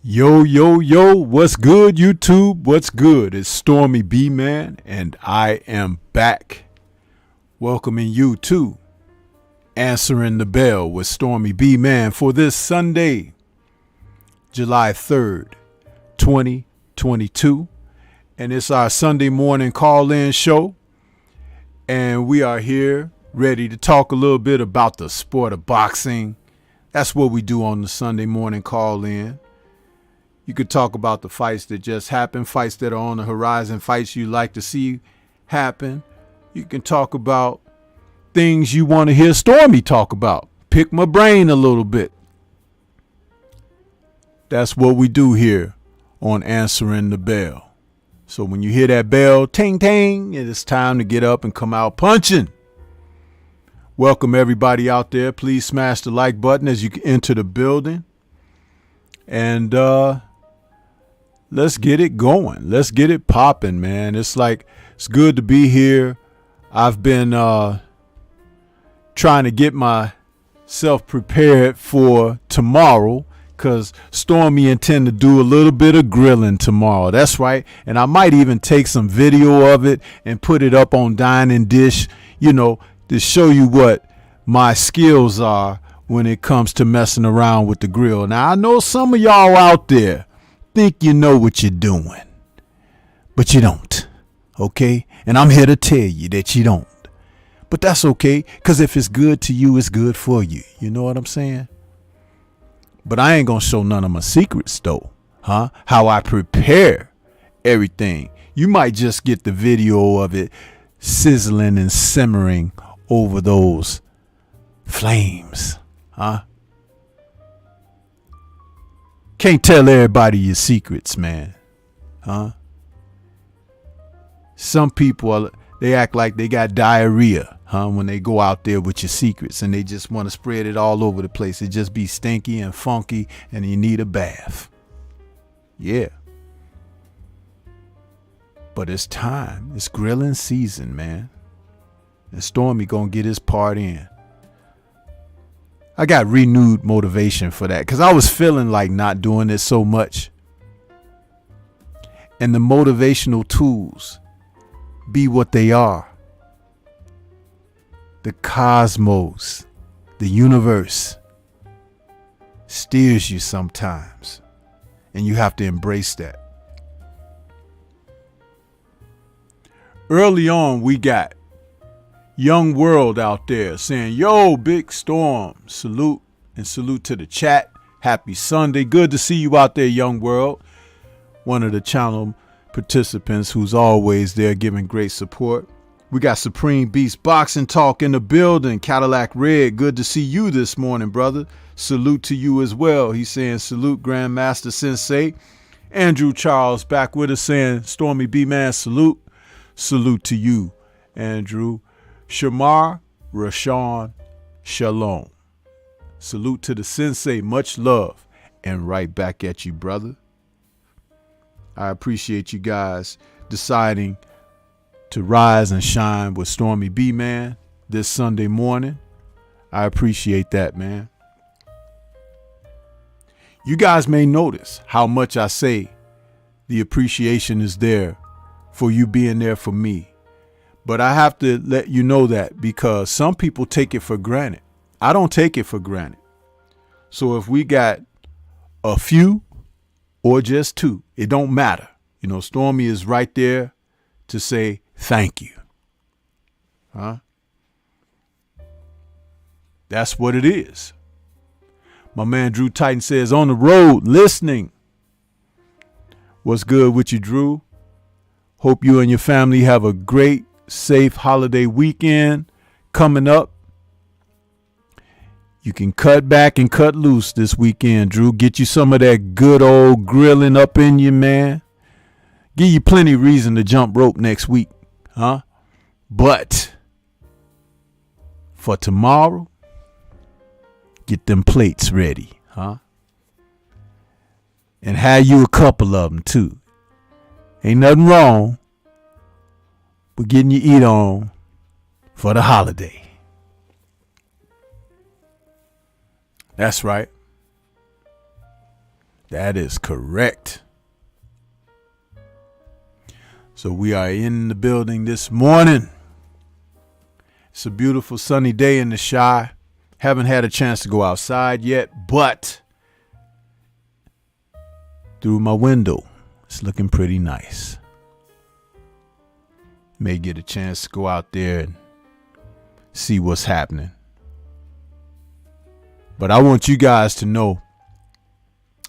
Yo, what's good, YouTube? What's good? It's Stormybman, and I am back welcoming you to Answering the Bell with Stormybman for this Sunday, July 3rd, 2022. And it's our Sunday morning call-in show, and we are here ready to talk a little bit about the sport of boxing. That's what we do on the Sunday morning call-in. You could talk about the fights that just happened, fights that are on the horizon, fights you like to see happen. You can talk about things you want to hear Stormy talk about. Pick my brain a little bit. That's what we do here on Answering the Bell. So when you hear that bell, ting, ting, it is time to get up and come out punching. Welcome everybody out there. Please smash the like button as you enter the building. And let's get it going. Let's get it popping, man. It's good to be here. I've been trying to get myself prepared for tomorrow because Stormy intend to do a little bit of grilling tomorrow. That's right. And I might even take some video of it and put it up on Dining Dish, to show you what my skills are when it comes to messing around with the grill. Now, I know some of y'all out there think you know what you're doing, but you don't, okay? And I'm here to tell you that you don't. But that's okay, because if it's good to you, it's good for you. You know what I'm saying? But I ain't going to show none of my secrets, though, huh? How I prepare everything. You might just get the video of it sizzling and simmering over those flames, huh? Can't tell everybody your secrets, man, huh? Some people, they act like they got diarrhea, huh, when they go out there with your secrets, and they just want to spread it all over the place. It just be stinky and funky, and you need a bath. Yeah. But it's time. It's grilling season, man. And Stormy gonna get his part in. I got renewed motivation for that because I was feeling like not doing it so much. And the motivational tools be what they are. The cosmos, the universe steers you sometimes, and you have to embrace that. Early on, we got Young World out there saying, yo, Big Storm, salute, and salute to the chat. Happy Sunday. Good to see you out there, Young World. One of the channel participants who's always there giving great support. We got Supreme Beast Boxing Talk in the building. Cadillac Red, good to see you this morning, brother. Salute to you as well. He's saying salute, Grandmaster Sensei. Andrew Charles back with us saying, Stormy B-Man, salute. Salute to you, Andrew. Shamar Rashawn Shalom. Salute to the sensei. Much love. And right back at you, brother. I appreciate you guys deciding to rise and shine with Stormy B-Man this Sunday morning. I appreciate that, man. You guys may notice how much I say the appreciation is there for you being there for me. But I have to let you know that because some people take it for granted. I don't take it for granted. So if we got a few or just two, it don't matter. Stormy is right there to say thank you. Huh? That's what it is. My man Drew Titan says, on the road, listening. What's good with you, Drew? Hope you and your family have a great, safe holiday weekend coming up. You can cut back and cut loose this weekend, Drew. Get you some of that good old grilling up in you, man. Give you plenty reason to jump rope next week, huh? But for tomorrow, get them plates ready, huh? And have you a couple of them too. Ain't nothing wrong with getting your eat on for the holiday. That's right. That is correct. So we are in the building this morning. It's a beautiful sunny day in the Chi. Haven't had a chance to go outside yet, but through my window, it's looking pretty nice. May get a chance to go out there and see what's happening. But I want you guys to know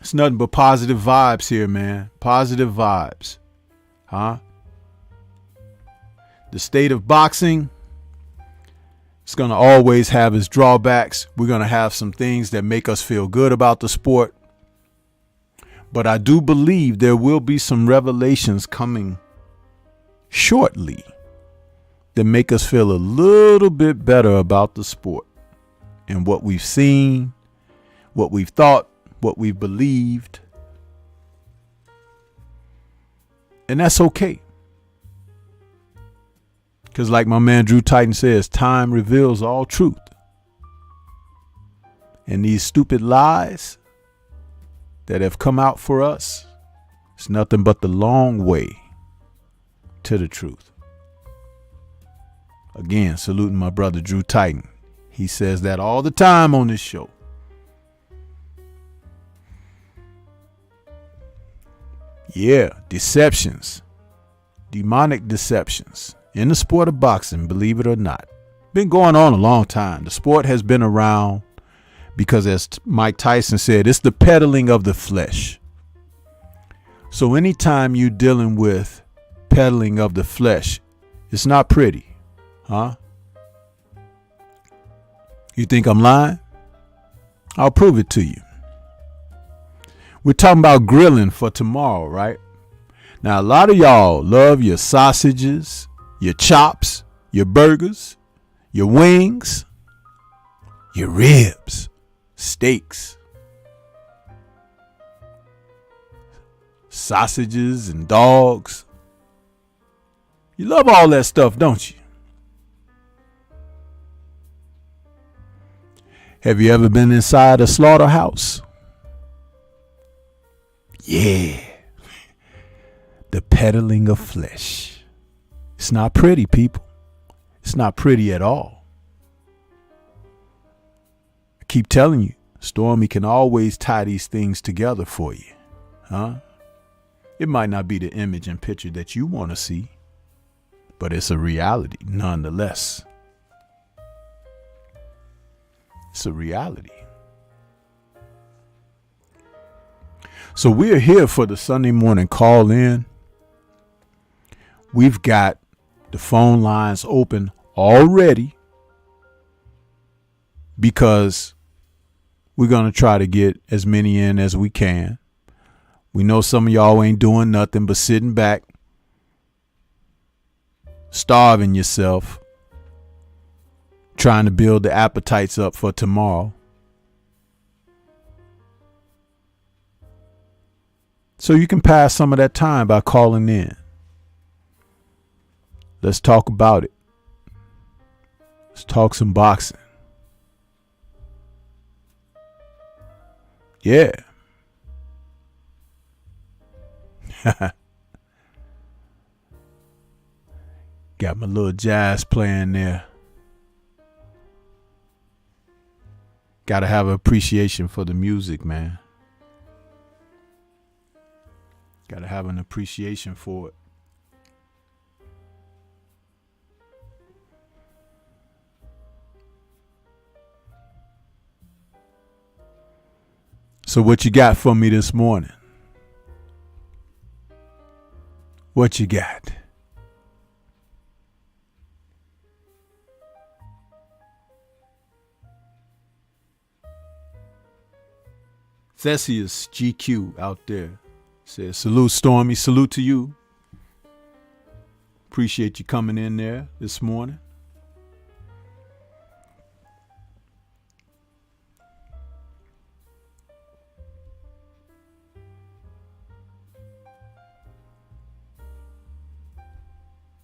it's nothing but positive vibes here, man. Positive vibes. Huh? The state of boxing, it's going to always have its drawbacks. We're going to have some things that make us feel good about the sport. But I do believe there will be some revelations coming shortly that make us feel a little bit better about the sport and what we've seen, what we've thought, what we've believed. And that's okay. Because like my man Drew Titan says, time reveals all truth. And these stupid lies that have come out for us, it's nothing but the long way to the truth. Again, saluting my brother Drew Titan. He says that all the time on this show. Yeah, deceptions, demonic deceptions in the sport of boxing, believe it or not. Been going on a long time. The sport has been around because, as Mike Tyson said, it's the peddling of the flesh. So anytime you're dealing with peddling of the flesh, it's not pretty. Huh? You think I'm lying? I'll prove it to you. We're talking about grilling for tomorrow, right? Now, a lot of y'all love your sausages, your chops, your burgers, your wings, your ribs, steaks, sausages and dogs. You love all that stuff, don't you? Have you ever been inside a slaughterhouse? Yeah. The peddling of flesh. It's not pretty, people. It's not pretty at all. I keep telling you, Stormy can always tie these things together for you. Huh? It might not be the image and picture that you want to see, but it's a reality nonetheless. It's a reality. So we're here for the Sunday morning call in. We've got the phone lines open already because we're going to try to get as many in as we can. We know some of y'all ain't doing nothing but sitting back, starving yourself, trying to build the appetites up for tomorrow. So you can pass some of that time by calling in. Let's talk about it. Let's talk some boxing. Yeah. Got my little jazz playing there. Gotta have appreciation for the music, man. Gotta have an appreciation for it. So what you got for me this morning? What you got? Theseus GQ out there says, salute Stormy, salute to you. Appreciate you coming in there this morning.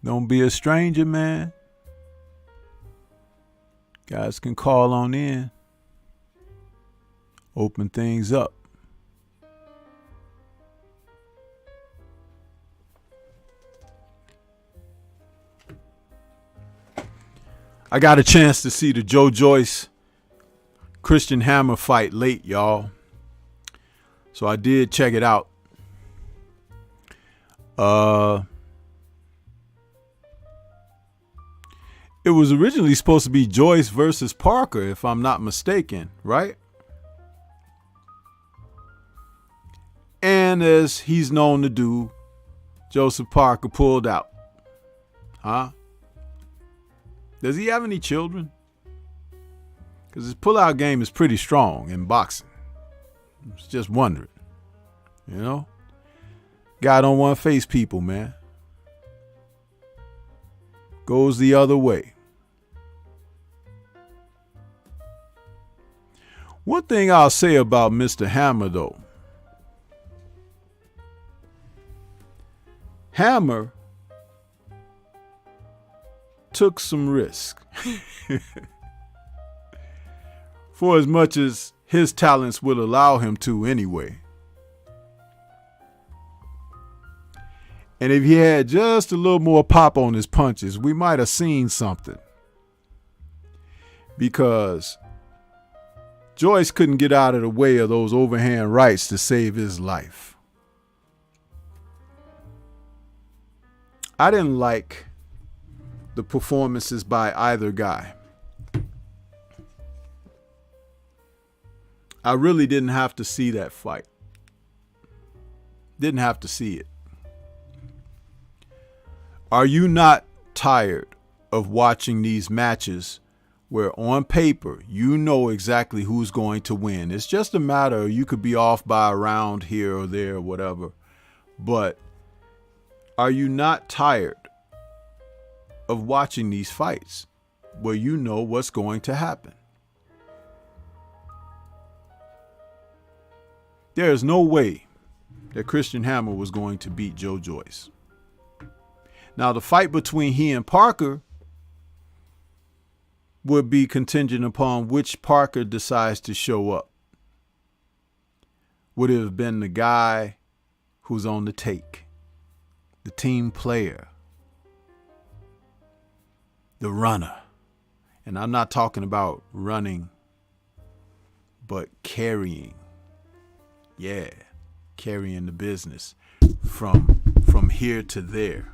Don't be a stranger, man. Guys can call on in. Open things up. I got a chance to see the Joyce Christian Hammer fight late, y'all. So I did check it out. It was originally supposed to be Joyce versus Parker, if I'm not mistaken, right? And as he's known to do, Joseph Parker pulled out. Huh? Does he have any children? Because his pullout game is pretty strong in boxing. I was just wondering. You know? Guy don't want to face people, man. Goes the other way. One thing I'll say about Mr. Hammer, though. Hammer took some risk. For as much as his talents would allow him to anyway. And if he had just a little more pop on his punches, we might have seen something. Because Joyce couldn't get out of the way of those overhand rights to save his life. I didn't like the performances by either guy. I really didn't have to see that fight. Didn't have to see it. Are you not tired of watching these matches where on paper you know exactly who's going to win? It's just a matter of you could be off by a round here or there or whatever. But are you not tired of watching these fights where you know what's going to happen? There is no way that Christian Hammer was going to beat Joyce. Now, the fight between he and Parker would be contingent upon which Parker decides to show up. Would it have been the guy who's on the take, the team player, the runner? And I'm not talking about running, but carrying. Yeah, carrying the business from here to there.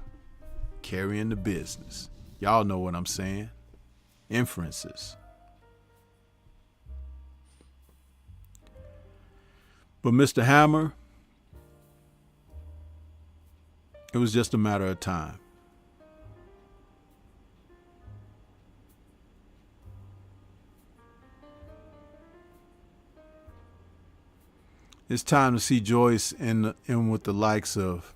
Carrying the business. Y'all know what I'm saying. Inferences. But Mr. Hammer, it was just a matter of time. It's time to see Joyce in with the likes of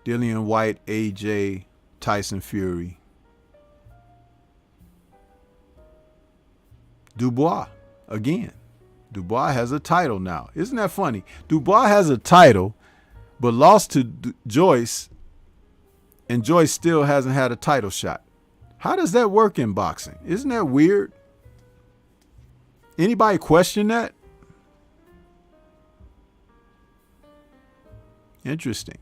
Dillian White, AJ, Tyson Fury, Dubois again. Dubois has a title now. Isn't that funny? Dubois has a title, but lost to Joyce, and Joyce still hasn't had a title shot. How does that work in boxing? Isn't that weird? Anybody question that? Interesting.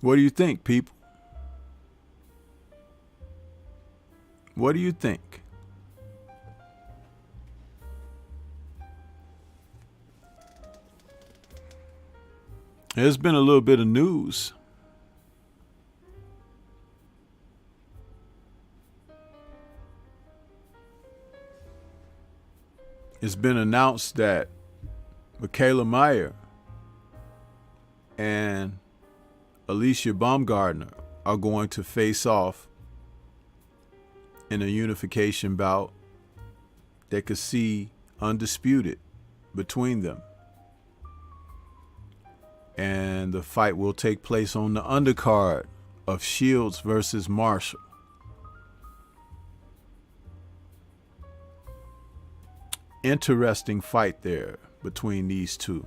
What do you think, people? What do you think? There's been a little bit of news. It's been announced that Michaela Meyer and Alicia Baumgardner are going to face off in a unification bout that could see undisputed between them. And the fight will take place on the undercard of Shields versus Marshall. Interesting fight there between these two.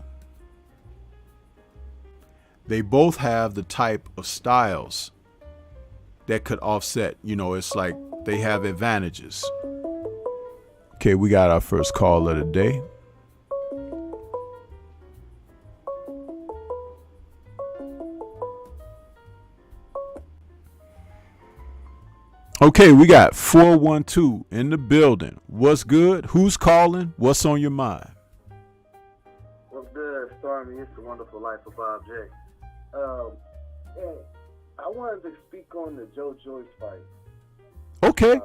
They both have the type of styles that could offset. You know, it's like they have advantages. Okay, we got our first call of the day. Okay, we got 412 in the building. What's good? Who's calling? What's on your mind? What's good, Stormy? It's the Wonderful Life of Bob J. And I wanted to speak on the Joyce fight. Okay.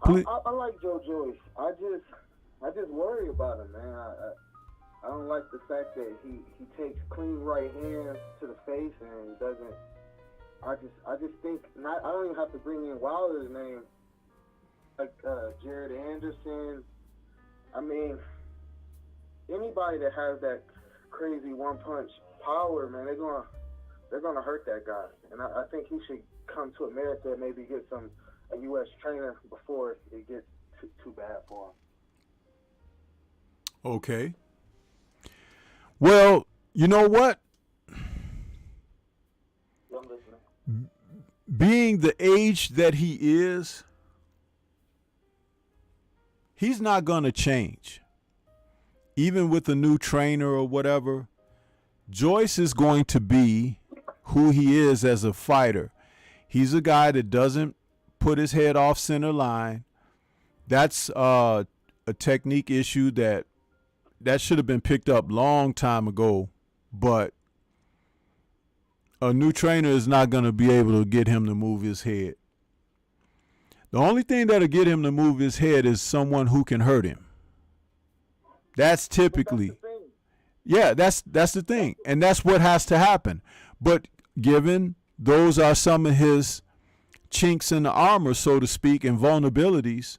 I like Joyce. I just worry about him, man. I don't like the fact that he takes clean right hands to the face and he doesn't. I just think not. I don't even have to bring in Wilder's name, like Jared Anderson. I mean, anybody that has that crazy one punch power, man, they're gonna hurt that guy. And I think he should come to America and maybe get a U.S. trainer before it gets too bad for him. Okay. Well, you know what? I'm listening. Being the age that he is, he's not going to change. Even with a new trainer or whatever, Joyce is going to be who he is as a fighter. He's a guy that doesn't put his head off center line. That's a technique issue that should have been picked up long time ago, but a new trainer is not going to be able to get him to move his head. The only thing that'll get him to move his head is someone who can hurt him. That's typically, that's the thing, and that's what has to happen. But given those are some of his chinks in the armor, so to speak, and vulnerabilities,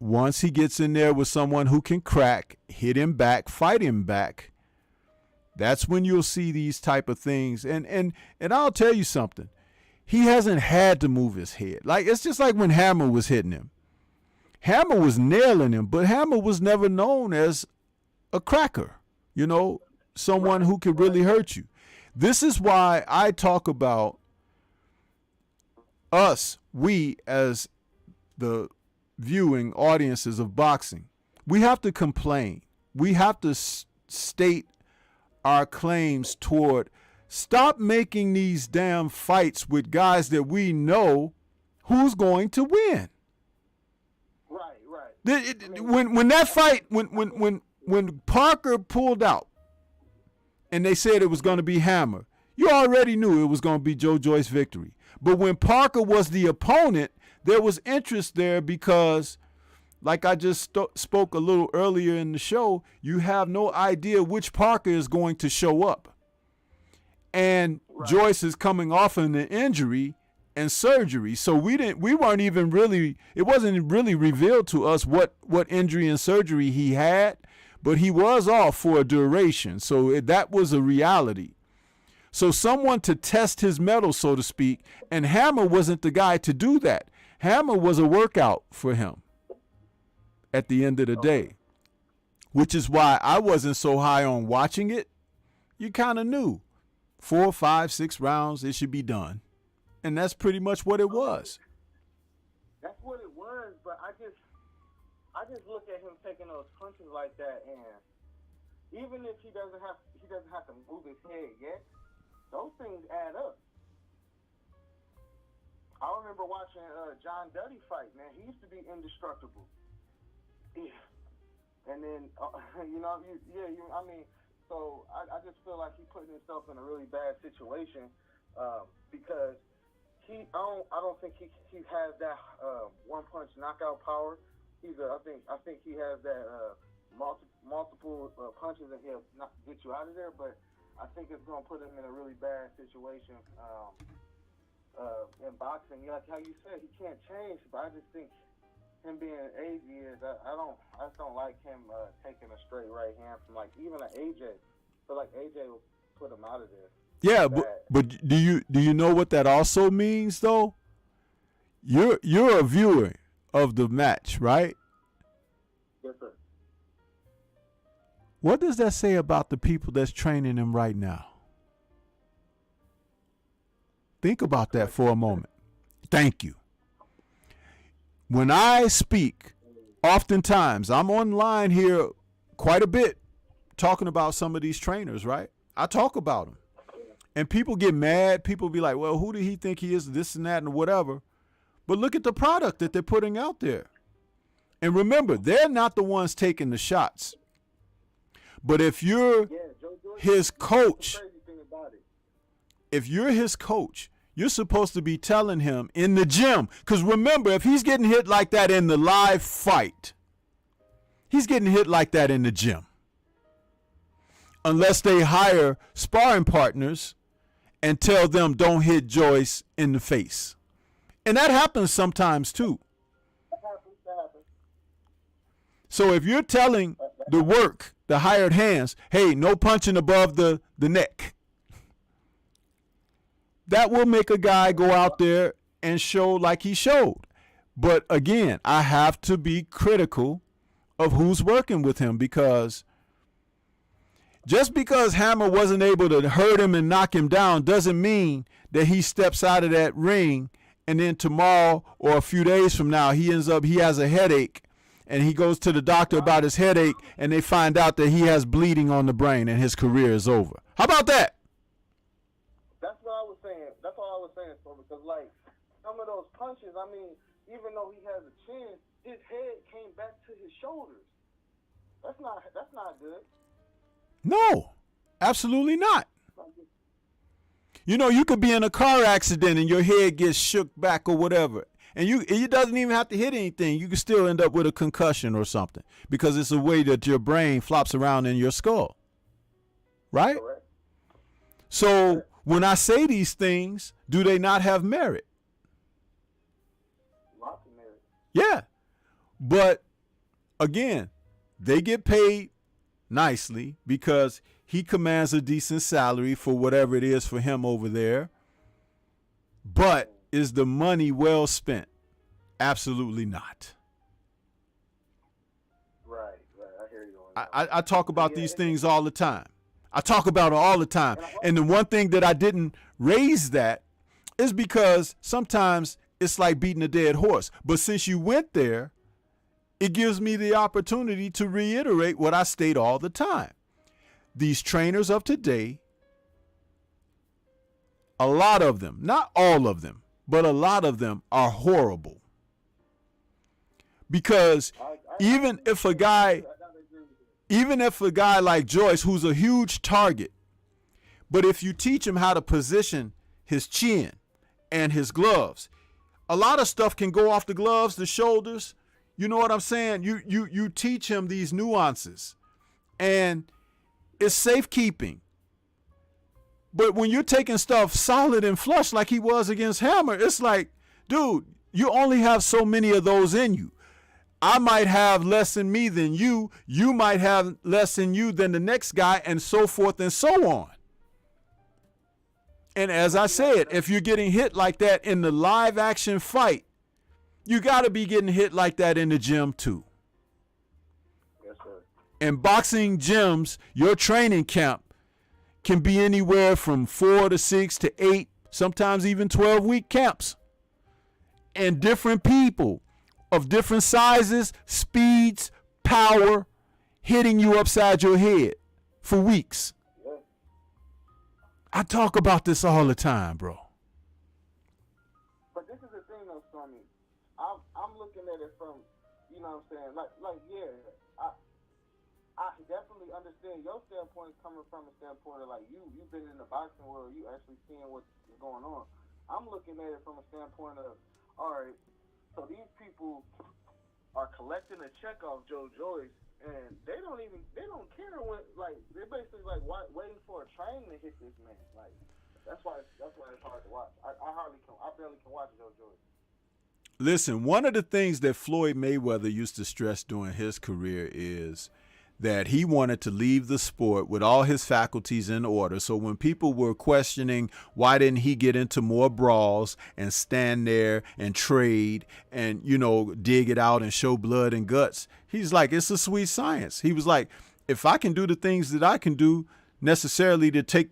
once he gets in there with someone who can crack, hit him back, fight him back, that's when you'll see these type of things. And I'll tell you something. He hasn't had to move his head. Like, it's just like when Hammer was hitting him. Hammer was nailing him, but Hammer was never known as a cracker, someone who could really hurt you. This is why I talk about we as the viewing audiences of boxing. We have to complain. We have to state our claims toward stop making these damn fights with guys that we know who's going to win. Right. When that fight, when Parker pulled out and they said it was going to be Hammer, you already knew it was going to be Joyce victory. But when Parker was the opponent, there was interest there because, like I just spoke a little earlier in the show, you have no idea which Parker is going to show up. And right. Joyce is coming off an injury and surgery. So it wasn't really revealed to us what injury and surgery he had, but he was off for a duration. So that was a reality. So someone to test his mettle, so to speak, and Hammer wasn't the guy to do that. Hammer was a workout for him at the end of the day, which is why I wasn't so high on watching it. You kind of knew 4, 5, 6 rounds, it should be done. And that's pretty much what it was. That's what it was, but I just look at him taking those punches like that, and even if he doesn't have to move his head yet, those things add up. I remember watching John Duddy fight, man. He used to be indestructible. Yeah. And then, so I just feel like he's putting himself in a really bad situation because I don't think he has that one punch knockout power. I think he has that multiple punches and he'll not get you out of there, but I think it's going to put him in a really bad situation in boxing. Like how you said, he can't change, but I just think him being age years, I just don't like him taking a straight right hand from like even an AJ. So like AJ will put him out of there. Yeah, but do you know what that also means though? You're a viewer of the match, right? Yes, sir. What does that say about the people that's training him right now? Think about that for a moment. Thank you. When I speak, oftentimes I'm online here quite a bit talking about some of these trainers, right? I talk about them. And people get mad. People be like, well, who did he think he is? This and that and whatever. But look at the product that they're putting out there. And remember, they're not the ones taking the shots. But if you're his coach, you're supposed to be telling him in the gym. Because remember, if he's getting hit like that in the live fight, he's getting hit like that in the gym. Unless they hire sparring partners and tell them don't hit Joyce in the face. And that happens sometimes too. That happens. So if you're telling the hired hands, hey, no punching above the neck, that will make a guy go out there and show like he showed. But again, I have to be critical of who's working with him, because just because Hammer wasn't able to hurt him and knock him down doesn't mean that he steps out of that ring and then tomorrow or a few days from now he has a headache and he goes to the doctor about his headache and they find out that he has bleeding on the brain and his career is over. How about that? That's what I was saying. That's all I was saying, because like some of those punches, I mean, even though he has a chin, his head came back to his shoulders. That's not good. No, absolutely not. You know, you could be in a car accident and your head gets shook back or whatever, and it doesn't even have to hit anything. You can still end up with a concussion or something because it's the way that your brain flops around in your skull. Right? Correct. So when I say these things, do they not have merit? Lots of merit. Yeah. But again, they get paid nicely because he commands a decent salary for whatever it is for him over there. But is the money well spent? Absolutely not. Right. I hear you on that. I talk about these things all the time. I talk about it all the time. And the one thing that I didn't raise that is because sometimes it's like beating a dead horse. But since you went there, it gives me the opportunity to reiterate what I state all the time. These trainers of today, a lot of them, not all of them, but a lot of them are horrible. Because even if a guy like Joyce, who's a huge target, but if you teach him how to position his chin and his gloves, a lot of stuff can go off the gloves, the shoulders. You know what I'm saying? You teach him these nuances, and it's safekeeping. But when you're taking stuff solid and flush like he was against Hammer, it's like, dude, you only have so many of those in you. I might have less in me than you. You might have less in you than the next guy, and so forth and so on. And as I said, if you're getting hit like that in the live action fight, you got to be getting hit like that in the gym too. Yes, sir. In boxing gyms, your training camp can be anywhere from 4 to 6 to 8, sometimes even 12-week camps. And different people of different sizes, speeds, power, hitting you upside your head for weeks. Yeah. I talk about this all the time, bro. But this is the thing, though, Stormy. I'm looking at it from, you know what I'm saying? Like, yeah, I definitely understand your standpoint coming from a standpoint of, like, you've been in the boxing world, you actually seeing what's going on. I'm looking at it from a standpoint of, all right, so these people are collecting a check off Joe Joyce, and they don't care when, like, they're basically, like, waiting for a train to hit this man. Like, that's why it's hard to watch. I barely can watch Joe Joyce. Listen, one of the things that Floyd Mayweather used to stress during his career is that he wanted to leave the sport with all his faculties in order. So when people were questioning why didn't he get into more brawls and stand there and trade and, you know, dig it out and show blood and guts, he's like, it's a sweet science. He was like, if I can do the things that I can do necessarily to take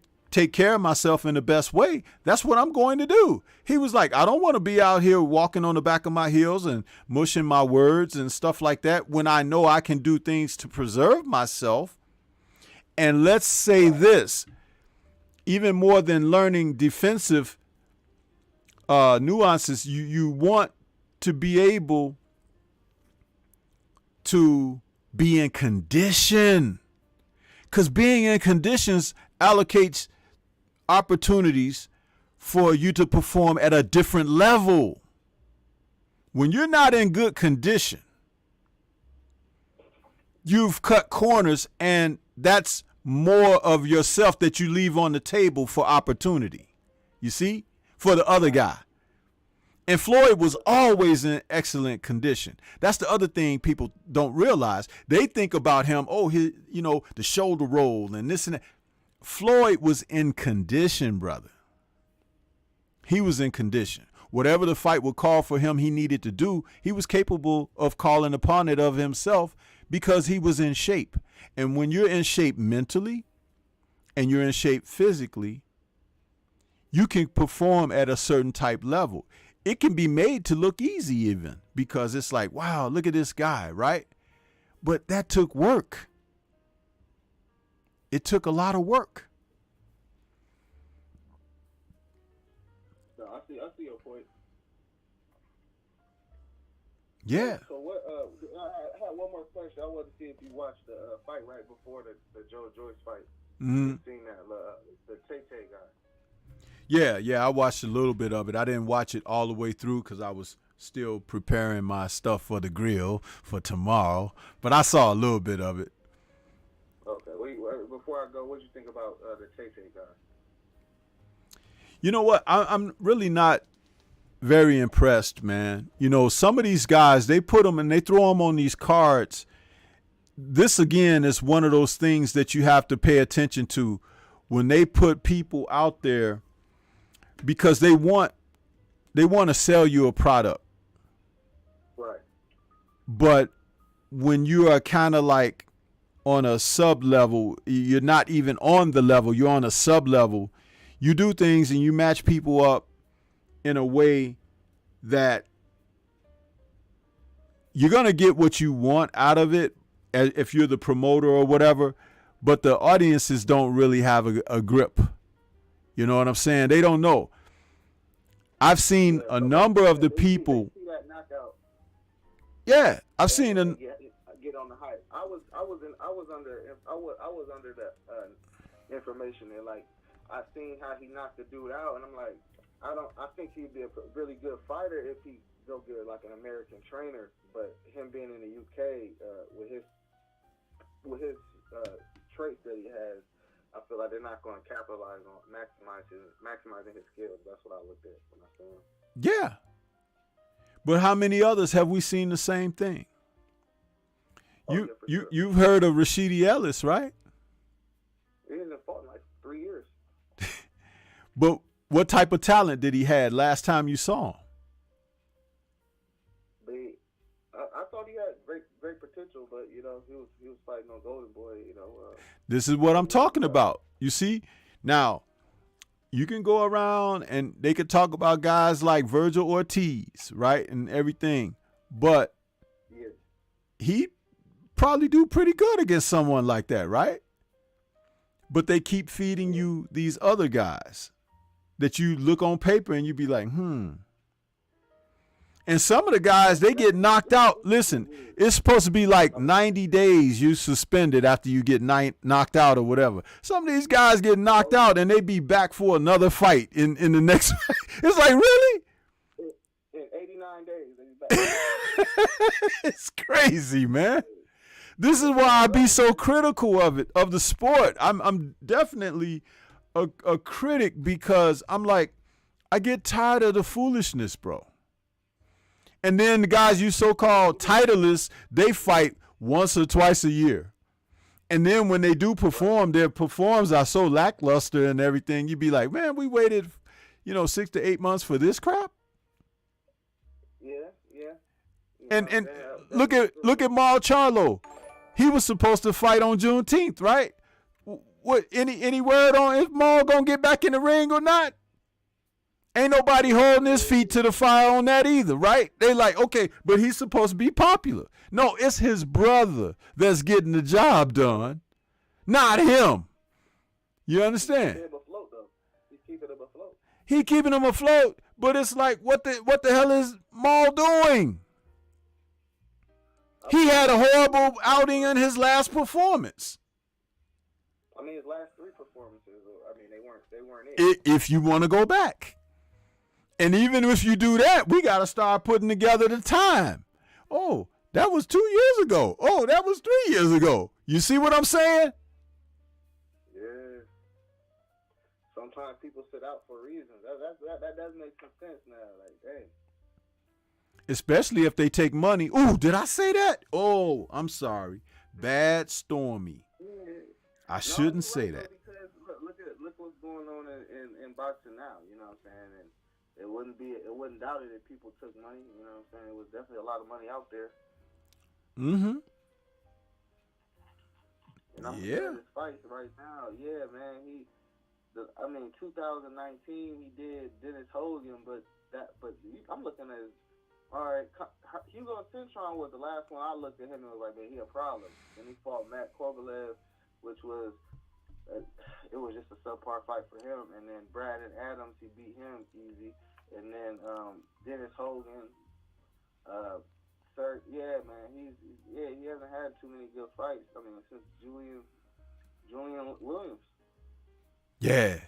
care of myself in the best way, that's what I'm going to do. He was like, I don't want to be out here walking on the back of my heels and mushing my words and stuff like that when I know I can do things to preserve myself. And let's say this, even more than learning defensive nuances, you want to be able to be in condition, because being in conditions allocates opportunities for you to perform at a different level. When you're not in good condition, you've cut corners, and that's more of yourself that you leave on the table for opportunity, you see, for the other guy. And Floyd was always in excellent condition. That's the other thing people don't realize. They think about him, oh, the shoulder roll and this and that. Floyd was in condition, brother. He was in condition. Whatever the fight would call for him, he needed to do, he was capable of calling upon it of himself because he was in shape. And when you're in shape mentally and you're in shape physically, you can perform at a certain type level. It can be made to look easy even, because it's like, wow, look at this guy, right? But that took work. It took a lot of work. No, I see your point. Yeah. So what? I had one more question. I wanted to see if you watched the fight right before the Joyce fight. Mm-hmm. You seen that the Tay guy? Yeah, I watched a little bit of it. I didn't watch it all the way through because I was still preparing my stuff for the grill for tomorrow. But I saw a little bit of it. Okay. Before I go, what do you think about the Tay guy? You know what? I'm really not very impressed, man. You know, some of these guys, they put them and they throw them on these cards. This, again, is one of those things that you have to pay attention to when they put people out there, because they want to sell you a product. Right. But when you are kind of like on a sub level, you're not even on the level, you're on a sub level. You do things and you match people up in a way that you're going to get what you want out of it if you're the promoter or whatever, but the audiences don't really have a grip. You know what I'm saying? They don't know. I've seen a number of the people. Yeah, I've seen get on the hype. I was under the information that, like, I seen how he knocked the dude out, and I'm like, I think he'd be a really good fighter if he go get like an American trainer. But him being in the UK with his traits that he has, I feel like they're not going to capitalize on maximizing his skills. That's what I looked at when I saw him. Yeah. But how many others have we seen the same thing? You've heard of Rashidi Ellis, right? He hasn't fought in like 3 years. But what type of talent did he had last time you saw him? I thought he had great potential, but he was fighting on Golden Boy. This is what I'm talking about. You see, now you can go around and they could talk about guys like Virgil Ortiz, right, and everything, but yeah, he probably do pretty good against someone like that, right? But they keep feeding you these other guys that you look on paper and you be like, And some of the guys, they get knocked out. Listen, it's supposed to be like 90 days you suspended after you get knocked out or whatever. Some of these guys get knocked out and they be back for another fight in the next fight. It's like, really? In 89 days, he's back. It's crazy, man. This is why I be so critical of it, of the sport. I'm definitely a critic, because I'm like, I get tired of the foolishness, bro. And then the guys you so-called titleists, they fight once or twice a year. And then when they do perform, their performs are so lackluster and everything. You be like, man, we waited, 6 to 8 months for this crap. Yeah. And look at Mal Charlo. He was supposed to fight on Juneteenth, right? What, any word on if Mal gonna get back in the ring or not? Ain't nobody holding his feet to the fire on that either, right? They like, okay, but he's supposed to be popular. No, it's his brother that's getting the job done, not him. You understand? He keeping him afloat, but it's like, what the hell is Maul doing? He had a horrible outing in his last performance. I mean, his last 3 performances. I mean, they weren't it. If you want to go back, and even if you do that, we got to start putting together the time. Oh, that was 2 years ago. Oh, that was 3 years ago. You see what I'm saying? Yeah. Sometimes people sit out for reasons. That does make some sense now. Like, dang. Especially if they take money. Ooh, did I say that? Oh, I'm sorry. Bad Stormy. Yeah. I shouldn't say though, that. Because look what's going on in boxing now. You know what I'm saying? And it wouldn't doubt it if people took money. You know what I'm saying? It was definitely a lot of money out there. Mm-hmm. And I'm yeah. his fights right now. Yeah, man. 2019 he did Dennis Hogan, but I'm looking at. All right, Hugo Cintron was the last one I looked at him and was like, man, he a problem. Then he fought Matt Kovalev, which was it was just a subpar fight for him. And then Brandon Adams, he beat him easy. And then Dennis Hogan, yeah, man, he hasn't had too many good fights. I mean, since Julian Williams. Yeah.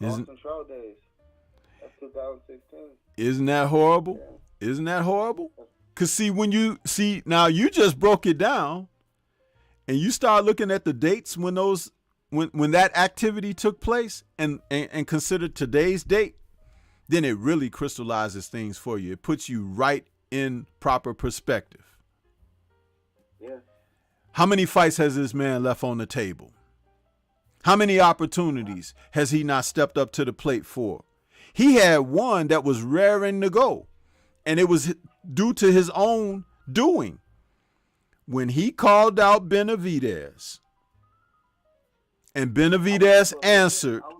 Control days. That's 2016. Isn't that horrible? Yeah. Isn't that horrible? Because now you just broke it down and you start looking at the dates when that activity took place and consider today's date, then it really crystallizes things for you. It puts you right in proper perspective. Yeah. How many fights has this man left on the table? How many opportunities has he not stepped up to the plate for? He had one that was raring to go, and it was due to his own doing. When he called out Benavidez, and Benavidez answered. I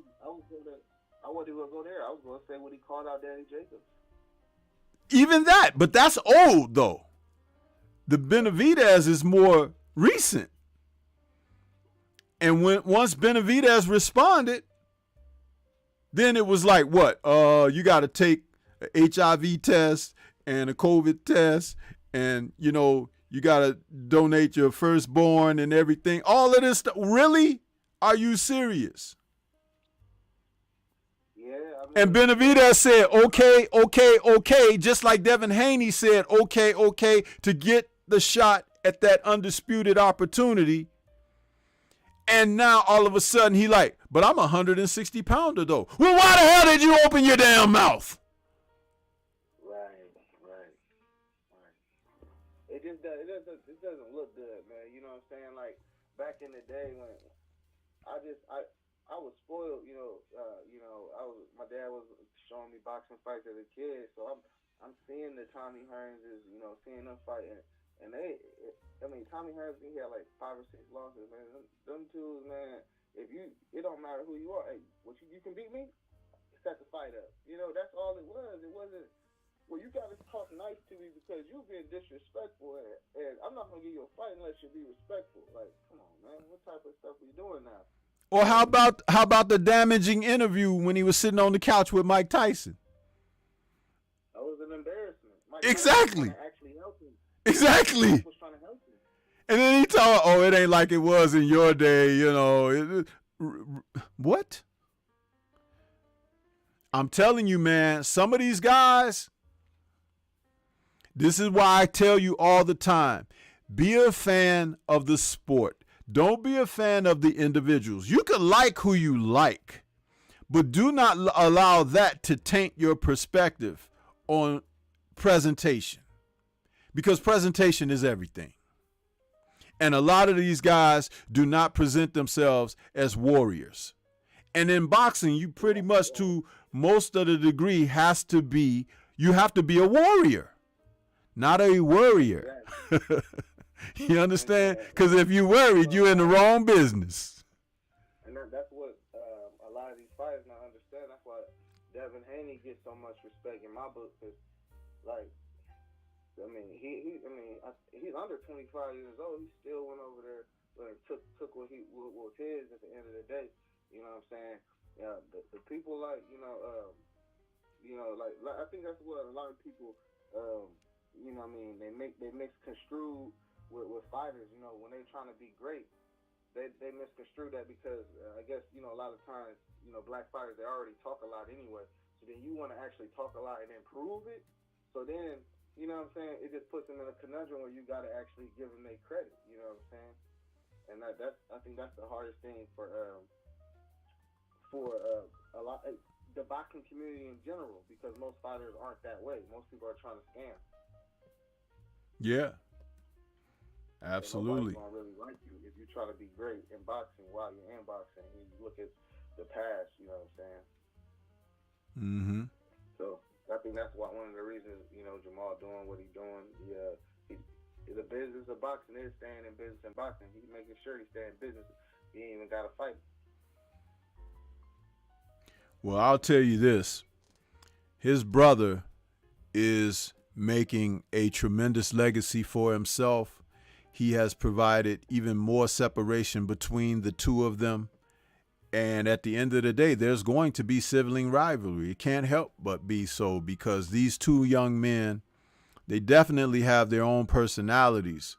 wasn't going to go there. I was going to say when he called out Danny Jacobs. Even that, but that's old, though. The Benavidez is more recent. And once Benavidez responded, then it was like, what? You got to take an HIV test and a COVID test, and, you got to donate your firstborn and everything. All of this stuff. Really? Are you serious? Yeah. And Benavidez said, okay, just like Devin Haney said, okay, to get the shot at that undisputed opportunity. And now all of a sudden he like, but I'm a 160 pounder though. Well, why the hell did you open your damn mouth? Right. It doesn't look good, man. You know what I'm saying? Like back in the day when I was spoiled, my dad was showing me boxing fights as a kid, so I'm seeing the Tommy Hearnses, seeing them fighting. And Tommy Hearns, he had like 5 or 6 losses, man. Them two, man, it don't matter who you are. Hey, you can beat me? Set the fight up. That's all it was. It wasn't, well, you got to talk nice to me because you've been disrespectful, and I'm not going to give you a fight unless you be respectful. Like, come on, man. What type of stuff are you doing now? Or how about the damaging interview when he was sitting on the couch with Mike Tyson? That was an embarrassment. Exactly. Actually helped him. Exactly. Was trying to help him. And then he told, it ain't like it was in your day, What? I'm telling you, man, some of these guys, this is why I tell you all the time, be a fan of the sport. Don't be a fan of the individuals. You can like who you like, but do not allow that to taint your perspective on presentation, because presentation is everything. And a lot of these guys do not present themselves as warriors. And in boxing, you pretty much, to most of the degree, you have to be a warrior, not a worrier. You understand? Because if you worried, you're in the wrong business. And that's what a lot of these fighters not understand. That's why Devin Haney gets so much respect in my book. Because, he's under 25 years old. He still went over there and took what was his at the end of the day. You know what I'm saying? Yeah, the people like like I think that's what a lot of people, what I mean, they mix construed with fighters. You know, when they're trying to be great, they misconstrue that because I guess a lot of times black fighters, they already talk a lot anyway. So then you want to actually talk a lot and then prove it. So then what I'm saying, it just puts them in a conundrum where you got to actually give them their credit. You know what I'm saying? And I think that's the hardest thing for a lot the boxing community in general, because most fighters aren't that way. Most people are trying to scam. Yeah, absolutely. Nobody's gonna really like you if you try to be great in boxing while you're in boxing. You look at the past, you know what I'm saying? Mm-hmm. So I think that's one of the reasons Jamal doing what he's doing. The business of boxing is staying in business and boxing. He's making sure he stay in business. He ain't even got to fight. Well, I'll tell you this. His brother is making a tremendous legacy for himself. He has provided even more separation between the two of them. And at the end of the day, there's going to be sibling rivalry. It can't help but be so, because these two young men, they definitely have their own personalities.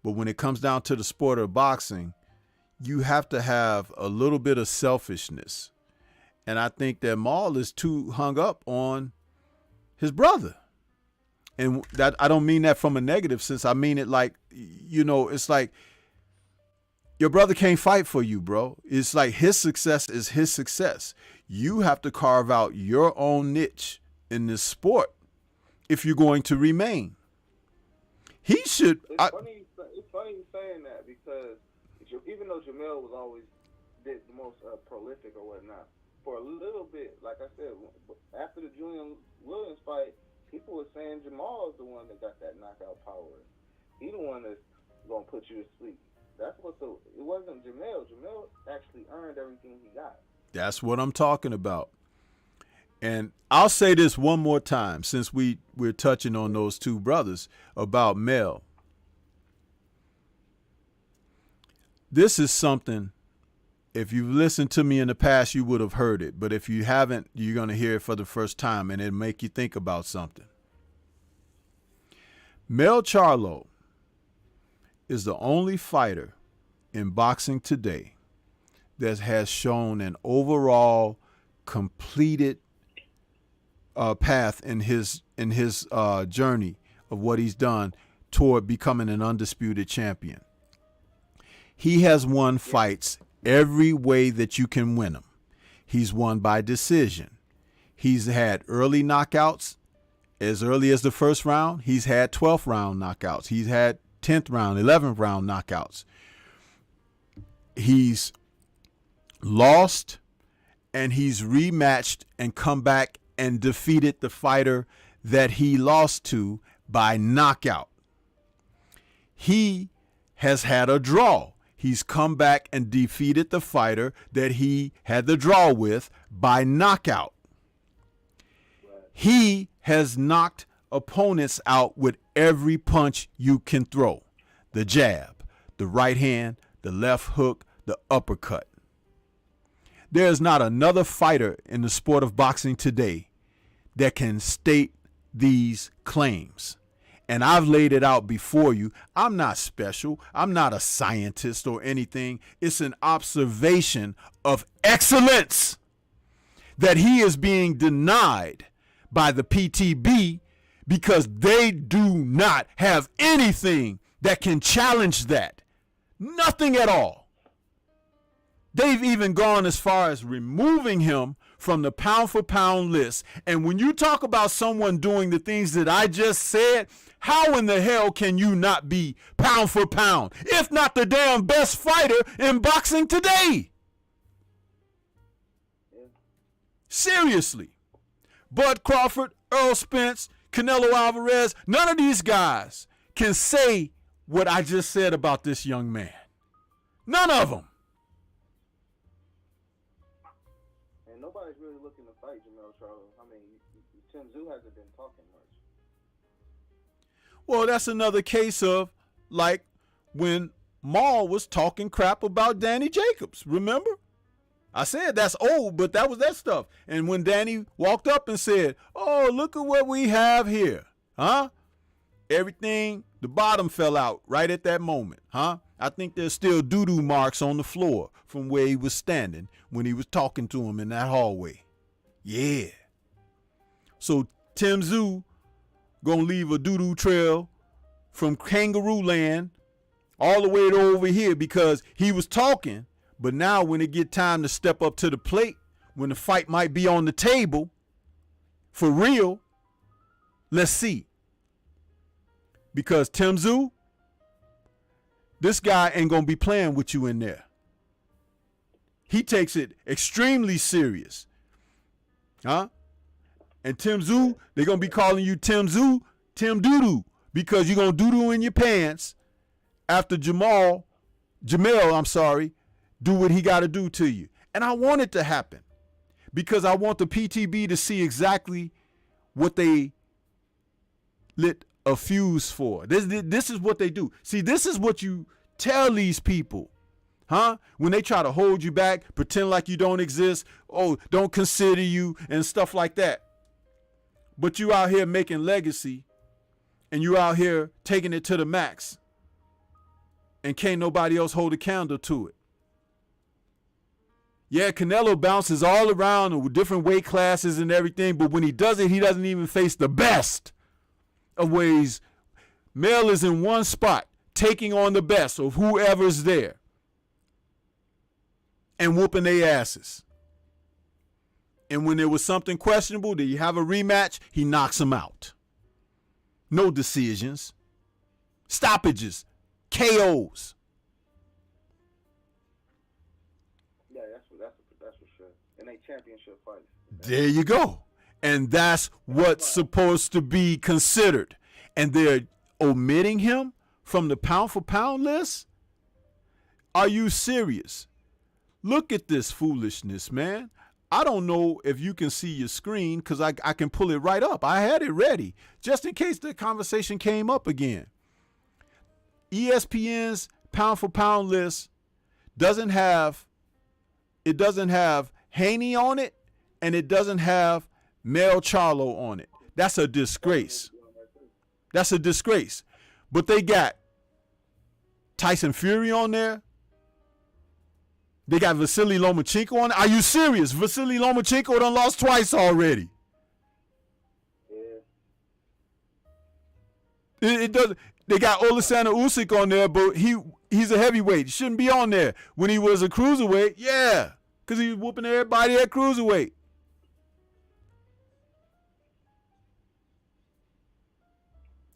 But when it comes down to the sport of boxing, you have to have a little bit of selfishness. And I think that Maul is too hung up on his brother. And that, I don't mean that from a negative sense. I mean it like, it's like your brother can't fight for you, bro. It's like his success is his success. You have to carve out your own niche in this sport if you're going to remain. He should. It's funny you saying that, because even though Jamel was always the most prolific or whatnot, for a little bit, like I said, after the Julian Williams fight, people were saying Jamal is the one that got that knockout power. He the one that's gonna put you to sleep. That's what it wasn't Jamel. Jamel actually earned everything he got. That's what I'm talking about. And I'll say this one more time, since we're touching on those two brothers, about Mel. This is something, if you've listened to me in the past, you would have heard it. But if you haven't, you're going to hear it for the first time, and it'll make you think about something. Mel Charlo is the only fighter in boxing today that has shown an overall completed path in his journey of what he's done toward becoming an undisputed champion. He has won fights every way that you can win them. He's won by decision. He's had early knockouts as early as the first round. He's had 12th round knockouts. He's had 10th round, 11th round knockouts. He's lost, and he's rematched and come back and defeated the fighter that he lost to by knockout. He has had a draw. He's come back and defeated the fighter that he had the draw with by knockout. He has knocked opponents out with every punch you can throw. The jab, the right hand, the left hook, the uppercut. There's not another fighter in the sport of boxing today that can state these claims. And I've laid it out before you. I'm not special. I'm not a scientist or anything. It's an observation of excellence that he is being denied by the PTB because they do not have anything that can challenge that. Nothing at all. They've even gone as far as removing him from the pound for pound list. And when you talk about someone doing the things that I just said, how in the hell can you not be pound for pound, if not the damn best fighter in boxing today? Seriously. Bud Crawford, Earl Spence, Canelo Alvarez, none of these guys can say what I just said about this young man. None of them. And nobody's really looking to fight Jamel Charlo. I mean, Tim Tszyu hasn't been talking much. Well, that's another case of like when Maul was talking crap about Danny Jacobs, remember? I said that's old, but that was that stuff. And when Danny walked up and said, "Oh, look at what we have here," huh? Everything, the bottom fell out right at that moment, huh? I think there's still doo-doo marks on the floor from where he was standing when he was talking to him in that hallway. Yeah. So Tim Zoo gonna leave a doo-doo trail from Kangaroo Land all the way to over here because he was talking. But now when it get time to step up to the plate, when the fight might be on the table, for real, let's see. Because Tim Zoo, this guy ain't going to be playing with you in there. He takes it extremely serious. Huh? And Tim Zoo, they're going to be calling you Tim Zoo, Tim Doodoo, because you're going to doodoo in your pants after Jamel, do what he got to do to you. And I want it to happen because I want the PTB to see exactly what they lit a fuse for. This is what they do. See, this is what you tell these people, huh? When they try to hold you back, pretend like you don't exist, oh, don't consider you and stuff like that. But you out here making legacy and you out here taking it to the max and can't nobody else hold a candle to it. Yeah, Canelo bounces all around with different weight classes and everything, but when he does it, he doesn't even face the best of ways. Mel is in one spot, taking on the best of whoever's there and whooping their asses. And when there was something questionable, did you have a rematch? He knocks them out. No decisions, stoppages, KOs. That's for sure. And they championship fights. There you go. And that's what's supposed to be considered. And they're omitting him from the pound for pound list? Are you serious? Look at this foolishness, man. I don't know if you can see your screen because I can pull it right up. I had it ready just in case the conversation came up again. ESPN's pound for pound list doesn't have Haney on it, and it doesn't have Mel Charlo on it. That's a disgrace. That's a disgrace. But they got Tyson Fury on there. They got Vasily Lomachenko on it. Are you serious? Vasily Lomachenko done lost twice already. Yeah. It does. They got Oleksandr Usyk on there, but he's a heavyweight. He shouldn't be on there. When he was a cruiserweight, yeah, because he was whooping everybody at cruiserweight.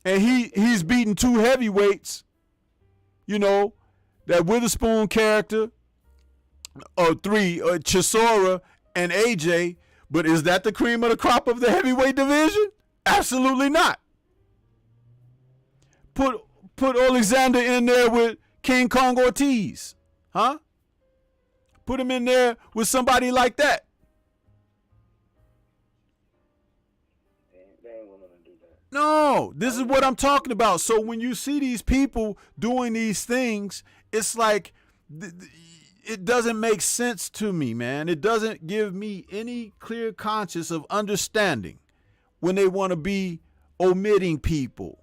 And he's beaten two heavyweights, you know, that Witherspoon character, or three, Chisora and AJ. But is that the cream of the crop of the heavyweight division? Absolutely not. Put Alexander in there with King Kong Ortiz, huh? Put him in there with somebody like that. They ain't willing to do that. No, this is what I'm talking about. So when you see these people doing these things, it's like it doesn't make sense to me, man. It doesn't give me any clear conscience of understanding when they want to be omitting people.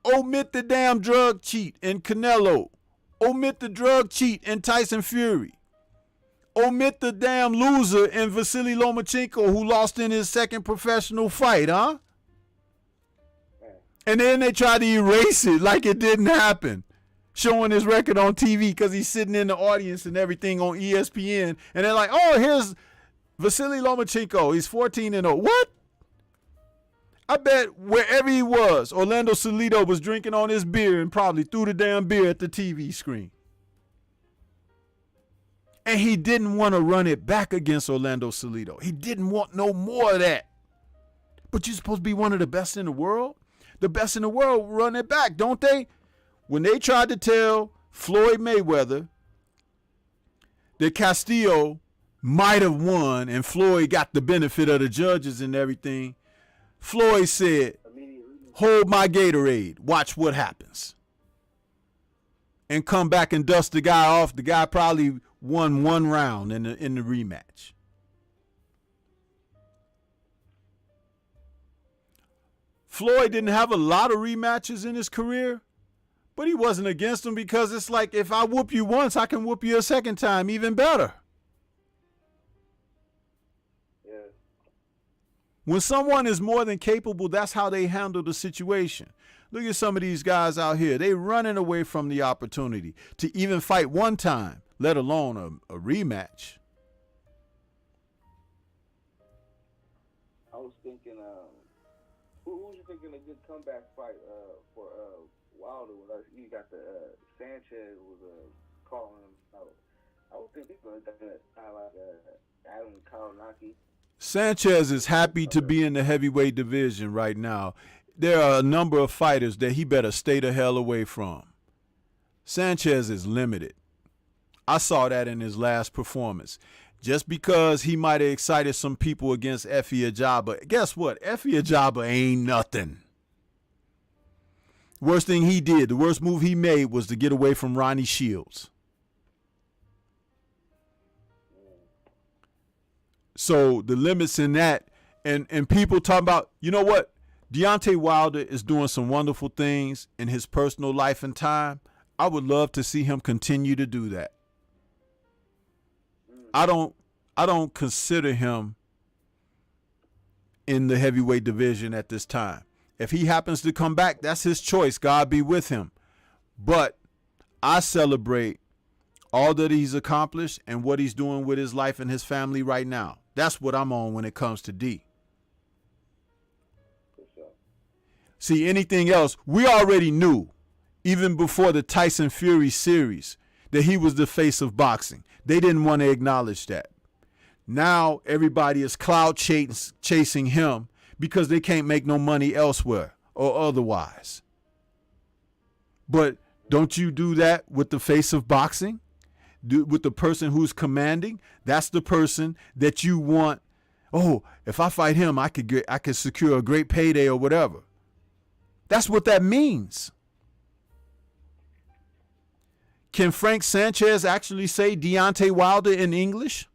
Omit the damn drug cheat in Canelo. Omit the drug cheat in Tyson Fury. Omit the damn loser in Vasily Lomachenko who lost in his second professional fight, huh? And then they try to erase it like it didn't happen. Showing his record on TV because he's sitting in the audience and everything on ESPN. And they're like, oh, here's Vasily Lomachenko. He's 14-0. What? I bet wherever he was, Orlando Salido was drinking on his beer and probably threw the damn beer at the TV screen. And he didn't want to run it back against Orlando Salido. He didn't want no more of that. But you're supposed to be one of the best in the world? The best in the world run it back, don't they? When they tried to tell Floyd Mayweather that Castillo might have won and Floyd got the benefit of the judges and everything, Floyd said, hold my Gatorade, watch what happens. And come back and dust the guy off. The guy probably won one round in the rematch. Floyd didn't have a lot of rematches in his career, but he wasn't against him because it's like, if I whoop you once, I can whoop you a second time even better. Yeah. When someone is more than capable, that's how they handle the situation. Look at some of these guys out here. They running away from the opportunity to even fight one time, let alone a rematch. I was thinking, who was you thinking a good comeback fight for Wilder? You got the Sanchez was calling him out. I would think people like Adam Kalinaki. Sanchez is happy to be in the heavyweight division right now. There are a number of fighters that he better stay the hell away from. Sanchez is limited. I saw that in his last performance. Just because he might have excited some people against Effie Ajaba, guess what? Effie Ajaba ain't nothing. Worst thing he did, the worst move he made was to get away from Ronnie Shields. So the limits in that, and people talk about, you know what? Deontay Wilder is doing some wonderful things in his personal life and time. I would love to see him continue to do that. I don't consider him in the heavyweight division at this time. If he happens to come back, that's his choice. God be with him. But I celebrate all that he's accomplished and what he's doing with his life and his family right now. That's what I'm on when it comes to D. See, anything else, we already knew, even before the Tyson Fury series, that he was the face of boxing. They didn't want to acknowledge that. Now everybody is cloud chasing him because they can't make no money elsewhere or otherwise. But don't you do that with the face of boxing? With the person who's commanding? That's the person that you want. Oh, if I fight him, I could secure a great payday or whatever. That's what that means. Can Frank Sanchez actually say Deontay Wilder in English?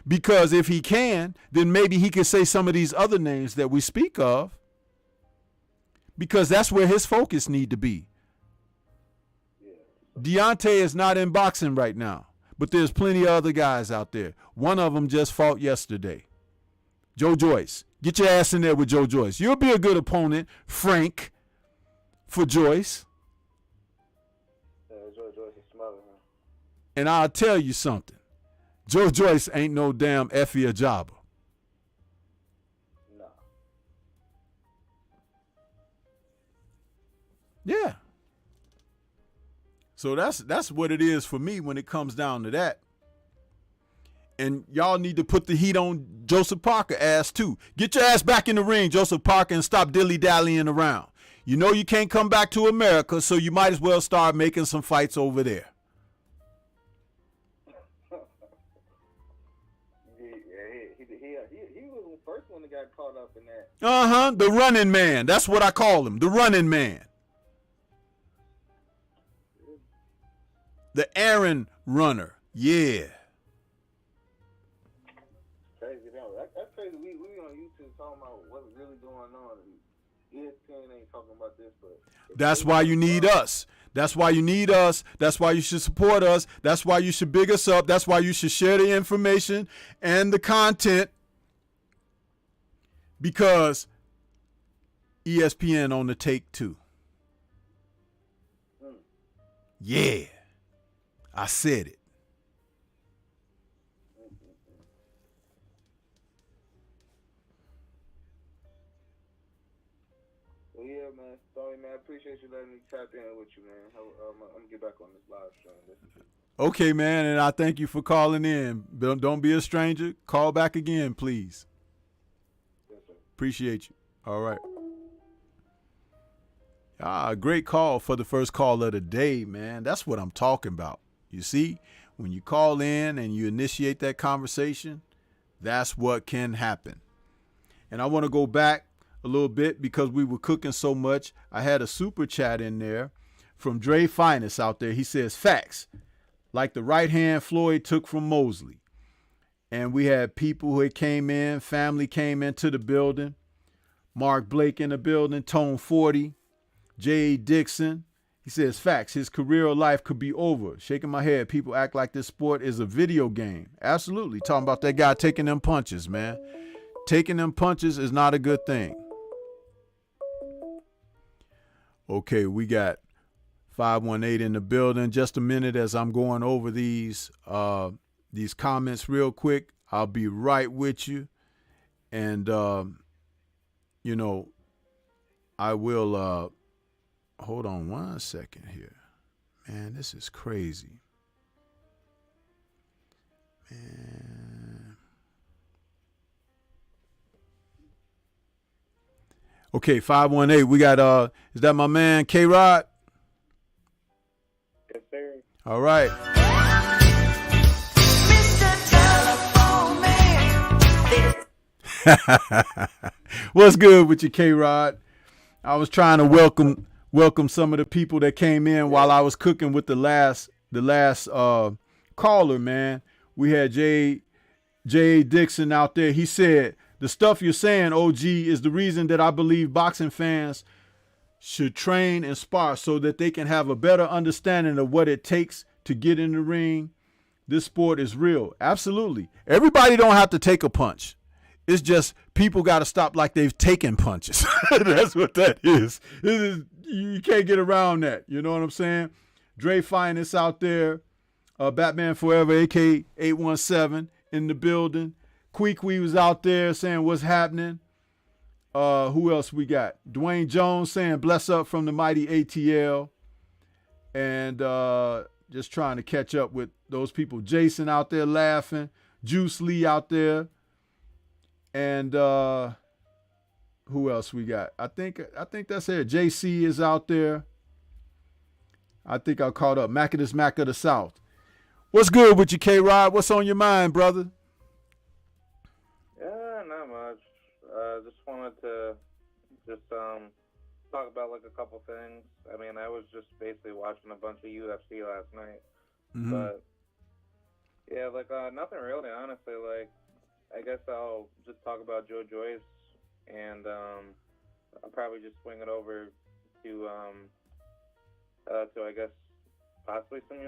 Because if he can, then maybe he can say some of these other names that we speak of. Because that's where his focus need to be. Deontay is not in boxing right now, but there's plenty of other guys out there. One of them just fought yesterday. Joe Joyce. Get your ass in there with Joe Joyce. You'll be a good opponent, Frank, for Joyce. Yeah, Joyce is smothering him. And I'll tell you something. Joe Joyce ain't no damn Effie Ajaba. No. Yeah. So that's what it is for me when it comes down to that. And y'all need to put the heat on Joseph Parker ass too. Get your ass back in the ring, Joseph Parker, and stop dilly-dallying around. You know you can't come back to America, so you might as well start making some fights over there. He was the first one that got caught up in that. The running man. That's what I call him, the running man. The Aaron runner. Yeah. Crazy, that's crazy. We on YouTube talking about what's really going on. ESPN ain't talking about this, but that's why you need us. That's why you need us. That's why you should support us. That's why you should big us up. That's why you should share the information and the content, because ESPN on the take too. Yeah, I said it. Well, yeah, man. Sorry, man. I appreciate you letting me tap in with you, man. I'm gonna get back on this live stream. Okay, man, and I thank you for calling in. Don't be a stranger. Call back again, please. Yes, sir. Appreciate you. All right. Great call for the first call of the day, man. That's what I'm talking about. You see, when you call in and you initiate that conversation, that's what can happen. And I want to go back a little bit because we were cooking so much. I had a super chat in there from Dre Finest out there. He says, facts, like the right hand Floyd took from Mosley. And we had people who came in, family came into the building. Mark Blake in the building, Tone 40, J.A. Dixon. He says, facts, his career or life could be over. Shaking my head, people act like this sport is a video game. Absolutely. Talking about that guy taking them punches, man. Taking them punches is not a good thing. Okay, we got 518 in the building. Just a minute as I'm going over these comments real quick. I'll be right with you. And, you know, I will, hold on 1 second here. Man, this is crazy. Man. Okay, 518. We got, is that my man, K-Rod? Yes, sir. All right. What's good with you, K-Rod? I was trying to welcome some of the people that came in while I was cooking with the last caller, man. We had J.A. Dixon out there. He said, the stuff you're saying, OG, is the reason that I believe boxing fans should train and spar so that they can have a better understanding of what it takes to get in the ring. This sport is real. Absolutely. Everybody don't have to take a punch. It's just people got to stop like they've taken punches. That's what that is. You can't get around that. You know what I'm saying? Dre Finest out there. Batman Forever, AK 817 in the building. Queequee was out there saying what's happening. Who else we got? Dwayne Jones saying bless up from the mighty ATL. And just trying to catch up with those people. Jason out there laughing. Juice Lee out there. And who else we got? I think that's it. JC is out there. I think I caught up. Macadus Mac of the South. What's good with you, K-Rod? What's on your mind, brother? Yeah, not much. Just wanted to talk about like a couple things. I mean, I was just basically watching a bunch of UFC last night. Mm-hmm. But yeah, like nothing really, honestly. Like, I guess I'll just talk about Joe Joyce, and I'll probably just swing it over to I guess possibly some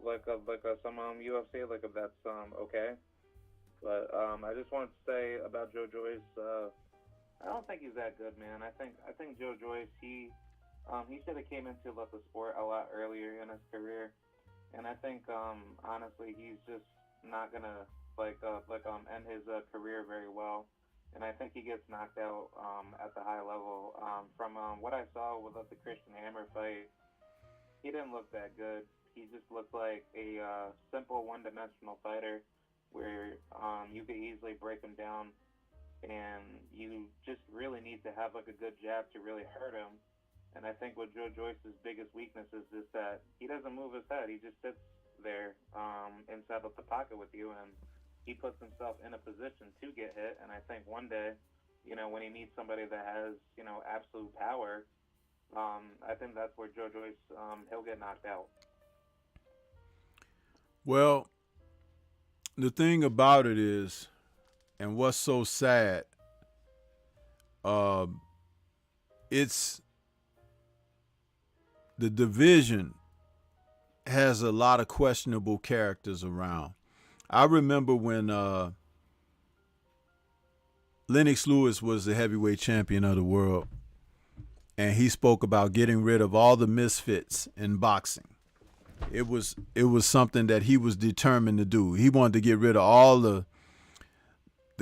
UFC, like if that's okay. But I just wanted to say about Joe Joyce, I don't think he's that good, man. I think Joe Joyce, he should have came into the sport a lot earlier in his career, and I think honestly he's just not gonna end his career very well. And I think he gets knocked out at the high level. From what I saw with the Christian Hammer fight, he didn't look that good. He just looked like a simple one-dimensional fighter where you could easily break him down, and you just really need to have like a good jab to really hurt him. And I think what Joe Joyce's biggest weakness is that he doesn't move his head. He just sits there inside of the pocket with you, and he puts himself in a position to get hit. And I think one day, when he meets somebody that has, absolute power, I think that's where Joe Joyce, he'll get knocked out. Well, the thing about it is, and what's so sad, it's the division has a lot of questionable characters around. I remember when Lennox Lewis was the heavyweight champion of the world, and he spoke about getting rid of all the misfits in boxing. It was something that he was determined to do. He wanted to get rid of all the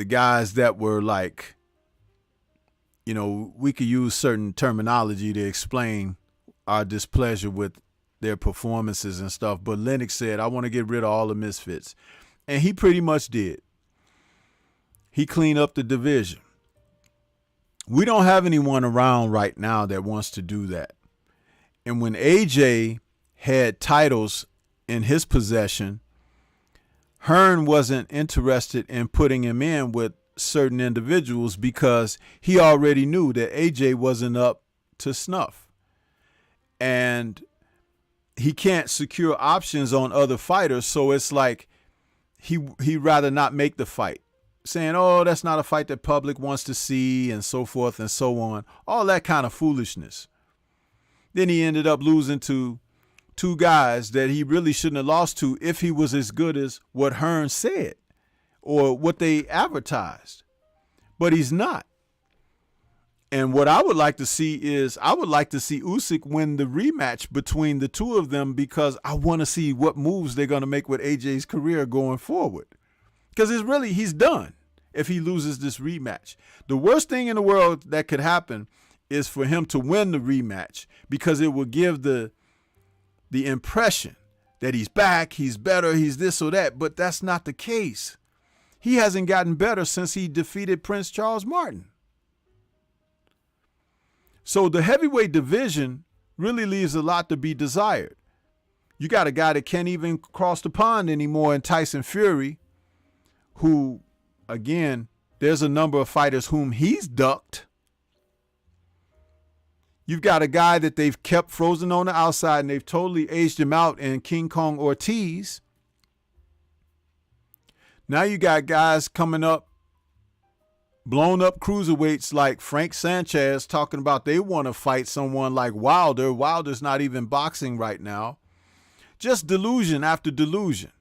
guys that were like, we could use certain terminology to explain our displeasure with their performances and stuff. But Lennox said, I want to get rid of all the misfits. And he pretty much did. He cleaned up the division. We don't have anyone around right now that wants to do that. And when AJ had titles in his possession, Hearn wasn't interested in putting him in with certain individuals because he already knew that AJ wasn't up to snuff. And he can't secure options on other fighters, so it's like he'd rather not make the fight, saying, oh, that's not a fight that public wants to see, and so forth and so on. All that kind of foolishness. Then he ended up losing to two guys that he really shouldn't have lost to if he was as good as what Hearn said or what they advertised. But he's not. And what I would like to see is I would like to see Usyk win the rematch between the two of them, because I want to see what moves they're going to make with AJ's career going forward. Because he's done if he loses this rematch. The worst thing in the world that could happen is for him to win the rematch, because it will give the impression that he's back, he's better, he's this or that. But that's not the case. He hasn't gotten better since he defeated Prince Charles Martin. So the heavyweight division really leaves a lot to be desired. You got a guy that can't even cross the pond anymore in Tyson Fury, who, again, there's a number of fighters whom he's ducked. You've got a guy that they've kept frozen on the outside and they've totally aged him out in King Kong Ortiz. Now you got guys coming up, blown up cruiserweights like Frank Sanchez talking about they want to fight someone like Wilder. Wilder's not even boxing right now. Just delusion after delusion.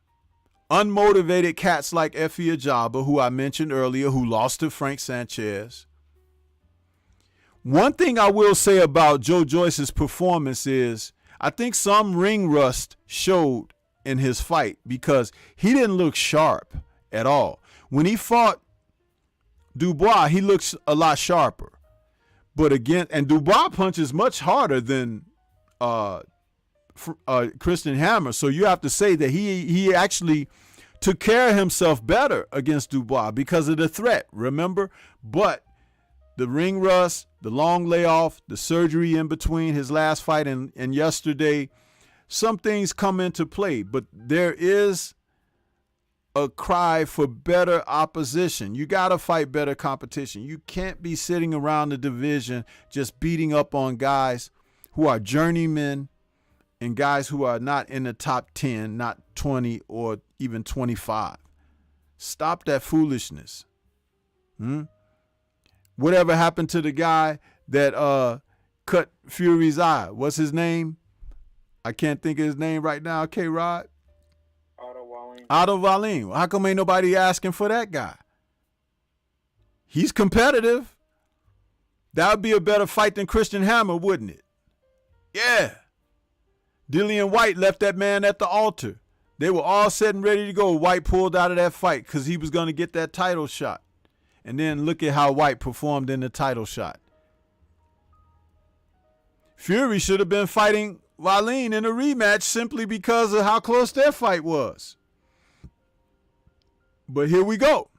Unmotivated cats like Effie Ajaba, who I mentioned earlier, who lost to Frank Sanchez. One thing I will say about Joe Joyce's performance is I think some ring rust showed in his fight, because he didn't look sharp at all. When he fought Dubois, he looks a lot sharper. But again, and Dubois punches much harder than Christian Hammer. So you have to say that he actually took care of himself better against Dubois because of the threat, remember? But the ring rust, the long layoff, the surgery in between his last fight and yesterday, some things come into play. But there is a cry for better opposition. You got to fight better competition. You can't be sitting around the division just beating up on guys who are journeymen and guys who are not in the top 10, not 20 or even 25. Stop that foolishness. Whatever happened to the guy that cut Fury's eye? What's his name? I can't think of his name right now. K-Rod? Otto Wallin. How come ain't nobody asking for that guy? He's competitive. That would be a better fight than Christian Hammer, wouldn't it? Yeah. Dillian White left that man at the altar. They were all set and ready to go. White pulled out of that fight because he was going to get that title shot. And then look at how White performed in the title shot. Fury should have been fighting Wallin in a rematch simply because of how close their fight was. But here we go.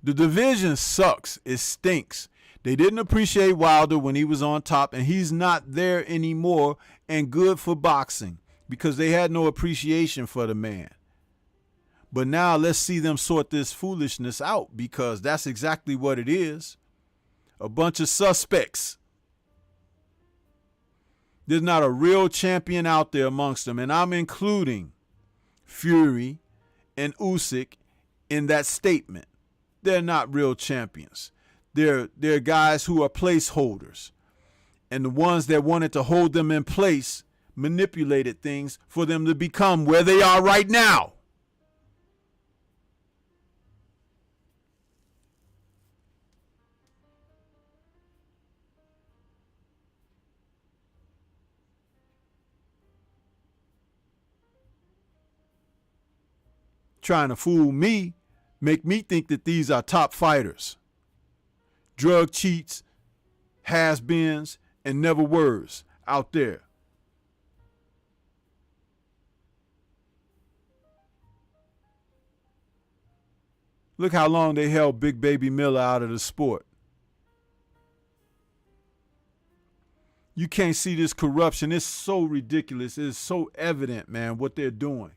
The division sucks. It stinks. They didn't appreciate Wilder when he was on top, and he's not there anymore, and good for boxing because they had no appreciation for the man. But now let's see them sort this foolishness out, because that's exactly what it is. A bunch of suspects. There's not a real champion out there amongst them, and I'm including Fury and Usyk in that statement. They're not real champions. They're guys who are placeholders. And the ones that wanted to hold them in place manipulated things for them to become where they are right now. Trying to fool me, make me think that these are top fighters. Drug cheats, has-beens, and never-words out there. Look how long they held Big Baby Miller out of the sport. You can't see this corruption. It's so ridiculous. It's so evident, man, what they're doing.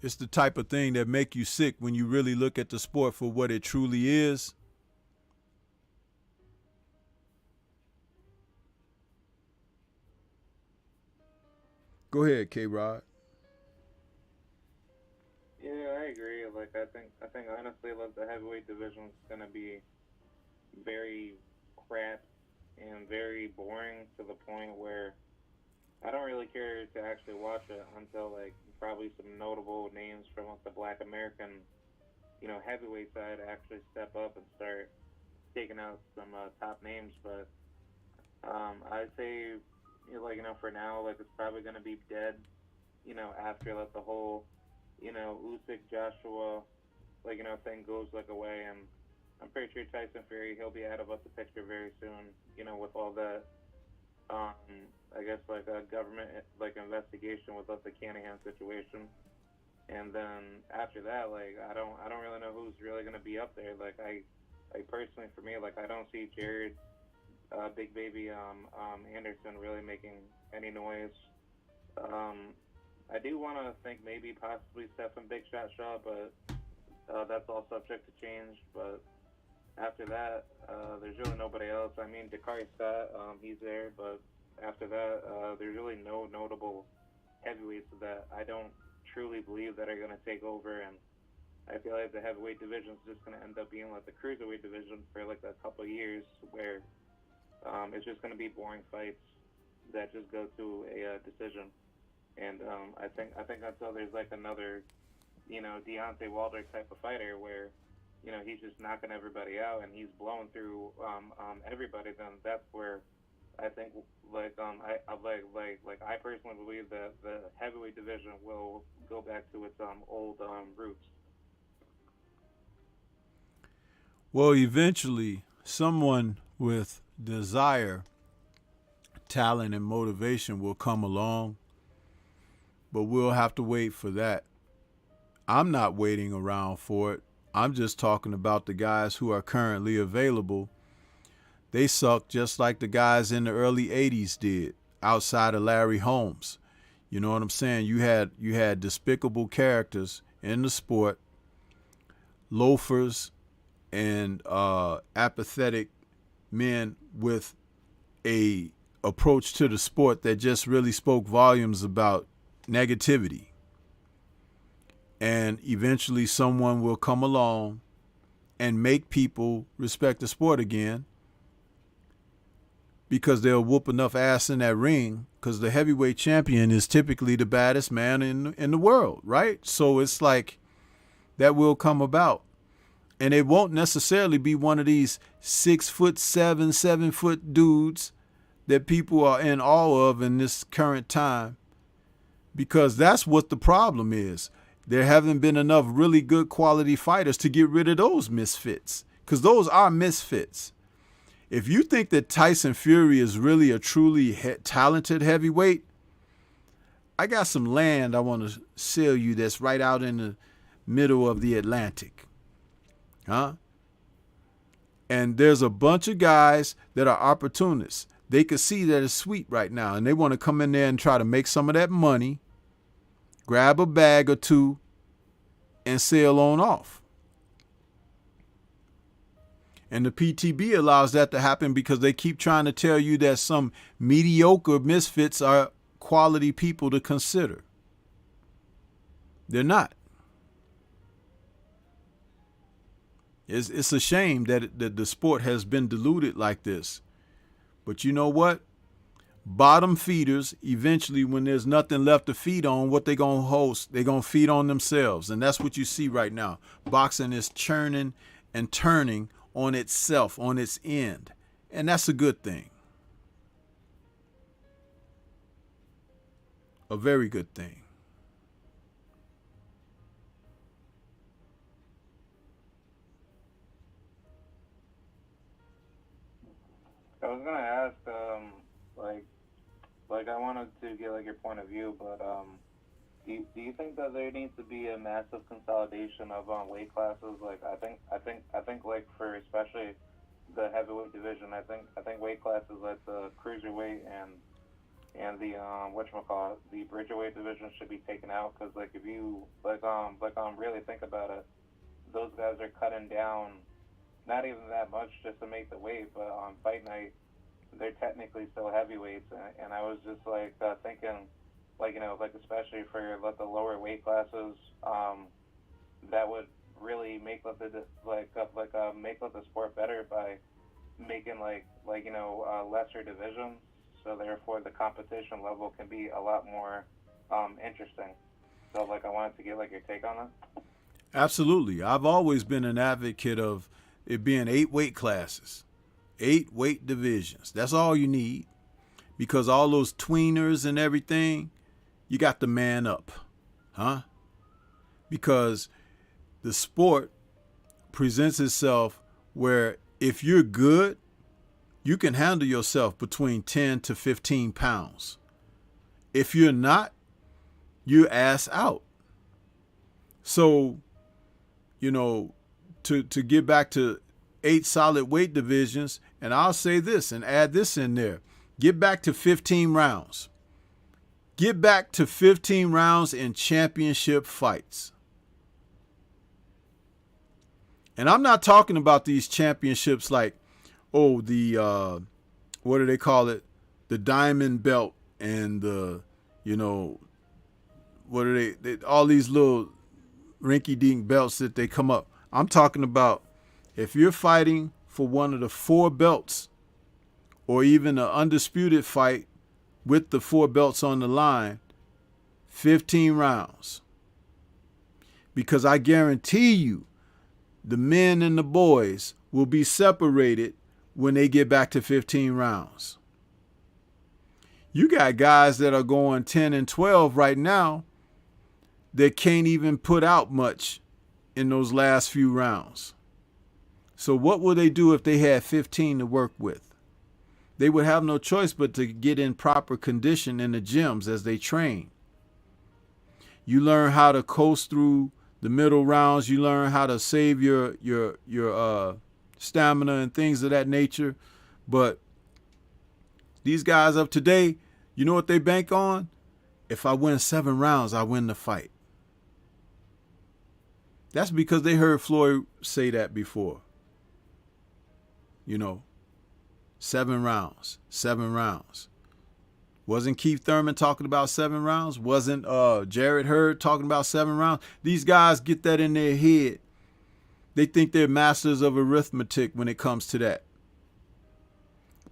It's the type of thing that make you sick when you really look at the sport for what it truly is. Go ahead, K-Rod. Yeah, I agree. Like, I think honestly, like the heavyweight division is gonna be very crap and very boring to the point where I don't really care to actually watch it until like probably some notable names from like the Black American, heavyweight side actually step up and start taking out some top names. But I'd say, for now, like it's probably gonna be dead. After like the whole, Usyk Joshua, thing goes like away, and I'm pretty sure Tyson Fury he'll be out of the picture very soon. With all that, I guess like a government like investigation with like the Canahan situation, and then after that, like I don't really know who's really gonna be up there. Like personally for me, like I don't see Jared, Big Baby, Anderson really making any noise. I do want to think maybe possibly Stephen Big Shot Shaw, but that's all subject to change. But after that, there's really nobody else. I mean, Dakari Scott, he's there, but after that, there's really no notable heavyweights that I don't truly believe that are going to take over. And I feel like the heavyweight division is just going to end up being like the cruiserweight division for like a couple of years, where it's just going to be boring fights that just go to a decision. And I think until there's like another, Deontay Wilder type of fighter where, he's just knocking everybody out and he's blowing through everybody, then that's where I think I personally believe that the heavyweight division will go back to its old roots. Well, eventually, someone with desire, talent, and motivation will come along, but we'll have to wait for that. I'm not waiting around for it. I'm just talking about the guys who are currently available. They suck just like the guys in the early 80s did, outside of Larry Holmes. You know what I'm saying? You had despicable characters in the sport, loafers, and apathetic men with a approach to the sport that just really spoke volumes about negativity. And eventually someone will come along and make people respect the sport again, because they'll whoop enough ass in that ring, because the heavyweight champion is typically the baddest man in the world, right? So it's like that will come about. And it won't necessarily be one of these 6'7", 7-foot dudes that people are in awe of in this current time, because that's what the problem is. There haven't been enough really good quality fighters to get rid of those misfits, because those are misfits. If you think that Tyson Fury is really a truly talented heavyweight, I got some land I want to sell you that's right out in the middle of the Atlantic. Huh? And there's a bunch of guys that are opportunists. They could see that it's sweet right now, and they want to come in there and try to make some of that money, grab a bag or two, and sail on off. And the PTB allows that to happen because they keep trying to tell you that some mediocre misfits are quality people to consider. They're not. It's a shame that the sport has been diluted like this. But you know what? Bottom feeders, eventually, when there's nothing left to feed on, what they going to host? They're going to feed on themselves. And that's what you see right now. Boxing is churning and turning on itself, on its end. And that's a good thing. A very good thing. I was gonna ask, I wanted to get like your point of view, but do you think that there needs to be a massive consolidation of weight classes? Like I think like for especially the heavyweight division, I think weight classes like the cruiserweight and the whatchamacallit, the bridgerweight division should be taken out, because like if you really think about it, those guys are cutting down not even that much just to make the weight, but on fight night they're technically still heavyweights, and I was just like thinking, like, you know, like especially for like the lower weight classes, that would really make the sport better by making like you know lesser divisions, so therefore the competition level can be a lot more interesting. So like I wanted to get like your take on that. Absolutely. I've always been an advocate of it being 8 weight classes, 8 weight divisions. That's all you need, because all those tweeners and everything, you got to man up, huh? Because the sport presents itself where if you're good, you can handle yourself between 10 to 15 pounds. If you're not, you're ass out. So, you know, to get back to 8 solid weight divisions, and I'll say this and add this in there, get back to 15 rounds. Get back to 15 rounds in championship fights. And I'm not talking about these championships like, oh, the, what do they call it? The diamond belt and the, you know, what are they all these little rinky-dink belts that they come up. I'm talking about if you're fighting for one of the 4 belts, or even an undisputed fight with the 4 belts on the line, 15 rounds. Because I guarantee you, the men and the boys will be separated when they get back to 15 rounds. You got guys that are going 10 and 12 right now that can't even put out much in those last few rounds. So what would they do if they had 15 to work with? They would have no choice but to get in proper condition in the gyms as they train. You learn how to coast through the middle rounds. You learn how to save your stamina and things of that nature. But these guys of today, you know what they bank on? If I win 7 rounds, I win the fight. That's because they heard Floyd say that before. You know, 7 rounds, 7 rounds. Wasn't Keith Thurman talking about 7 rounds? Wasn't Jarrett Hurd talking about 7 rounds? These guys get that in their head. They think they're masters of arithmetic when it comes to that.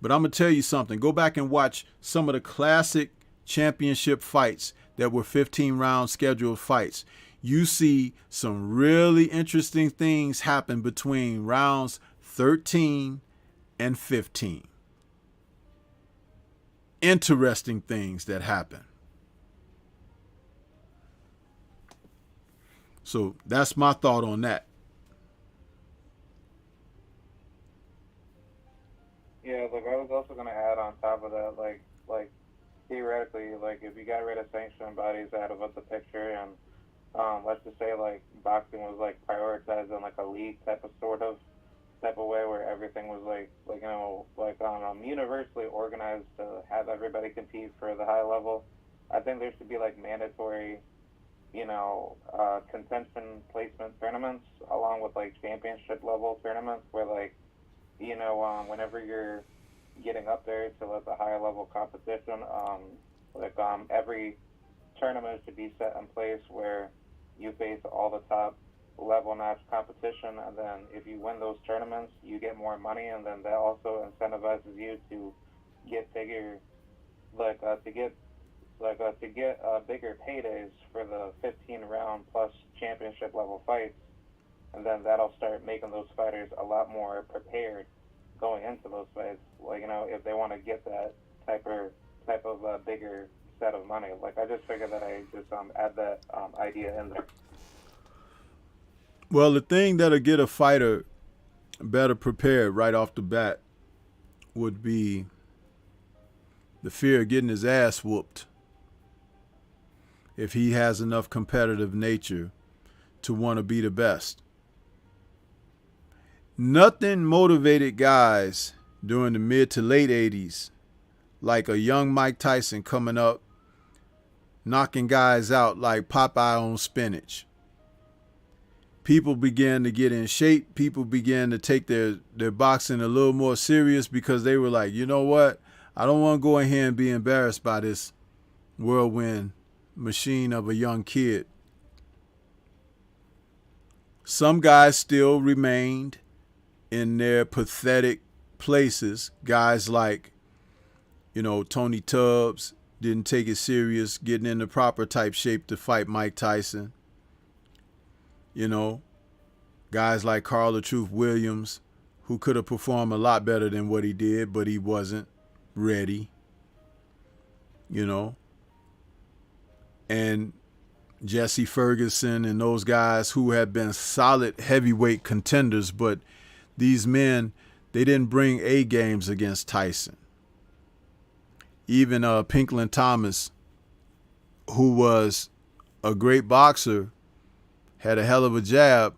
But I'm going to tell you something. Go back and watch some of the classic championship fights that were 15-round scheduled fights. You see some really interesting things happen between rounds 13 and 15. Interesting things that happen. So that's my thought on that. Yeah, like I was also gonna add on top of that, like theoretically, like if you got rid of sanctioning bodies out of the picture, and let's just say like boxing was like prioritized in like a league type of way where everything was like you know like universally organized to have everybody compete for the high level. I think there should be like mandatory, you know, contention placement tournaments along with like championship level tournaments where like, you know, whenever you're getting up there to like the higher level competition, every tournament should be set in place where you face all the top level notch competition, and then if you win those tournaments, you get more money, and then that also incentivizes you to get bigger, to get bigger paydays for the 15-round plus championship level fights, and then that'll start making those fighters a lot more prepared going into those fights. Like, you know, if they want to get that type of bigger set of money. Like, I just figured that I just add that idea in there. Well, the thing that'll get a fighter better prepared right off the bat would be the fear of getting his ass whooped. If he has enough competitive nature to want to be the best. Nothing motivated guys during the mid to late 80s like a young Mike Tyson coming up, knocking guys out like Popeye on spinach. People began to get in shape. People began to take their boxing a little more serious because they were like, you know what? I don't want to go in here and be embarrassed by this whirlwind machine of a young kid. Some guys still remained in their pathetic places. Guys like, Tony Tubbs didn't take it serious, getting in the proper type shape to fight Mike Tyson. Guys like Carl the Truth Williams, who could have performed a lot better than what he did, but he wasn't ready. And Jesse Ferguson and those guys who have been solid heavyweight contenders, but these men, they didn't bring A games against Tyson. Even Pinklin Thomas, who was a great boxer, had a hell of a jab,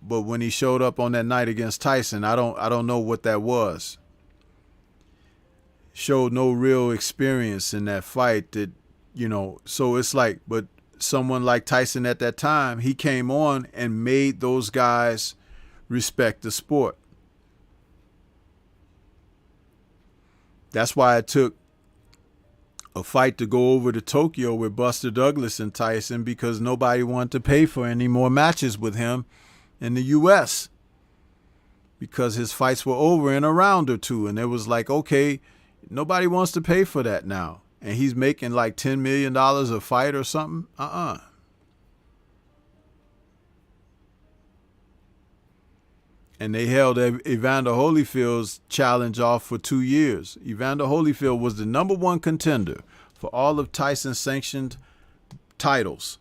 but when he showed up on that night against Tyson, I don't know what that was. Showed no real experience in that fight so it's like, but someone like Tyson at that time, he came on and made those guys respect the sport. That's why it took a fight to go over to Tokyo with Buster Douglas and Tyson, because nobody wanted to pay for any more matches with him in the U.S. because his fights were over in a round or two. And it was like, okay, nobody wants to pay for that now. And he's making like $10 million a fight or something. And they held Evander Holyfield's challenge off for 2 years. Evander Holyfield was the #1 contender for all of Tyson's sanctioned titles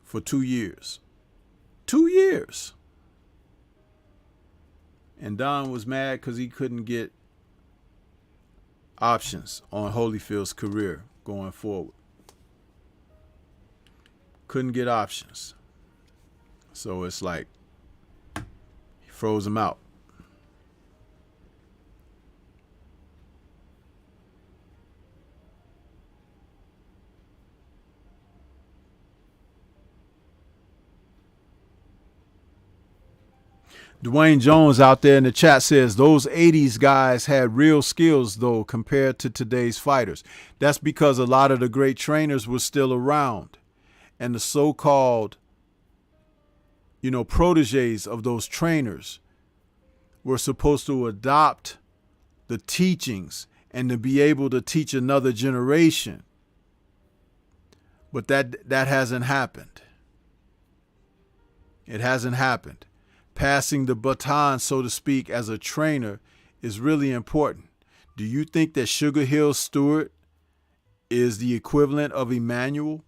for 2 years. 2 years. And Don was mad because he couldn't get options on Holyfield's career going forward. Couldn't get options. So it's like, froze him out. Dwayne Jones out there in the chat says those 80s guys had real skills, though, compared to today's fighters. That's because a lot of the great trainers were still around. And the so-called proteges of those trainers were supposed to adopt the teachings and to be able to teach another generation. But that hasn't happened. It hasn't happened. Passing the baton, so to speak, as a trainer is really important. Do you think that Sugar Hill Stewart is the equivalent of Emmanuel?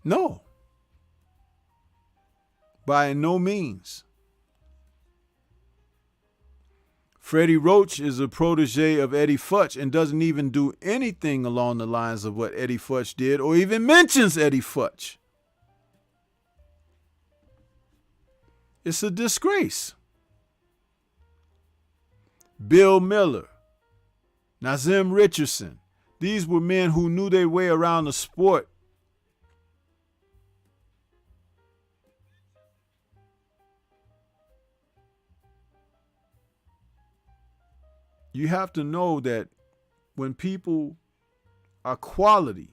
No. By no means. Freddie Roach is a protege of Eddie Futch and doesn't even do anything along the lines of what Eddie Futch did or even mentions Eddie Futch. It's a disgrace. Bill Miller, Nazim Richardson, these were men who knew their way around the sport. You have to know that when people are quality,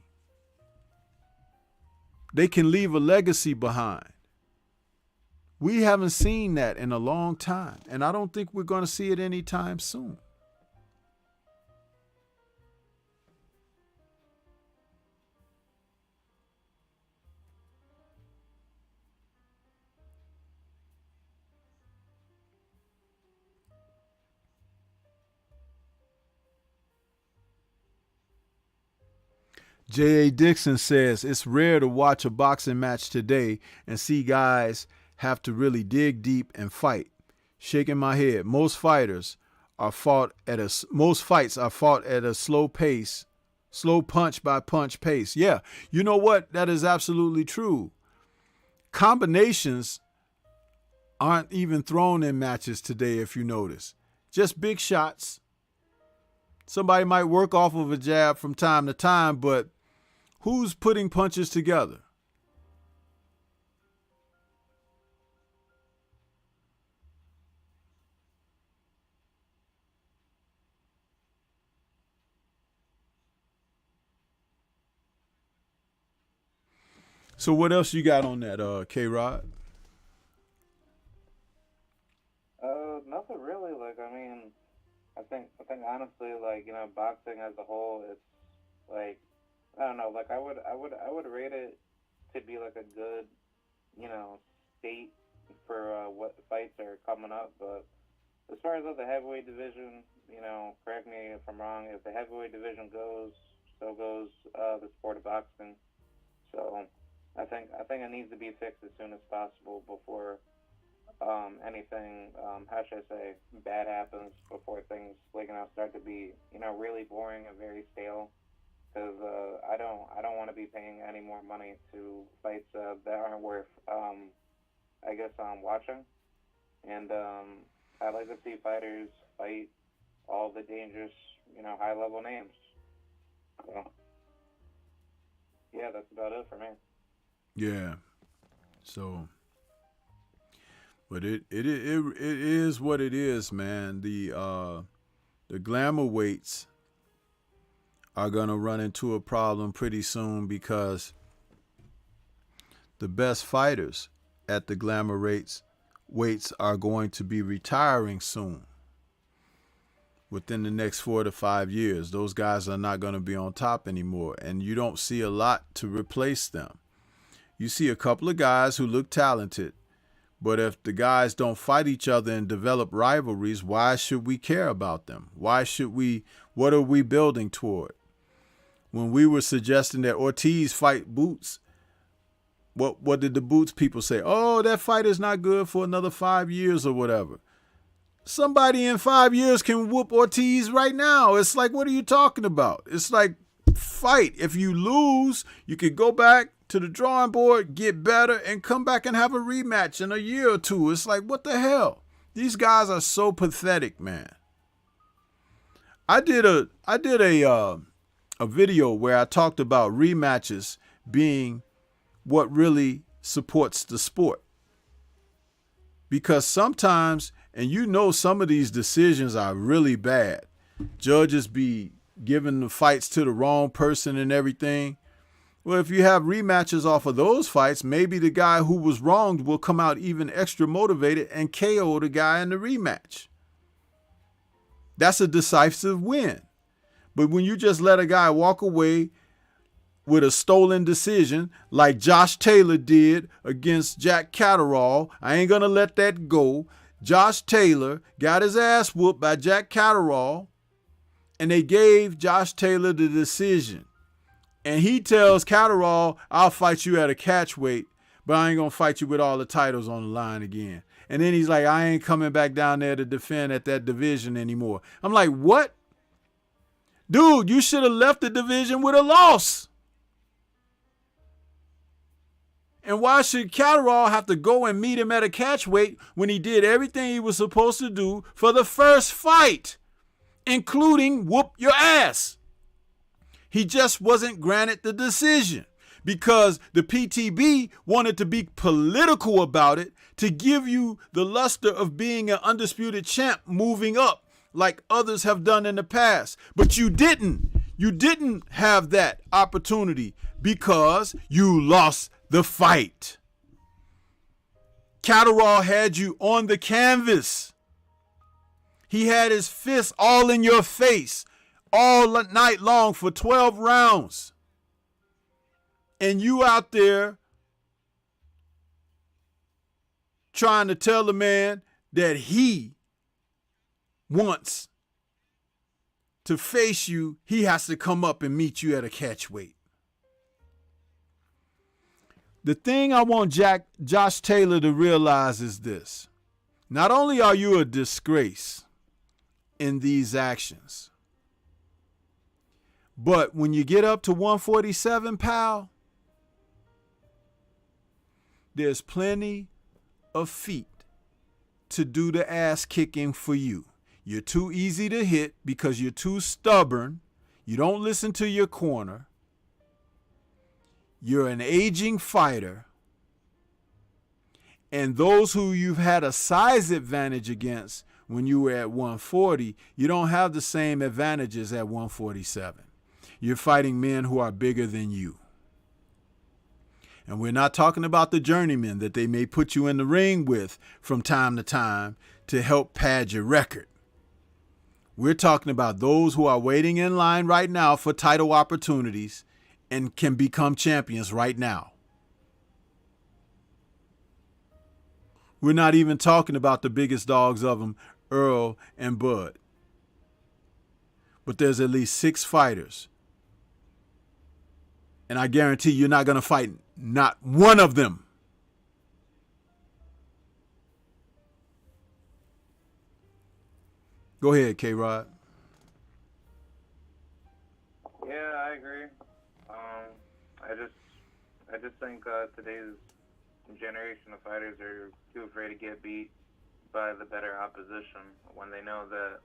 they can leave a legacy behind. We haven't seen that in a long time, and I don't think we're going to see it anytime soon. J.A. Dixon says, it's rare to watch a boxing match today and see guys have to really dig deep and fight. Shaking my head. Most fights are fought at a slow pace, slow punch by punch pace. Yeah, you know what? That is absolutely true. Combinations aren't even thrown in matches today, if you notice. Just big shots. Somebody might work off of a jab from time to time, but who's putting punches together? So what else you got on that, K-Rod? Nothing really. Like, I mean, I think honestly, like, you know, boxing as a whole, it's like, I don't know, like, I would rate it to be like a good, you know, state for what fights are coming up. But as far as the heavyweight division, you know, correct me if I'm wrong. If the heavyweight division goes, so goes the sport of boxing. So I think it needs to be fixed as soon as possible before anything, how should I say, bad happens, before things, like, you know, start to be, you know, really boring and very stale. Because I don't want to be paying any more money to fights that aren't worth, I guess, watching. And I like to see fighters fight all the dangerous, you know, high level names. So, yeah, that's about it for me. Yeah. So, but it is what it is, man. The glamour weights are gonna run into a problem pretty soon, because the best fighters at the glamour weights are going to be retiring soon. Within the next 4 to 5 years, those guys are not going to be on top anymore, and you don't see a lot to replace them. You see a couple of guys who look talented, but if the guys don't fight each other and develop rivalries, why should we care about them? Why should we? What are we building toward? When we were suggesting that Ortiz fight Boots, what did the Boots people say? Oh, that fight is not good for another 5 years or whatever. Somebody in 5 years can whoop Ortiz right now. It's like, what are you talking about? It's like, fight. If you lose, you could go back to the drawing board, get better, and come back and have a rematch in a year or two. It's like, what the hell? These guys are so pathetic, man. I did a video where I talked about rematches being what really supports the sport. Because sometimes, and you know, some of these decisions are really bad. Judges be giving the fights to the wrong person and everything. Well, if you have rematches off of those fights, maybe the guy who was wronged will come out even extra motivated and KO the guy in the rematch. That's a decisive win. But when you just let a guy walk away with a stolen decision like Josh Taylor did against Jack Catterall, I ain't going to let that go. Josh Taylor got his ass whooped by Jack Catterall, and they gave Josh Taylor the decision. And he tells Catterall, I'll fight you at a catch weight, but I ain't going to fight you with all the titles on the line again. And then he's like, I ain't coming back down there to defend at that division anymore. I'm like, what? Dude, you should have left the division with a loss. And why should Catterall have to go and meet him at a catch weight when he did everything he was supposed to do for the first fight, including whoop your ass? He just wasn't granted the decision because the PTB wanted to be political about it to give you the luster of being an undisputed champ moving up like others have done in the past. But you didn't. You didn't have that opportunity because you lost the fight. Catterall had you on the canvas. He had his fists all in your face all night long for 12 rounds. And you out there trying to tell the man that he wants to face you, he has to come up and meet you at a catch weight. The thing I want Josh Taylor to realize is this. Not only are you a disgrace in these actions, but when you get up to 147, pal, there's plenty of feet to do the ass kicking for you. You're too easy to hit because you're too stubborn. You don't listen to your corner. You're an aging fighter. And those who you've had a size advantage against when you were at 140, you don't have the same advantages at 147. You're fighting men who are bigger than you. And we're not talking about the journeymen that they may put you in the ring with from time to time to help pad your record. We're talking about those who are waiting in line right now for title opportunities and can become champions right now. We're not even talking about the biggest dogs of them, Earl and Bud. But there's at least 6 fighters. And I guarantee you're not going to fight not one of them. Go ahead, K-Rod. Yeah, I agree. I just think today's generation of fighters are too afraid to get beat by the better opposition when they know that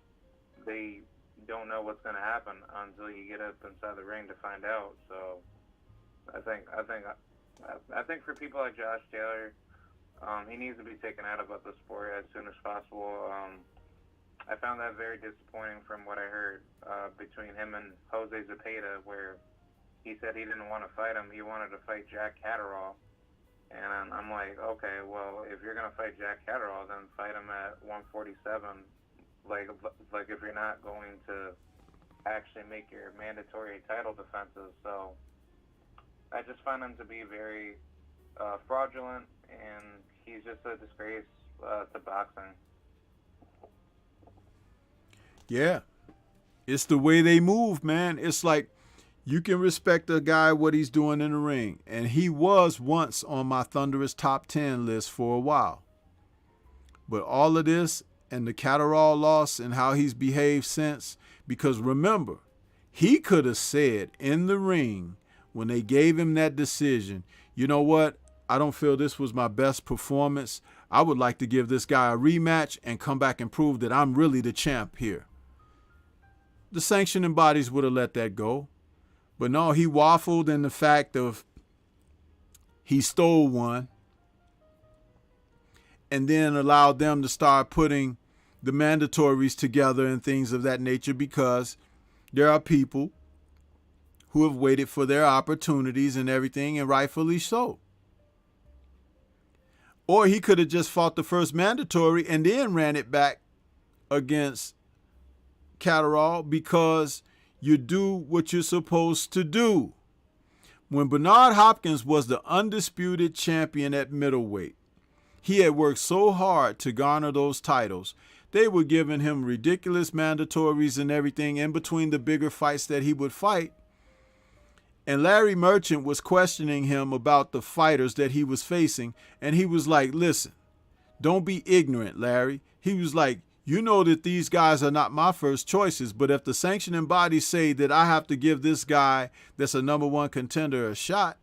they don't know what's going to happen until you get up inside the ring to find out. So I think for people like Josh Taylor, he needs to be taken out of the sport as soon as possible. I found that very disappointing from what I heard between him and Jose Zepeda, where he said he didn't want to fight him. He wanted to fight Jack Catterall. And I'm like, okay, well, if you're going to fight Jack Catterall, then fight him at 147. Like if you're not going to actually make your mandatory title defenses. So I just find him to be very fraudulent, and he's just a disgrace to boxing. Yeah. It's the way they move, man. It's like you can respect a guy what he's doing in the ring. And he was once on my Thunderous top 10 list for a while. But all of this and the Catterall loss and how he's behaved since, because remember, he could have said in the ring when they gave him that decision, you know what? I don't feel this was my best performance. I would like to give this guy a rematch and come back and prove that I'm really the champ here. The sanctioning bodies would have let that go. But no, he waffled in the fact of he stole one and then allowed them to start putting the mandatories together and things of that nature, because there are people who have waited for their opportunities and everything, and rightfully so. Or he could have just fought the first mandatory and then ran it back against Catterall, because you do what you're supposed to do. When Bernard Hopkins was the undisputed champion at middleweight, he had worked so hard to garner those titles. They were giving him ridiculous mandatories and everything in between the bigger fights that he would fight. And Larry Merchant was questioning him about the fighters that he was facing. And he was like, listen, don't be ignorant, Larry. He was like, you know that these guys are not my first choices, but if the sanctioning bodies say that I have to give this guy that's a number 1 contender a shot,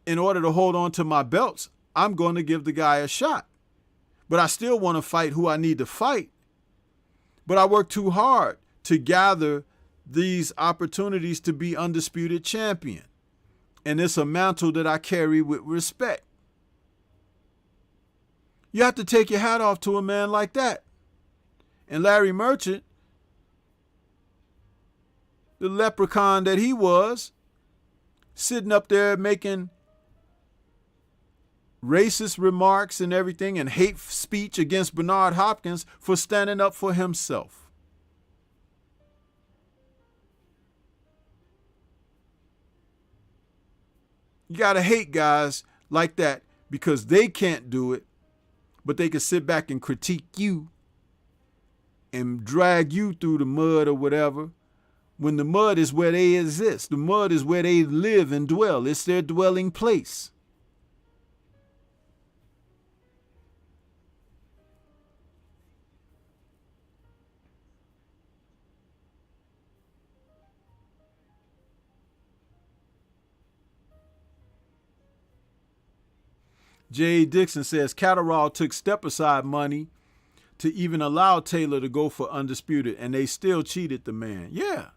in order to hold on to my belts, I'm going to give the guy a shot. But I still want to fight who I need to fight. But I work too hard to gather these opportunities to be undisputed champion. And it's a mantle that I carry with respect. You have to take your hat off to a man like that. And Larry Merchant, the leprechaun that he was, sitting up there making racist remarks and everything and hate speech against Bernard Hopkins for standing up for himself. You got to hate guys like that because they can't do it, but they can sit back and critique you and drag you through the mud or whatever, when the mud is where they exist. The mud is where they live and dwell. It's their dwelling place. J.A. Dixon says Catterall took step-aside money to even allow Taylor to go for Undisputed, and they still cheated the man. Yeah.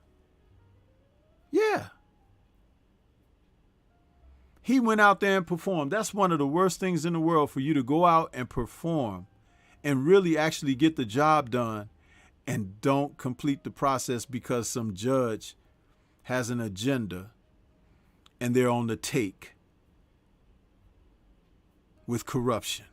Yeah. He went out there and performed. That's one of the worst things in the world, for you to go out and perform and really actually get the job done and don't complete the process because some judge has an agenda and they're on the take with corruption.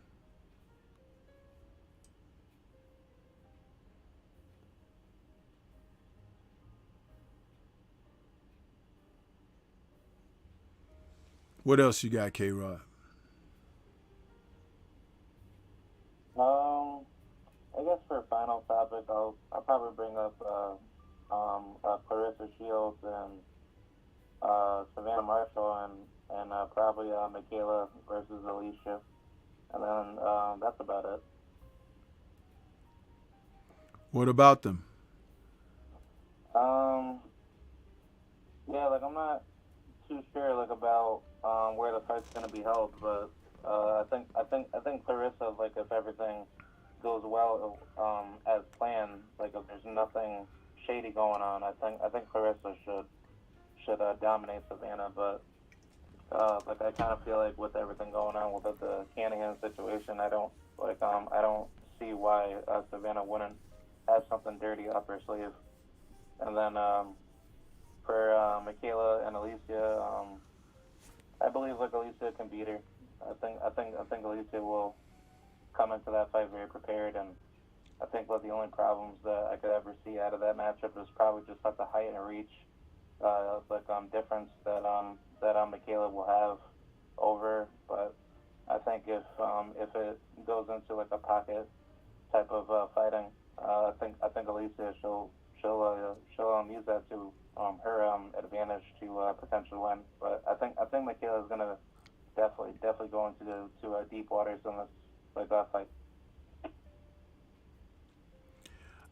What else you got, K-Rod? I guess for a final topic, I'll probably bring up Clarissa Shields and Savannah Marshall and probably Michaela versus Alicia, and then that's about it. What about them? Yeah, like I'm not too sure like about where the fight's gonna be held, but I think Clarissa, like if everything goes well as planned, like if there's nothing shady going on, I think Clarissa should dominate Savannah, but like I kind of feel like with everything going on with the Canahan situation, I don't see why Savannah wouldn't have something dirty up her sleeve. And then for Michaela and Alicia, I believe like Alicia can beat her. I think Alicia will come into that fight very prepared, and I think one of the only problems that I could ever see out of that matchup is probably just like the height and reach difference that Michaela will have over. But I think if it goes into like a pocket type of fighting, I think Alicia she'll use that to her advantage to potentially win. But I think Michaela is gonna definitely go into deep waters in this fight.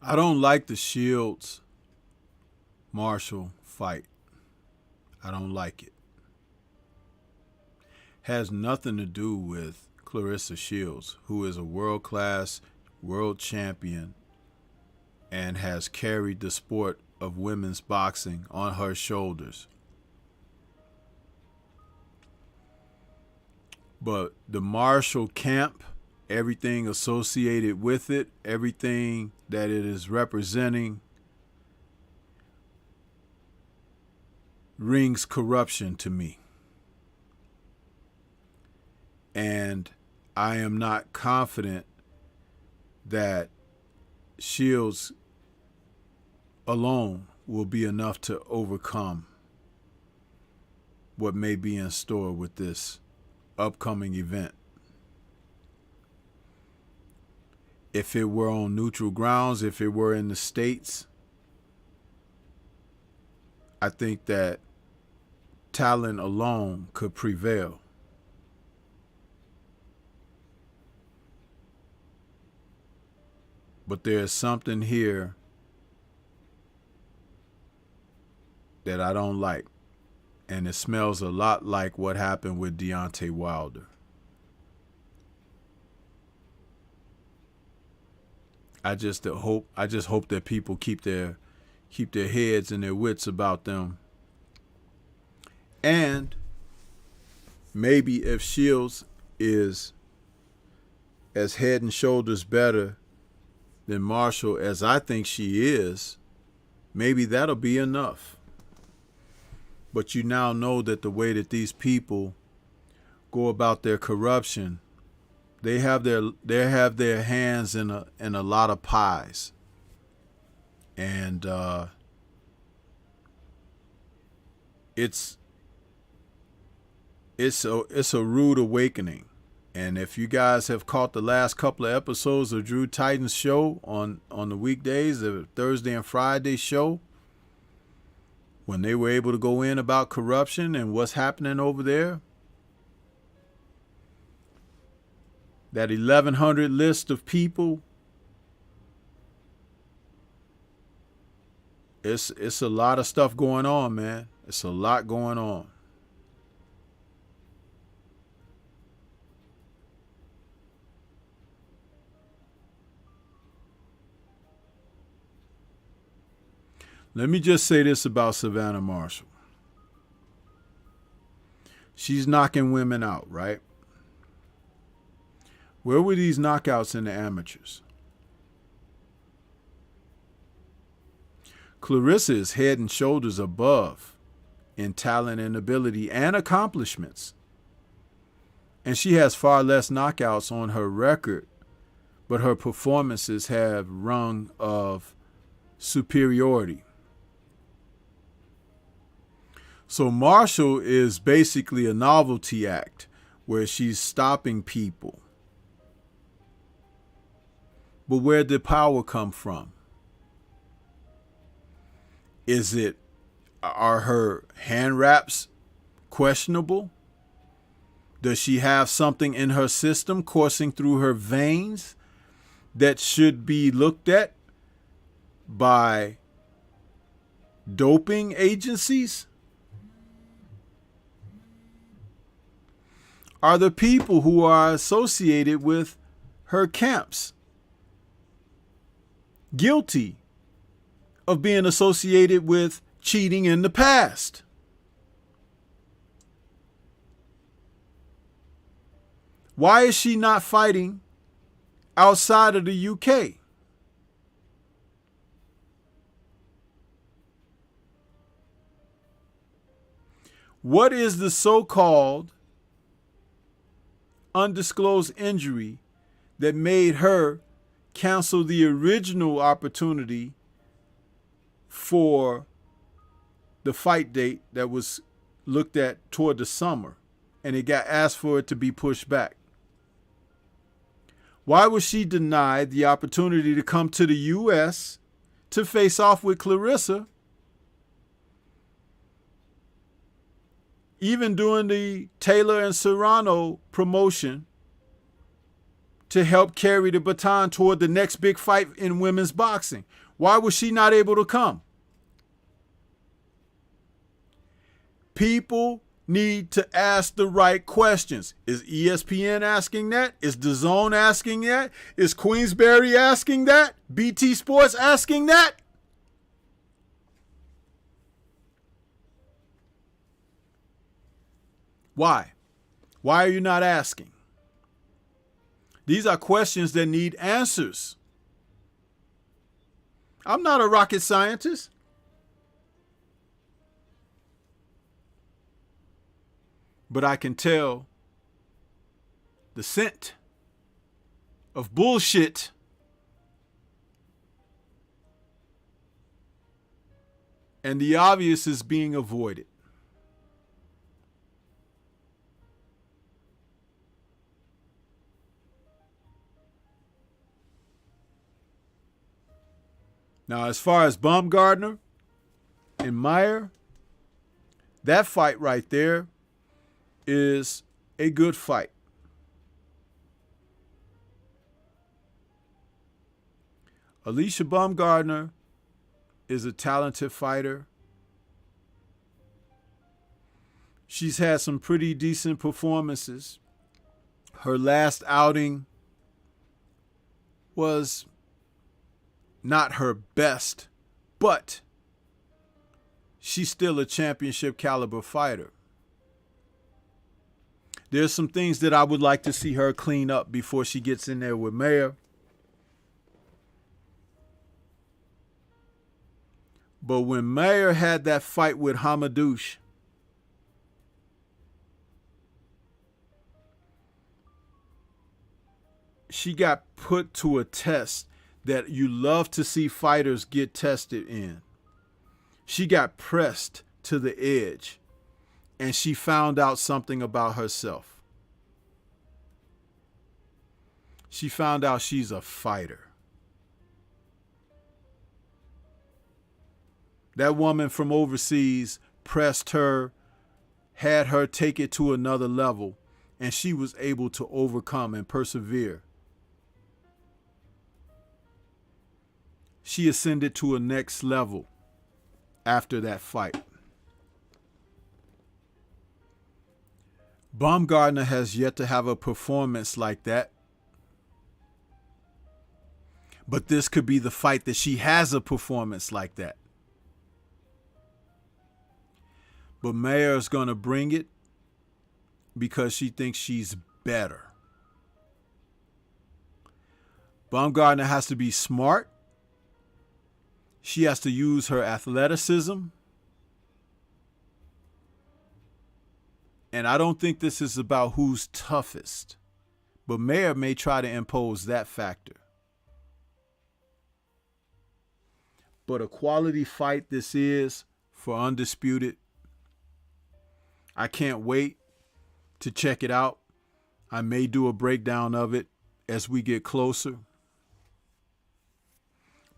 I don't like the Shields Marshall fight. I don't like it. Has nothing to do with Clarissa Shields, who is a world-class world champion and has carried the sport of women's boxing on her shoulders. But the Marshall camp, everything associated with it, everything that it is representing, rings corruption to me. And I am not confident that Shields alone will be enough to overcome what may be in store with this upcoming event. If it were on neutral grounds, if it were in the States, I think that talent alone could prevail. But there's something here that I don't like. And it smells a lot like what happened with Deontay Wilder. I just hope that people keep their heads and their wits about them. And maybe if Shields is as head and shoulders better than Marshall as I think she is, maybe that'll be enough. But you now know that the way that these people go about their corruption, they have their hands in a lot of pies. And it's a rude awakening. And if you guys have caught the last couple of episodes of Drew Titan's show on the weekdays, the Thursday and Friday show, when they were able to go in about corruption and what's happening over there, that 1,100 list of people, it's a lot of stuff going on, man. It's a lot going on. Let me just say this about Savannah Marshall. She's knocking women out, right? Where were these knockouts in the amateurs? Clarissa is head and shoulders above in talent and ability and accomplishments. And she has far less knockouts on her record, but her performances have rung of superiority. So Marshall is basically a novelty act where she's stopping people. But where did power come from? Are her hand wraps questionable? Does she have something in her system coursing through her veins that should be looked at by doping agencies? Are the people who are associated with her camps guilty of being associated with cheating in the past? Why is she not fighting outside of the UK? What is the so-called undisclosed injury that made her cancel the original opportunity for the fight date that was looked at toward the summer, and it got asked for it to be pushed back? Why was she denied the opportunity to come to the U.S. to face off with Clarissa, even during the Taylor and Serrano promotion, to help carry the baton toward the next big fight in women's boxing? Why was she not able to come? People need to ask the right questions. Is ESPN asking that? Is DAZN asking that? Is Queensberry asking that? BT Sports asking that? Why? Why are you not asking? These are questions that need answers. I'm not a rocket scientist. But I can tell the scent of bullshit and the obvious is being avoided. Now, as far as Baumgardner and Meyer, that fight right there is a good fight. Alicia Baumgardner is a talented fighter. She's had some pretty decent performances. Her last outing was not her best, but she's still a championship caliber fighter. There's some things that I would like to see her clean up before she gets in there with Mayer. But when Mayer had that fight with Hamadouche, she got put to a test that you love to see fighters get tested in. She got pressed to the edge, and she found out something about herself. She found out she's a fighter. That woman from overseas pressed her, had her take it to another level, and she was able to overcome and persevere. She ascended to a next level after that fight. Baumgardner has yet to have a performance like that. But this could be the fight that she has a performance like that. But Mayor's going to bring it because she thinks she's better. Baumgartner has to be smart. She has to use her athleticism. And I don't think this is about who's toughest. But Mayor may try to impose that factor. But a quality fight this is for Undisputed. I can't wait to check it out. I may do a breakdown of it as we get closer.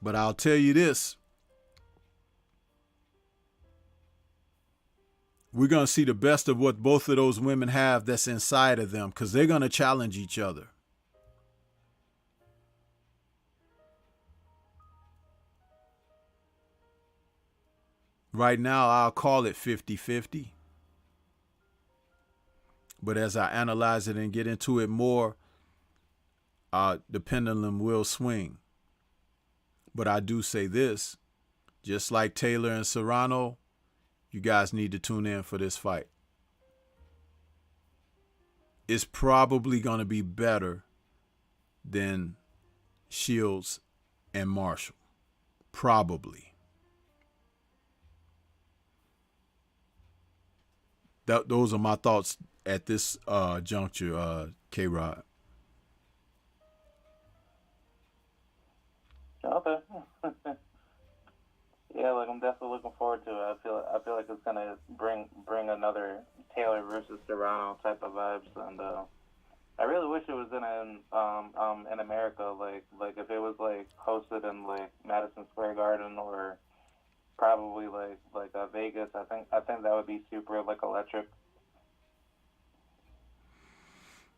But I'll tell you this. We're going to see the best of what both of those women have that's inside of them, because they're going to challenge each other. Right now, I'll call it 50-50. But as I analyze it and get into it more, the pendulum will swing. But I do say this, just like Taylor and Serrano, you guys need to tune in for this fight. It's probably going to be better than Shields and Marshall. Probably. Those are my thoughts at this juncture, K-Rod. Okay. Yeah, like I'm definitely looking forward to it. I feel like it's gonna bring another Taylor versus Serrano type of vibes, and I really wish it was in America. Like if it was like hosted in like Madison Square Garden or probably like Vegas. I think that would be super like electric.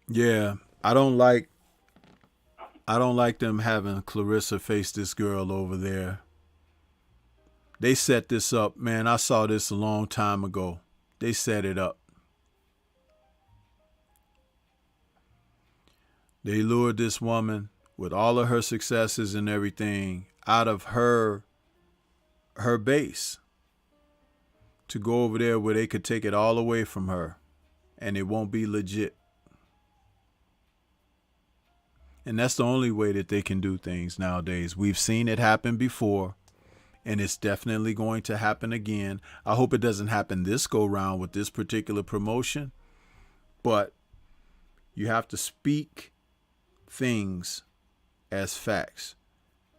Yeah, I don't like them having Clarissa face this girl over there. They set this up, man. I saw this a long time ago. They set it up. They lured this woman with all of her successes and everything out of her base to go over there where they could take it all away from her and it won't be legit. And that's the only way that they can do things nowadays. We've seen it happen before, and it's definitely going to happen again. I hope it doesn't happen this go round with this particular promotion, but you have to speak things as facts.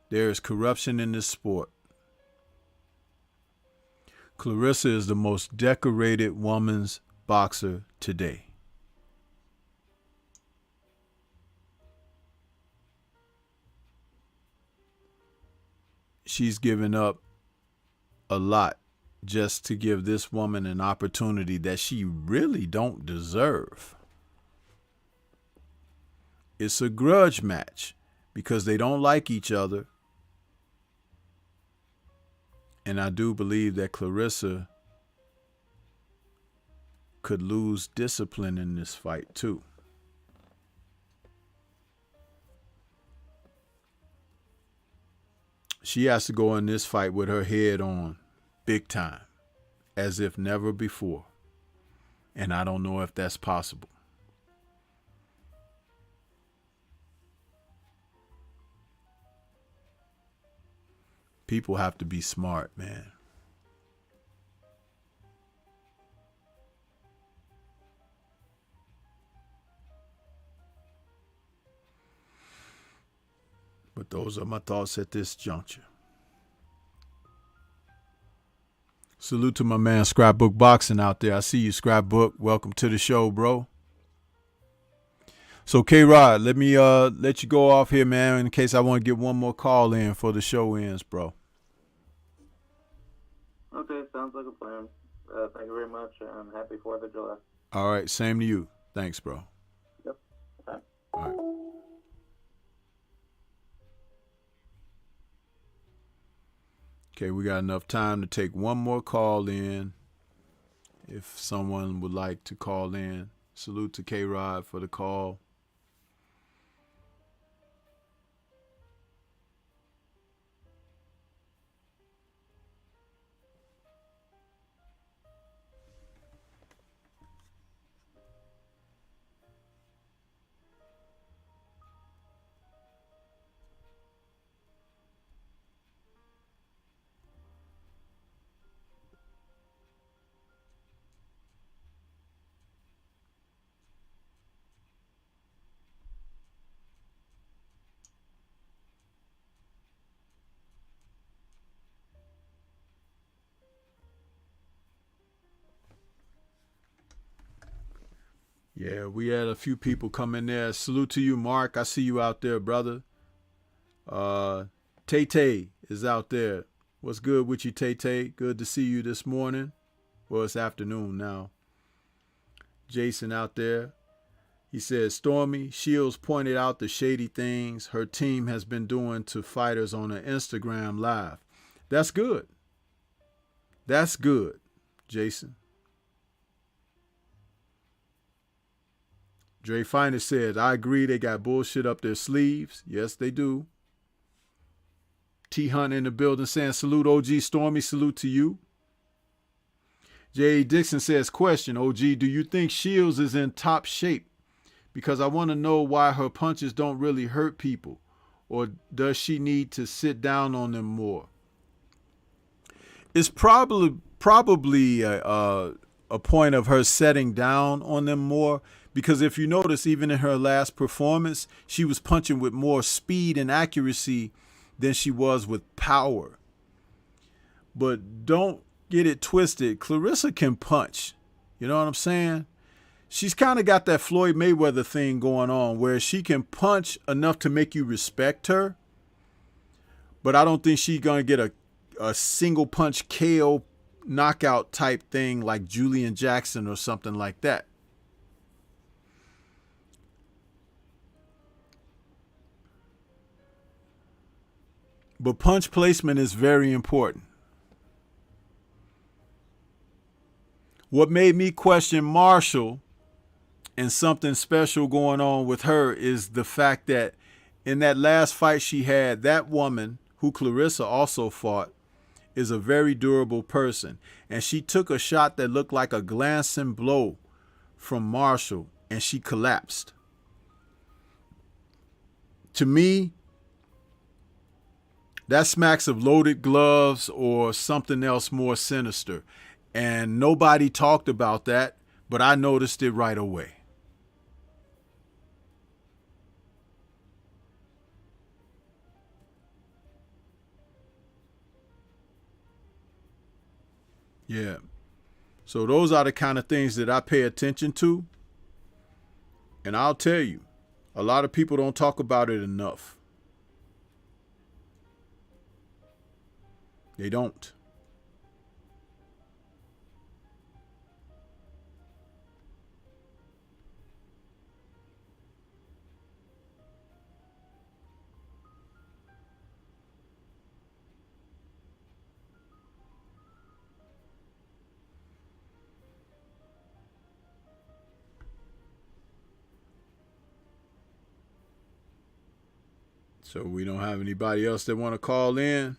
There is corruption in this sport. Clarissa is the most decorated women's boxer today. She's given up a lot just to give this woman an opportunity that she really don't deserve. It's a grudge match because they don't like each other. And I do believe that Clarissa could lose discipline in this fight too. She has to go in this fight with her head on, big time, as if never before. And I don't know if that's possible. People have to be smart, man. But those are my thoughts at this juncture. Salute to my man Scrapbook Boxing out there. I see you, Scrapbook. Welcome to the show, bro. So K-Rod, let me let you go off here, man, in case I want to get one more call in for the show ends, bro. Okay, sounds like a plan. Thank you very much, and happy 4th of July. All right, same to you. Thanks, bro. Yep. Okay. All right. Okay, we got enough time to take one more call in. If someone would like to call in. Salute to K-Rod for the call. Yeah, we had a few people come in there. Salute to you, Mark. I see you out there, brother. Tay Tay is out there. What's good with you, Tay Tay? Good to see you this morning. Well, it's afternoon now. Jason out there. He says, Stormy, Shields pointed out the shady things her team has been doing to fighters on her Instagram Live. That's good. That's good, Jason. Dre Finest says, I agree they got bullshit up their sleeves. Yes, they do. T Hunt in the building saying, salute OG Stormy, salute to you. J.A. Dixon says, question, OG, do you think Shields is in top shape? Because I want to know why her punches don't really hurt people. Or does she need to sit down on them more? It's probably a point of her setting down on them more. Because if you notice, even in her last performance, she was punching with more speed and accuracy than she was with power. But don't get it twisted. Clarissa can punch. You know what I'm saying? She's kind of got that Floyd Mayweather thing going on where she can punch enough to make you respect her. But I don't think she's going to get a single punch KO knockout type thing like Julian Jackson or something like that. But punch placement is very important. What made me question Marshall and something special going on with her is the fact that in that last fight she had, that woman who Clarissa also fought is a very durable person. And she took a shot that looked like a glancing blow from Marshall and she collapsed. To me, that smacks of loaded gloves or something else more sinister. And nobody talked about that, but I noticed it right away. Yeah. So those are the kind of things that I pay attention to. And I'll tell you, a lot of people don't talk about it enough. They don't. So we don't have anybody else that want to call in.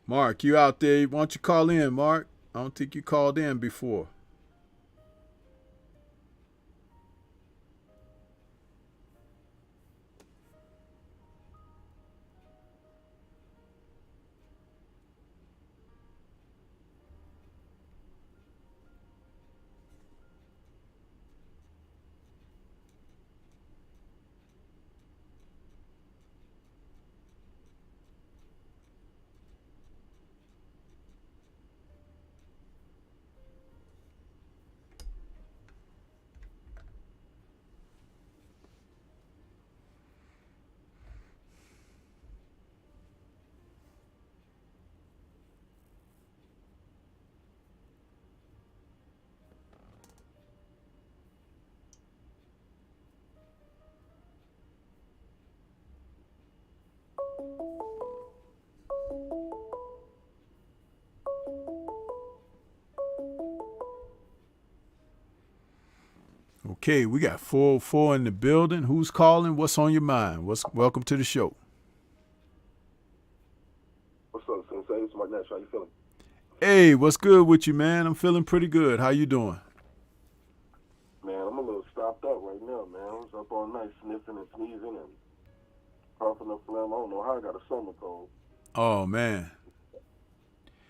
Mark, you out there? Why don't you call in, Mark? I don't think you called in before. Okay, we got 404 in the building. Who's calling? What's on your mind? Welcome to the show. What's up, Sensei? It's Mark Nash. How you feeling? Hey, what's good with you, man? I'm feeling pretty good. How you doing? Man, I'm a little stopped up right now, man. I was up all night sniffing and sneezing, and puffing the phlegm. I don't know how I got a summer cold. Oh man. I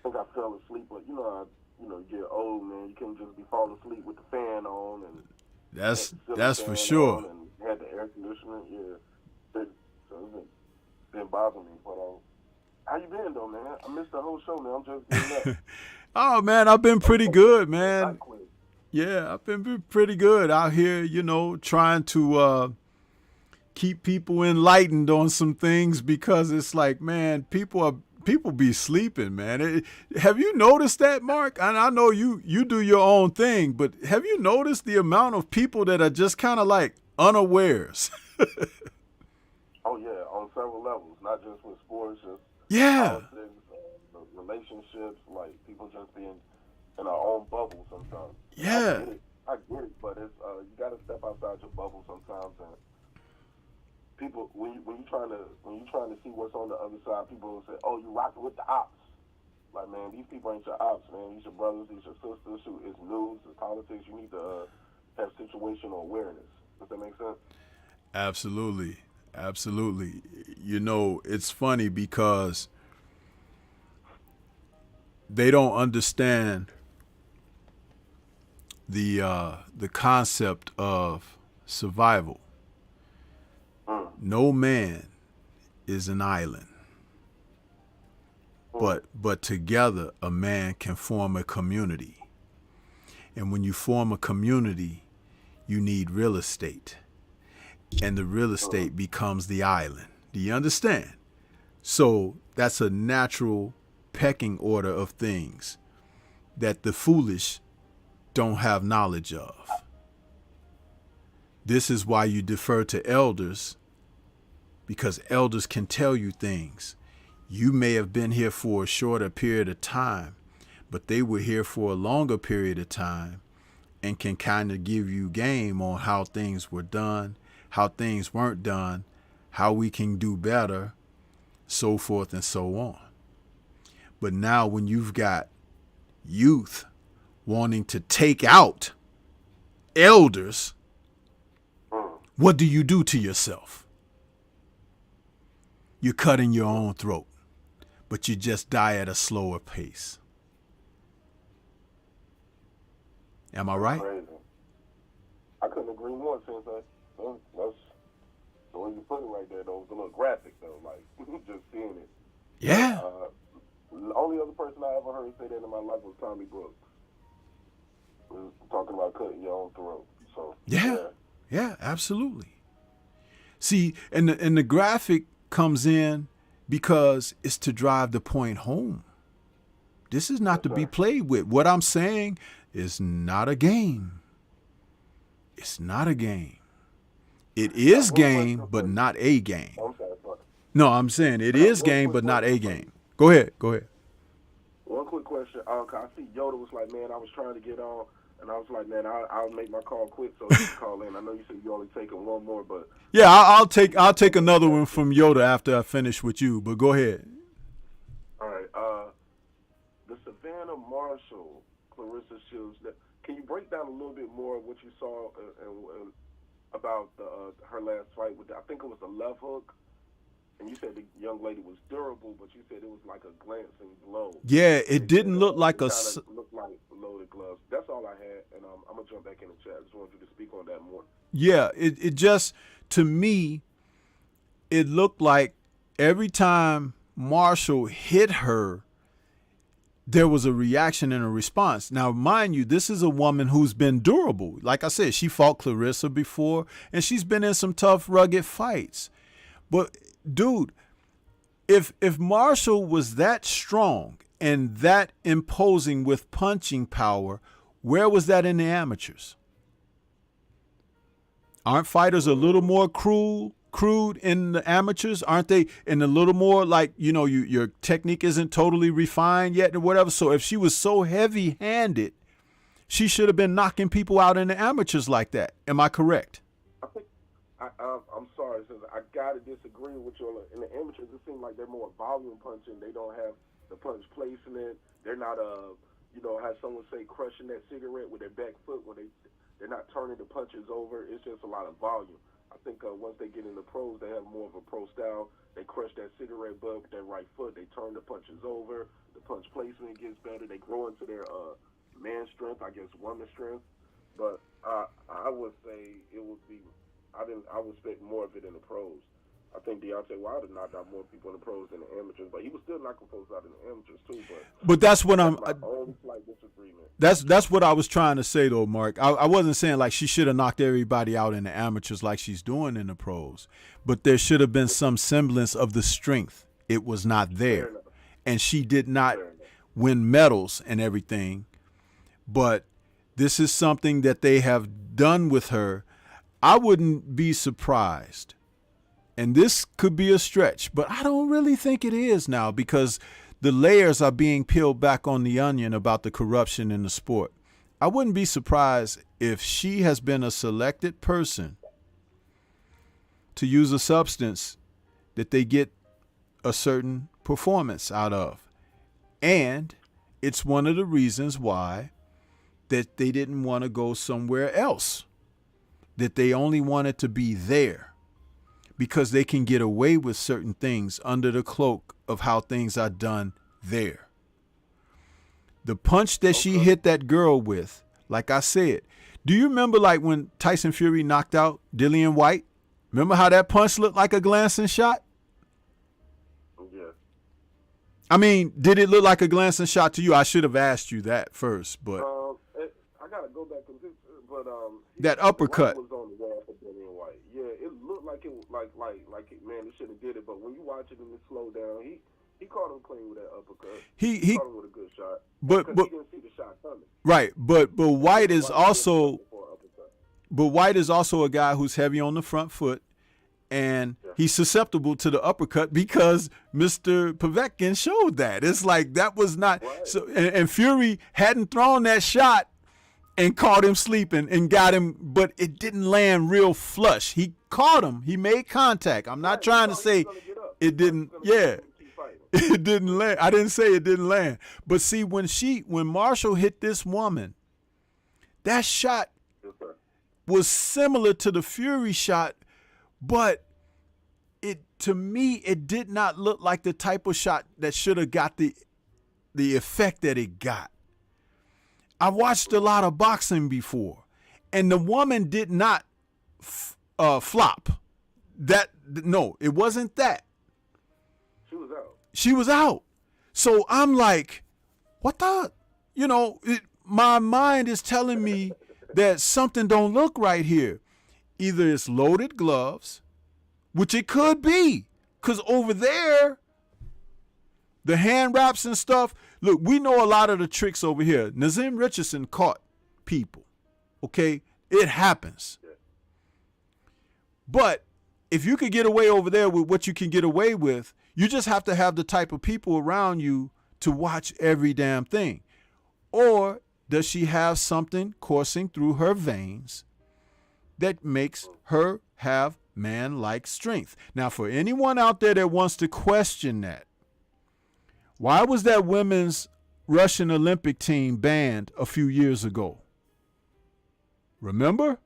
think I fell asleep, but you know, you get old, man. You can't just be falling asleep with the fan on and That's for sure. and had the air conditioning. Yeah, so it's been bothering me. But how you been though, man? I missed the whole show, man. I'm just getting up. Oh man, I've been pretty good, man. Yeah, I've been pretty good out here, you know, trying to keep people enlightened on some things, because it's like, man, people be sleeping, man. Have you noticed that, Mark? And I know you do your own thing, but have you noticed the amount of people that are just kind of like unawares? Oh yeah, on several levels, not just with sports, just politics, relationships. Like people just being in our own bubble sometimes. Yeah, I get it, but it's you got to step outside your bubble sometimes. And people, when you trying to see what's on the other side, people will say, "Oh, you rocking with the ops." Like, man, these people ain't your ops, man. These your brothers, these your sisters. Shoot, it's news, it's politics. You need to have situational awareness. Does that make sense? absolutely. You know, it's funny because they don't understand the concept of survival. No man is an island, but together a man can form a community. And when you form a community, you need real estate, and the real estate becomes the island. Do you understand? So that's a natural pecking order of things that the foolish don't have knowledge of. This is why you defer to elders, because elders can tell you things. You may have been here for a shorter period of time, but they were here for a longer period of time and can kind of give you game on how things were done, how things weren't done, how we can do better, so forth and so on. But now when you've got youth wanting to take out elders, what do you do to yourself? You're cutting your own throat, but you just die at a slower pace. Am I right? Crazy. I couldn't agree more, since that's the way you put it right there, though. It was a little graphic, though, like, just seeing it. Yeah. The only other person I ever heard say that in my life was Tommy Brooks. We was talking about cutting your own throat. So Yeah, absolutely. See, and the graphic comes in because it's to drive the point home. This is not to be played with. What I'm saying is not a game. It's not a game. It is game, but not a game. No, I'm saying it is game, but not a game. Go ahead. One quick question. I see Yoda was like, man, I was trying to get on, and I was like, man, I'll make my call quick so you can call in. I know you said you only taking one more, but yeah, I'll take another one from Yoda after I finish with you. But go ahead. All right. The Savannah Marshall, Clarissa Shields. Can you break down a little bit more of what you saw and about her last fight with? I think it was the left hook. And you said the young lady was durable, but you said it was like a glancing blow. Yeah, it didn't look like looked like loaded gloves. That's all I had, and I'm gonna jump back in the chat. I just wanted you to speak on that more. Yeah, it just, to me, it looked like every time Marshall hit her, there was a reaction and a response. Now, mind you, this is a woman who's been durable. Like I said, she fought Clarissa before, and she's been in some tough, rugged fights. But dude, if Marshall was that strong and that imposing with punching power, where was that in the amateurs? Aren't fighters a little more crude in the amateurs? Aren't they? And a little more like, you know, your technique isn't totally refined yet or whatever. So if she was so heavy-handed, she should have been knocking people out in the amateurs like that. Am I correct? I'm sorry, since I gotta disagree with you. In the amateurs, it seems like they're more volume punching. They don't have the punch placement. They're not how someone say crushing that cigarette with their back foot, where they're not turning the punches over. It's just a lot of volume. I think once they get in the pros, they have more of a pro style. They crush that cigarette butt with their right foot. They turn the punches over. The punch placement gets better. They grow into their man strength, I guess woman strength. But I would say it would be, I would expect more of it in the pros. I think Deontay Wilder knocked out more people in the pros than the amateurs, but he was still knocking folks out in the amateurs too. But that's what I'm. My only slight disagreement. That's what I was trying to say though, Mark. I wasn't saying like she should have knocked everybody out in the amateurs like she's doing in the pros, but there should have been some semblance of the strength. It was not there, and she did not win medals and everything. But this is something that they have done with her. I wouldn't be surprised. And this could be a stretch, but I don't really think it is now because the layers are being peeled back on the onion about the corruption in the sport. I wouldn't be surprised if she has been a selected person to use a substance that they get a certain performance out of. And it's one of the reasons why that they didn't want to go somewhere else, that they only wanted to be there. Because they can get away with certain things under the cloak of how things are done there. The punch that she hit that girl with, like I said, do you remember like when Tyson Fury knocked out Dillian White? Remember how that punch looked like a glancing shot? Yeah. I mean, did it look like a glancing shot to you? I should have asked you that first, but I gotta go back to this, but that uppercut was on the wall for Dillian White. Yeah, it looked like it was like it, man, he should have did it, but when you watch it and it slowed down, he caught him clean with that uppercut. He caught him with a good shot. But he didn't see the shot coming. Right, but White is also a guy who's heavy on the front foot, and he's susceptible to the uppercut because Mr. Povetkin showed that. It's like that was not so, and Fury hadn't thrown that shot and caught him sleeping and got him, but it didn't land real flush. He caught him. He made contact. I'm not trying to say it didn't. Yeah, it didn't land. I didn't say it didn't land. But see, when Marshall hit this woman, that shot was similar to the Fury shot, but to me it did not look like the type of shot that should have got the effect that it got. I watched a lot of boxing before, and the woman did not flop. No, it wasn't that. She was out. So I'm like, what the? My mind is telling me that something don't look right here. Either it's loaded gloves, which it could be, because over there, the hand wraps and stuff. Look, we know a lot of the tricks over here. Nazim Richardson caught people. Okay? It happens. But if you could get away over there with what you can get away with, you just have to have the type of people around you to watch every damn thing. Or does she have something coursing through her veins that makes her have man-like strength? Now, for anyone out there that wants to question that, why was that women's Russian Olympic team banned a few years ago? Remember?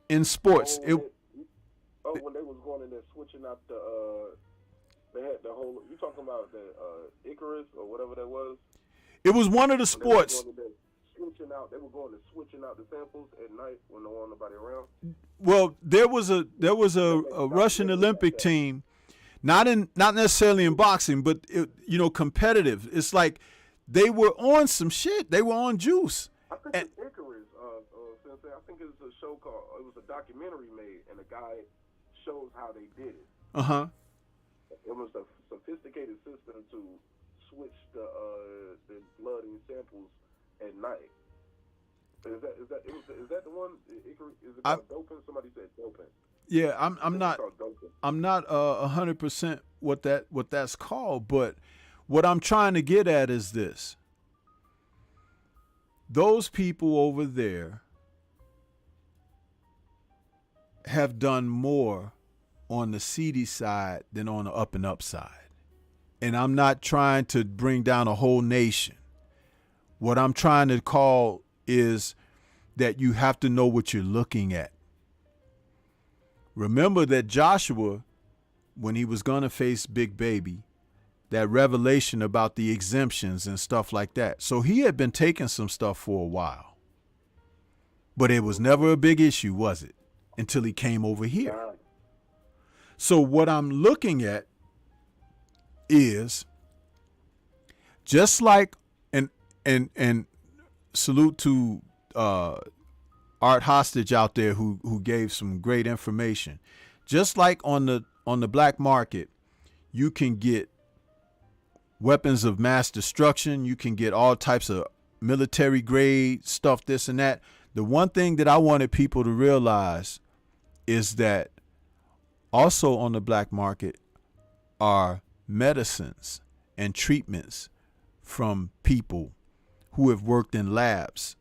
In sports. When they was going in there switching out they had the whole, you talking about the Icarus or whatever that was? It was one of the sports. They were going to switching out the samples at night when there wasn't nobody around. Well, there was a Russian Olympic team. Not necessarily in boxing, but competitive. It's like they were on some shit. They were on juice. I think it's Icarus. I think it was a show called. It was a documentary made, and the guy shows how they did it. It was a sophisticated system to switch the blood and samples at night. Is that the one? Is it called doping? Somebody said doping. Yeah, I'm not 100% what that's called, but what I'm trying to get at is this. Those people over there have done more on the seedy side than on the up and up side. And I'm not trying to bring down a whole nation. What I'm trying to call is that you have to know what you're looking at. Remember that Joshua, when he was going to face Big Baby, that revelation about the exemptions and stuff like that. So he had been taking some stuff for a while. But it was never a big issue, was it? Until he came over here. So what I'm looking at is just like, and salute to Art Hostage out there who gave some great information. Just like on the black market, you can get weapons of mass destruction. You can get all types of military grade stuff, this and that. The one thing that I wanted people to realize is that also on the black market are medicines and treatments from people who have worked in labs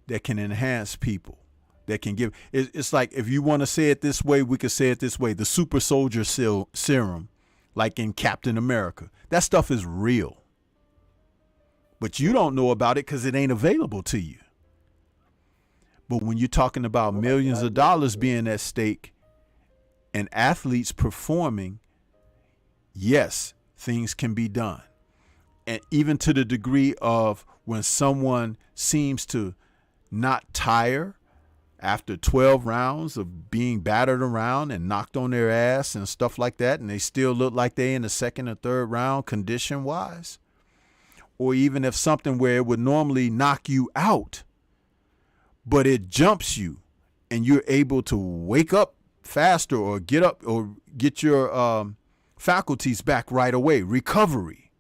that can enhance people, that can give. It's like, if you want to say it this way, we could say it this way. The super soldier serum, like in Captain America, that stuff is real. But you don't know about it because it ain't available to you. But when you're talking about millions of dollars being at stake and athletes performing, yes, things can be done. And even to the degree of when someone seems to not tire after 12 rounds of being battered around and knocked on their ass and stuff like that, and they still look like they in the second or third round condition wise, or even if something where it would normally knock you out, but it jumps you and you're able to wake up faster or get up or get your faculties back right away. Recovery.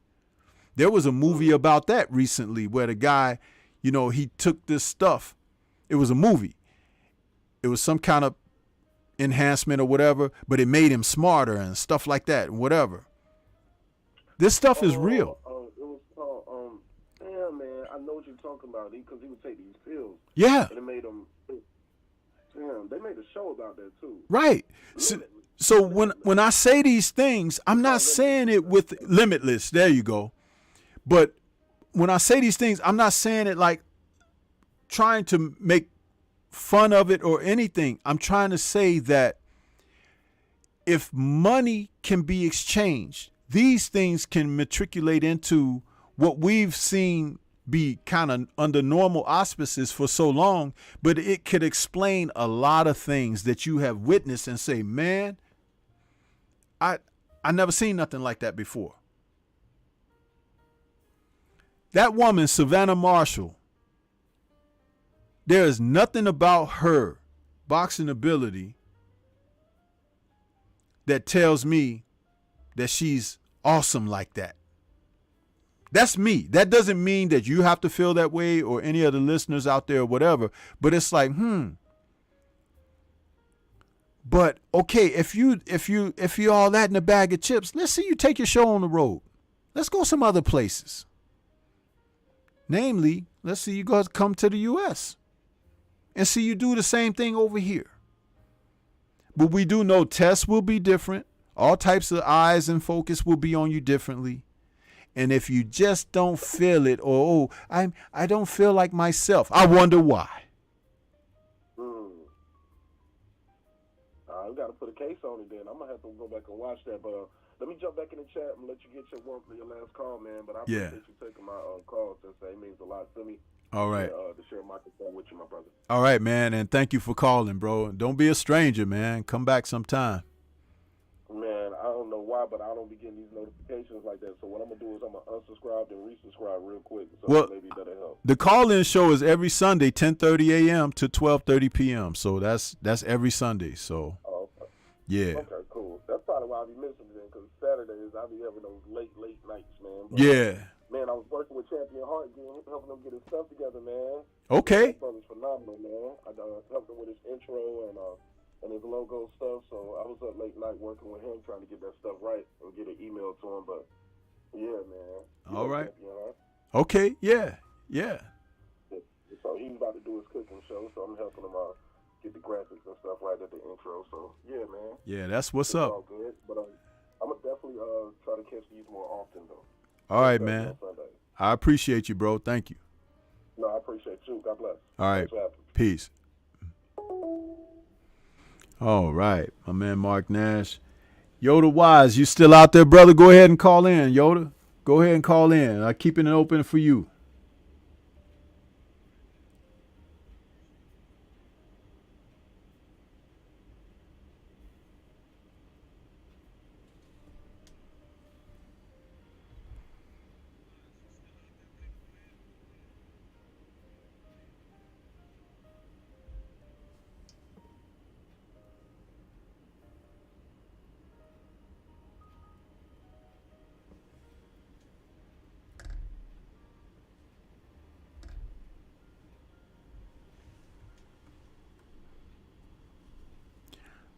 There was a movie about that recently where the guy, you know, he took this stuff. It was a movie. It was some kind of enhancement or whatever, but it made him smarter and stuff like that and whatever. This stuff is real. It was called, damn, man, I know what you're talking about, because he would take these pills. Yeah. And it made him, damn, they made a show about that too. Right. So when I say these things, I'm not saying it with Limitless. There you go. But when I say these things, I'm not saying it like trying to make fun of it or anything. I'm trying to say that if money can be exchanged, these things can matriculate into what we've seen be kind of under normal auspices for so long, but it could explain a lot of things that you have witnessed and say, man, I never seen nothing like that before. That woman, Savannah Marshall, there is nothing about her boxing ability that tells me that she's awesome like that. That's me. That doesn't mean that you have to feel that way or any of the listeners out there or whatever. But it's like, But okay, if you're all that in a bag of chips, let's see you take your show on the road. Let's go some other places. Namely, let's see you guys come to the U.S. and see you do the same thing over here. But we do know tests will be different. All types of eyes and focus will be on you differently. And if you just don't feel it, or I don't feel like myself, I wonder why. I got to put a case on it then. I'm going to have to go back and watch that. But let me jump back in the chat and let you get your last call, man. But I appreciate you taking my call since it means a lot to me. All right. To share my concern with you, my brother. All right, man. And thank you for calling, bro. Don't be a stranger, man. Come back sometime. Man, I don't know why, but I don't be getting these notifications like that. So what I'm going to do is I'm going to unsubscribe and resubscribe real quick. So well, maybe that'll help. The call-in show is every Sunday, 10:30 a.m. to 12:30 p.m. So that's every Sunday. So, okay. Yeah. Okay, cool. That's probably why I be missing it, because Saturdays I be having those late nights, man. But, yeah. Man, I was working with Champion Heart, helping him get his stuff together, man. Okay. That brother's phenomenal, man. I helped him with his intro and his logo stuff, so I was up late night working with him, trying to get that stuff right and get an email to him. But yeah, man. All right. Champion Heart. Okay. Yeah. So he's about to do his cooking show, so I'm helping him get the graphics and stuff right at the intro. So yeah, man. Yeah, that's what's it's up. all good, but I'm gonna definitely try to catch these more often though. All right, man. I appreciate you, bro. Thank you. No, I appreciate you. God bless. All right. Peace. All right, my man Mark Nash. Yoda Wise, you still out there, brother? Go ahead and call in, Yoda. Go ahead and call in. I'm keeping it open for you.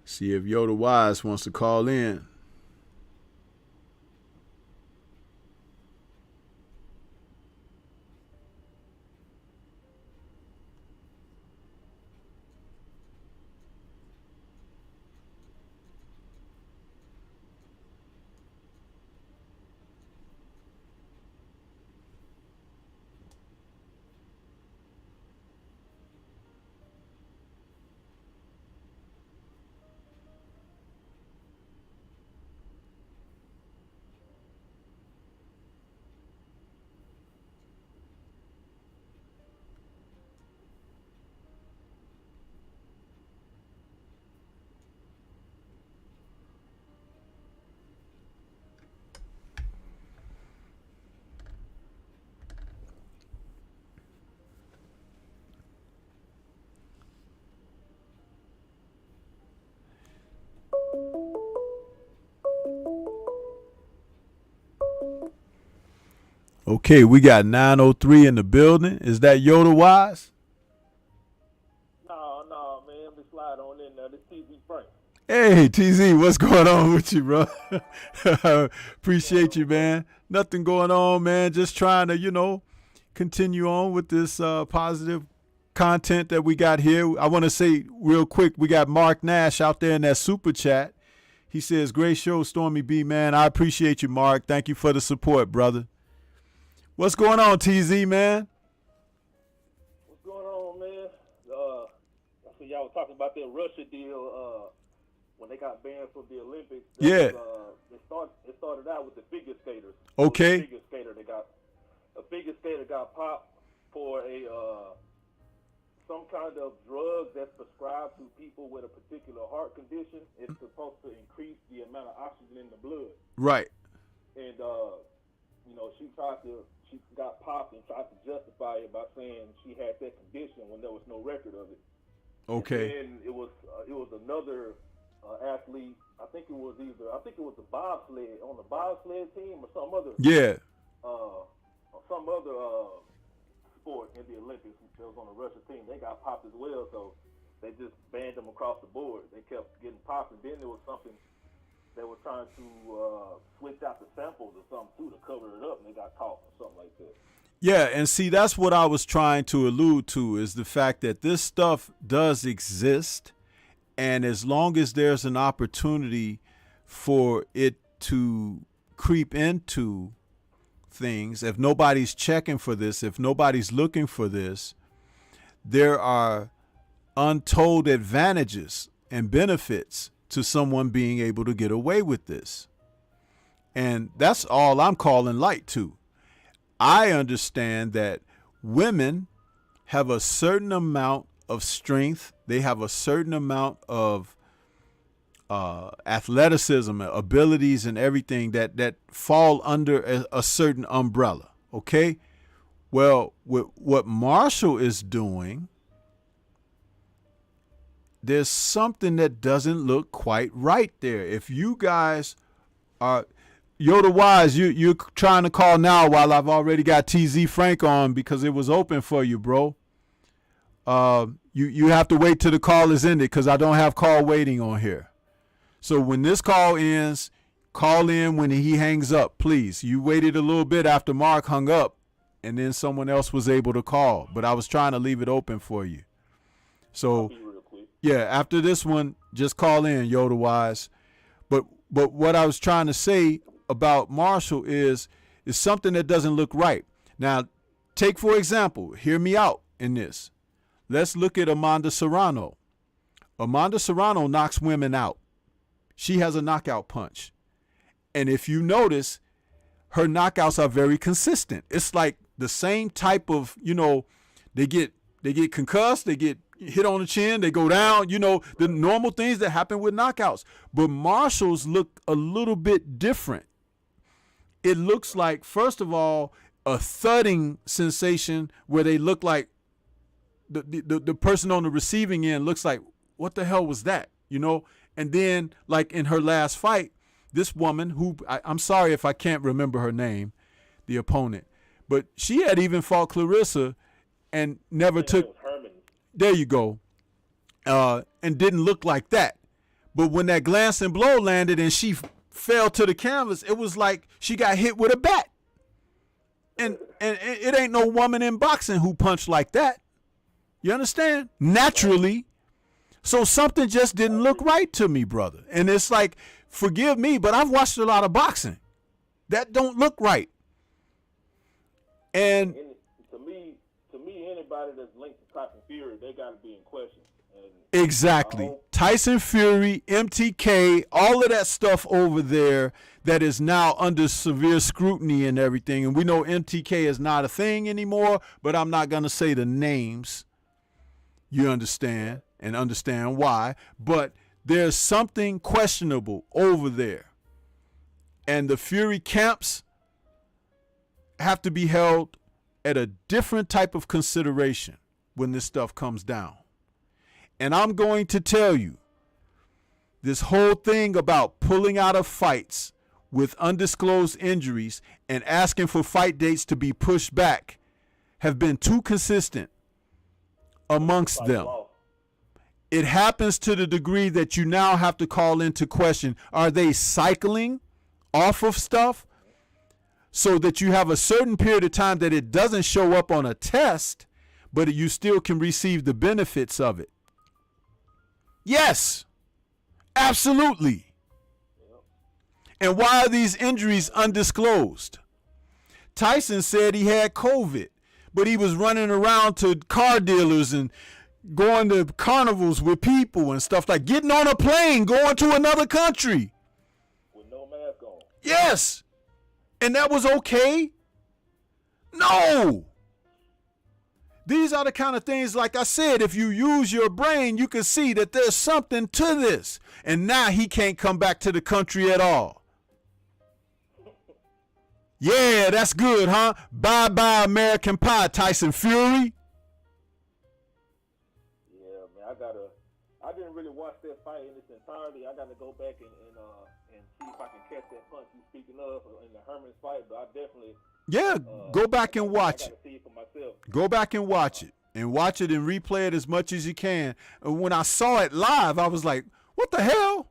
See if Yoda Wise wants to call in. Okay, we got 903 in the building. Is that Yoda Wise? No, man. Let me slide on in there. This TV Frank. Hey, TZ, what's going on with you, bro? Appreciate you, man. Nothing going on, man. Just trying to, continue on with this positive content that we got here. I want to say real quick, we got Mark Nash out there in that super chat. He says, great show, Stormy B, man. I appreciate you, Mark. Thank you for the support, brother. What's going on, TZ, man? What's going on, man? I see y'all was talking about that Russia deal when they got banned from the Olympics. Yeah. It started out with the figure skaters. Okay. A figure skater got popped for some kind of drug that's prescribed to people with a particular heart condition. It's supposed to increase the amount of oxygen in the blood. Right. And she got popped and tried to justify it by saying she had that condition when there was no record of it. Okay. And it was another athlete. I think it was the bobsled on the bobsled team or some other. Yeah. Or some other sport in the Olympics that was on the Russian team. They got popped as well, so they just banned them across the board. They kept getting popped, and then there was something. They were trying to switch out the samples or something too to cover it up, and they got caught or something like that. Yeah, and see, that's what I was trying to allude to is the fact that this stuff does exist, and as long as there's an opportunity for it to creep into things, if nobody's checking for this, if nobody's looking for this, there are untold advantages and benefits to someone being able to get away with this. And that's all I'm calling light to. I understand that women have a certain amount of strength. They have a certain amount of athleticism, abilities, and everything that fall under a certain umbrella. Okay? Well, what Marshall is doing, there's something that doesn't look quite right there. If you guys are Yoda Wise, you're trying to call now while I've already got TZ Frank on because it was open for you, bro. You have to wait till the call is ended because I don't have call waiting on here. So when this call ends, call in when he hangs up, please. You waited a little bit after Mark hung up, and then someone else was able to call. But I was trying to leave it open for you. So yeah, after this one, just call in, Yoda Wise. But what I was trying to say about Marshall is something that doesn't look right. Now, take for example, hear me out in this. Let's look at Amanda Serrano. Amanda Serrano knocks women out. She has a knockout punch. And if you notice, her knockouts are very consistent. It's like the same type of, they get concussed, they get hit on the chin, they go down, the normal things that happen with knockouts. But Marshall's look a little bit different. It looks like, first of all, a thudding sensation where they look like the person on the receiving end looks like, what the hell was that? And then, like in her last fight, this woman who I'm sorry if I can't remember her name, the opponent, but she had even fought Clarissa and never took. There you go. And didn't look like that. But when that glancing blow landed and she fell to the canvas, it was like she got hit with a bat. And it ain't no woman in boxing who punched like that. You understand? Naturally. So something just didn't look right to me, brother. And it's like, forgive me, but I've watched a lot of boxing. That don't look right. And to me, anybody that's linked to Tyson Fury, they got to be in question. Exactly. Tyson Fury, MTK, all of that stuff over there that is now under severe scrutiny and everything. And we know MTK is not a thing anymore, but I'm not going to say the names. You understand, and understand why. But there's something questionable over there. And the Fury camps have to be held at a different type of consideration when this stuff comes down. And I'm going to tell you, this whole thing about pulling out of fights with undisclosed injuries and asking for fight dates to be pushed back have been too consistent amongst them. It happens to the degree that you now have to call into question, are they cycling off of stuff so that you have a certain period of time that it doesn't show up on a test, but you still can receive the benefits of it? Yes, absolutely. And why are these injuries undisclosed? Tyson said he had COVID, but he was running around to car dealers and going to carnivals with people and stuff, like getting on a plane, going to another country. With no mask on. Yes. And that was okay? No. These are the kind of things, like I said, if you use your brain, you can see that there's something to this. And now he can't come back to the country at all. Yeah, that's good, huh? Bye-bye American Pie, Tyson Fury. Yeah, man, I didn't really watch that fight in its entirety. I got to go back and see if I can catch that punch you speaking of in the Herman's fight, but I definitely... Yeah, go back and watch it. See it for myself. Go back and watch it. And watch it and replay it as much as you can. And when I saw it live, I was like, what the hell?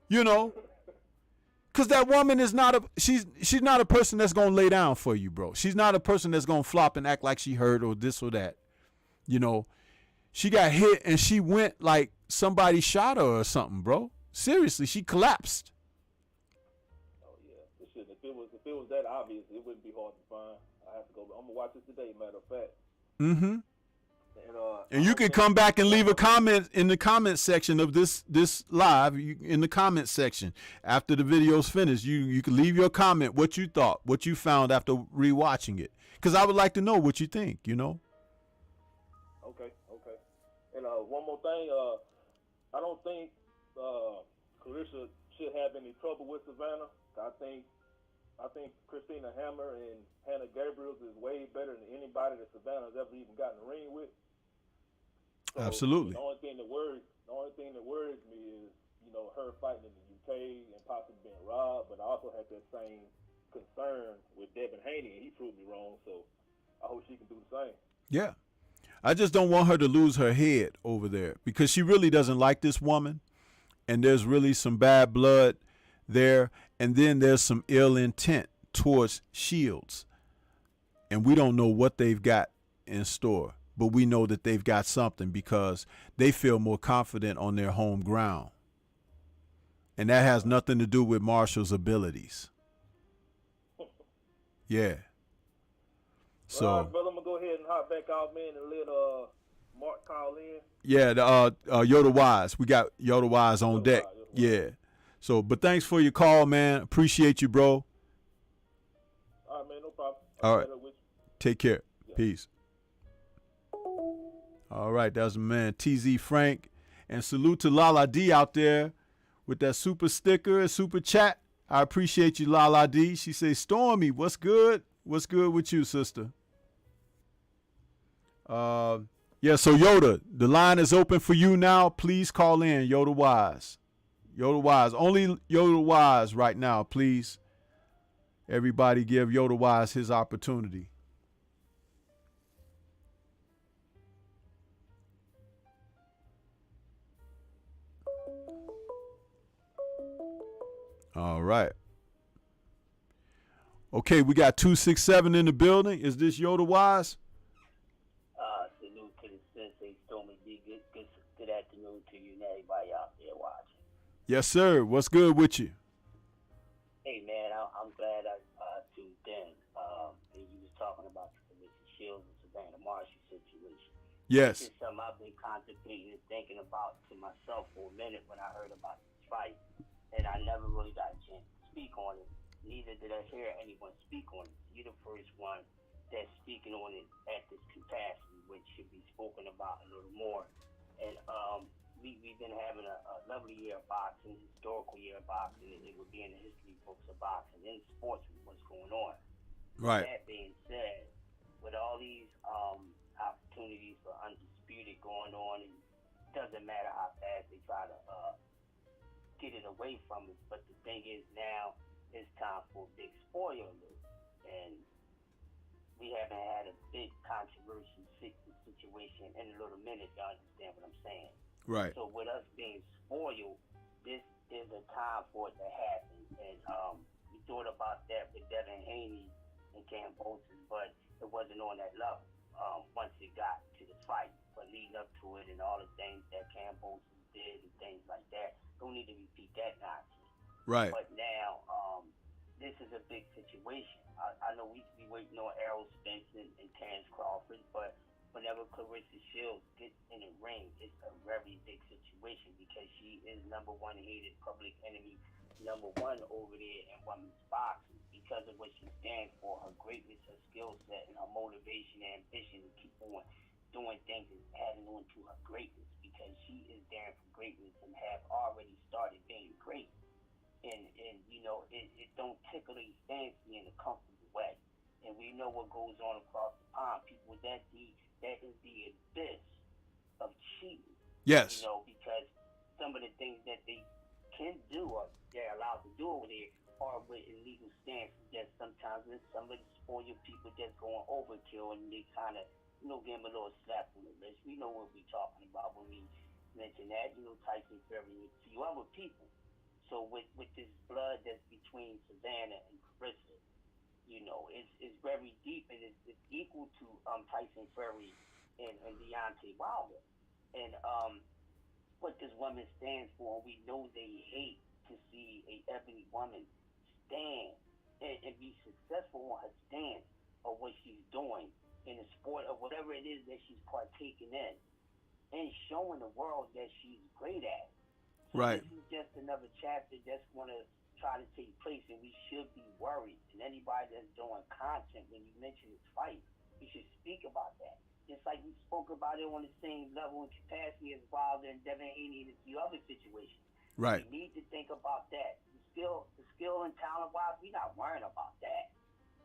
Because that woman is not she's not a person that's going to lay down for you, bro. She's not a person that's going to flop and act like she hurt or this or that. She got hit and she went like somebody shot her or something, bro. Seriously, she collapsed. Oh yeah, it shouldn't. If it was that obvious, it wouldn't be hard to find. I have to go. I'm gonna watch it today, matter of fact. Mm-hmm. And you can come back and leave a comment in the comment section of this live. In the comment section after the video's finished, you can leave your comment, what you thought, what you found after rewatching it, because I would like to know what you think. Okay. And one more thing, I don't think Clarissa should have any trouble with Savannah. I think Christina Hammer and Hannah Gabriels is way better than anybody that Savannah's ever even gotten in the ring with. So absolutely. The only thing that worries me is, her fighting in the UK and possibly being robbed. But I also have that same concern with Devin Haney, and he proved me wrong. So I hope she can do the same. Yeah. I just don't want her to lose her head over there, because she really doesn't like this woman, and there's really some bad blood there, and then there's some ill intent towards Shields, and we don't know what they've got in store, but we know that they've got something because they feel more confident on their home ground, and that has nothing to do with Marshall's abilities. Yeah. So, all right, brother, I'm gonna go ahead and hop back out, man, and let Mark call in. Yeah, the Yoda Wise. We got Yoda Wise on Yoda deck. Wise, Yoda Wise. Yeah. So, but thanks for your call, man. Appreciate you, bro. All right, man, no problem. All right. With you. Take care. Yeah. Peace. All right, that was my man TZ Frank. And salute to Lala D out there with that super sticker and super chat. I appreciate you, Lala D. She says, Stormy, what's good? What's good with you, sister? Yeah, so Yoda, the line is open for you now. Please call in, Yoda Wise. Yoda Wise. Only Yoda Wise right now, please. Everybody give Yoda Wise his opportunity. All right. Okay, we got 267 in the building. Is this Yoda Wise? Salute to the sensei, Stormy B. Good afternoon to you and everybody out there watching. Yes, sir. What's good with you? Hey, man, I'm glad I tuned in. And you was talking about the Richard Shields and Savannah Marshall situation. Yes. It's something I've been contemplating and thinking about to myself for a minute when I heard about this fight. And I never really got a chance to speak on it. Neither did I hear anyone speak on it. You're the first one that's speaking on it at this capacity, which should be spoken about a little more. And we've been having a lovely year of boxing, historical year of boxing, and it would be in the history books of boxing and sports with what's going on. Right. That being said, with all these opportunities for undisputed going on, and it doesn't matter how fast they try to get it away from us, but the thing is now it's time for a big spoiler alert. And we haven't had a big controversial situation in a little minute. Y'all understand what I'm saying? Right. So with us being spoiled, this is a time for it to happen. And we thought about that with Devin Haney and Cambosis, but it wasn't on that level once it got to the fight. But leading up to it and all the things that Cambosis did and things like that, don't need to repeat that nonsense. Right. But now, this is a big situation. I know we waiting on Errol Spence and Terrence Crawford, but whenever Clarissa Shields gets in the ring, it's a very big situation because she is number one hated public enemy, number one over there in women's boxing because of what she stands for, her greatness, her skill set, and her motivation and ambition to keep on doing things and adding on to her greatness because she is there for greatness and have already started being great. And you know, it don't tickle their fancy in a comfortable way. And we know what goes on across the pond. People, that is the abyss of cheating. Yes. You know, because some of the things that they can do or they're allowed to do over there are with illegal stances that sometimes some of the spoiled people just going overkill and they kind of, you know, give them a little slap on the wrist. We know what we're talking about when we mention that. You know, Tyson Fury and a few other people. So with this blood that's between Savannah and Carissa, you know, it's very deep and it's equal to Tyson Fury and Deontay Wilder. And what this woman stands for, we know they hate to see a ebony woman stand and be successful on her stance of what she's doing in the sport of whatever it is that she's partaking in and showing the world that she's great at. So Right. this is just another chapter that's going to try to take place, and we should be worried. And anybody that's doing content, when you mention this fight, you should speak about that. Just like we spoke about it on the same level and capacity as Wilder and Devin Haney and a few other situations. Right. We need to think about that. The skill and talent-wise, we're not worrying about that.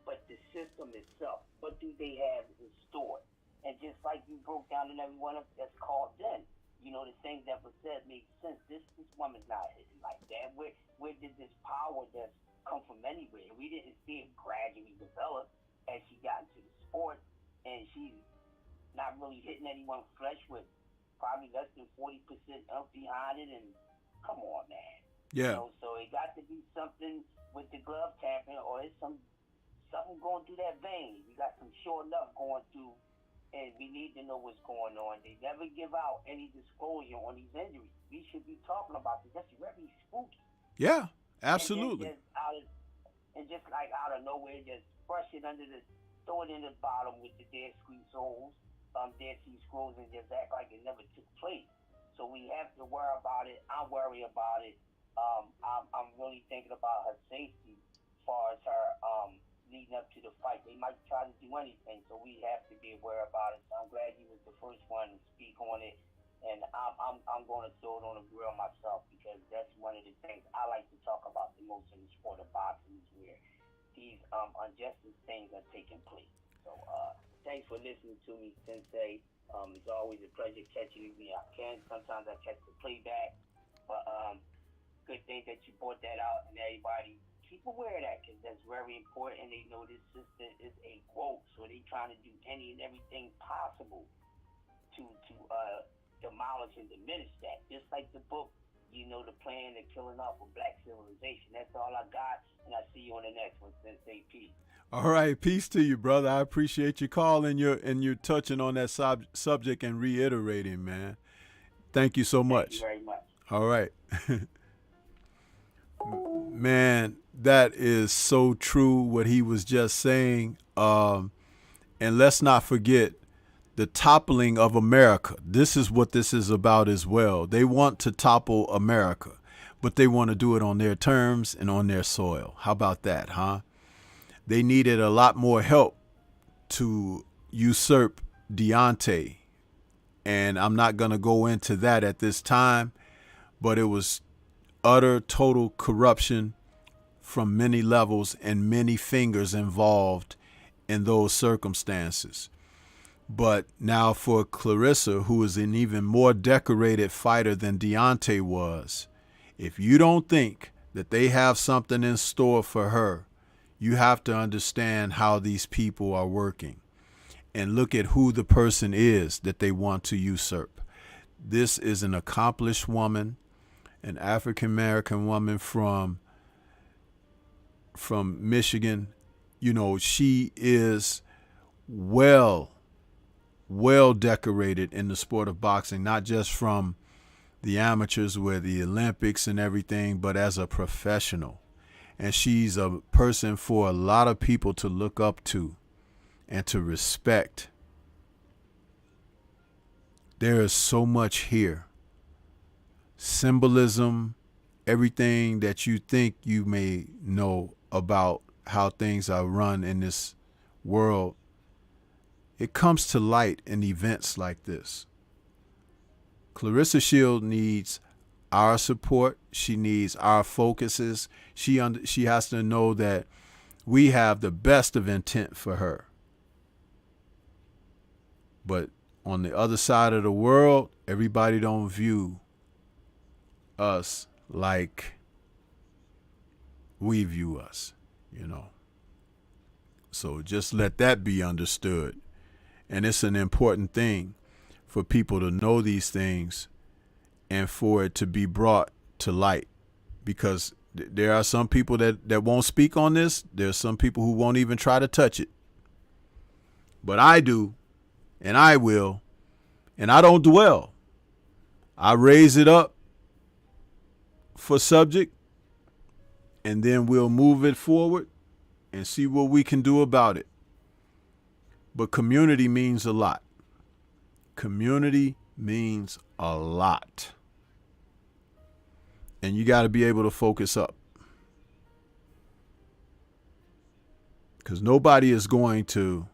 But the system itself, what do they have in store? And just like you broke down in everyone that's called in, you know, the things that were said made sense. This woman's not hitting like that. Where did this power just come from anywhere? We didn't see it gradually develop as she got into the sport, and she's not really hitting anyone's flesh with probably less than 40% up behind it. And come on, man. Yeah. You know, so it got to be something with the glove tapping, or it's something going through that vein. We got some short enough going through. And we need to know what's going on. They never give out any disclosure on these injuries. We should be talking about this. That's very spooky. Yeah, absolutely. And just like out of nowhere, just brush it throw it in the bottom with the dead squeeze holes. Dead Sea Scrolls and just act like it never took place. So we have to worry about it. I worry about it. I'm really thinking about her safety as far as her leading up to the fight. They might try to do anything, so we have to be aware about it. So I'm glad you was the first one to speak on it, and I'm going to throw it on the grill myself because that's one of the things I like to talk about the most in the sport of boxing is where these unjustice things are taking place. So thanks for listening to me, Sensei. It's always a pleasure catching you when I can. Sometimes I catch the playback, but good thing that you brought that out, and everybody keep aware of that because that's very important. They know this sister is a quote, so they trying to do any and everything possible to demolish and diminish that. Just like the book, the plan, the killing off of black civilization. That's all I got, and I'll see you on the next one. Sensei, peace. All right, peace to you, brother. I appreciate your call and you're touching on that subject and reiterating, man. Thank you so much. Thank you very much. All right. Man, that is so true what he was just saying. And let's not forget the toppling of America. This is what this is about as well. They want to topple America, but they want to do it on their terms and on their soil. How about that, huh? They needed a lot more help to usurp Deontay. And I'm not going to go into that at this time, but it was utter, total corruption from many levels and many fingers involved in those circumstances. But now for Clarissa, who is an even more decorated fighter than Deontay was, if you don't think that they have something in store for her, you have to understand how these people are working and look at who the person is that they want to usurp. This is an accomplished woman, an African-American woman from Michigan. She is well decorated in the sport of boxing, not just from the amateurs where the Olympics and everything, but as a professional. And she's a person for a lot of people to look up to and to respect. There is so much here. Symbolism, everything that you think you may know about how things are run in this world, it comes to light in events like this. Clarissa Shield needs our support. She needs our focuses. She has to know that we have the best of intent for her. But on the other side of the world, everybody don't view us like we view us, So just let that be understood. And it's an important thing for people to know these things and for it to be brought to light, because there are some people that won't speak on this. There's some people who won't even try to touch it. But I do, and I will, and I don't dwell. I raise it up for subject, and then we'll move it forward and see what we can do about it. But community means a lot. Community means a lot. And you got to be able to focus up. Because nobody is going to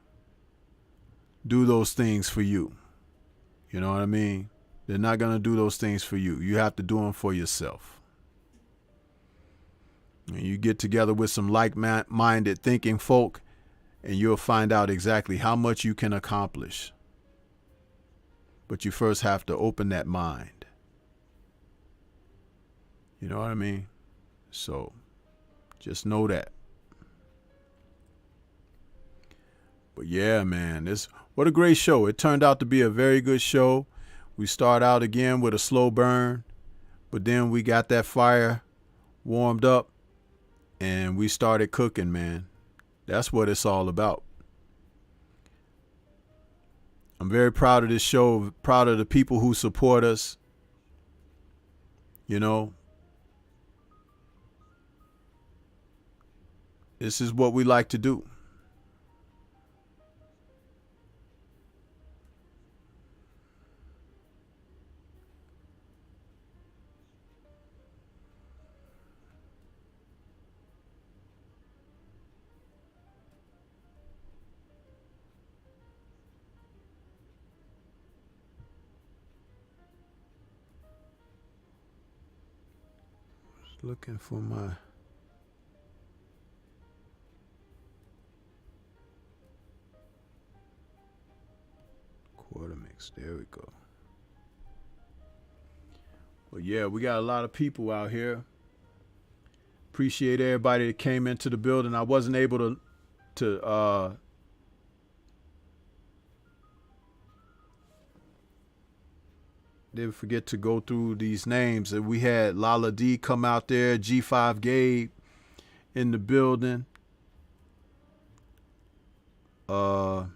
do those things for you. You know what I mean? They're not going to do those things for you. You have to do them for yourself. And you get together with some like-minded thinking folk, and you'll find out exactly how much you can accomplish. But you first have to open that mind. You know what I mean? So just know that. But yeah, man, what a great show. It turned out to be a very good show. We start out again with a slow burn, but then we got that fire warmed up and we started cooking, man. That's what it's all about. I'm very proud of this show, proud of the people who support us. This is what we like to do. Looking for my quarter mix. There we go. Well, yeah, we got a lot of people out here. Appreciate everybody that came into the building. I wasn't able to didn't forget to go through these names. And we had Lala D come out there, G5 Gabe in the building. My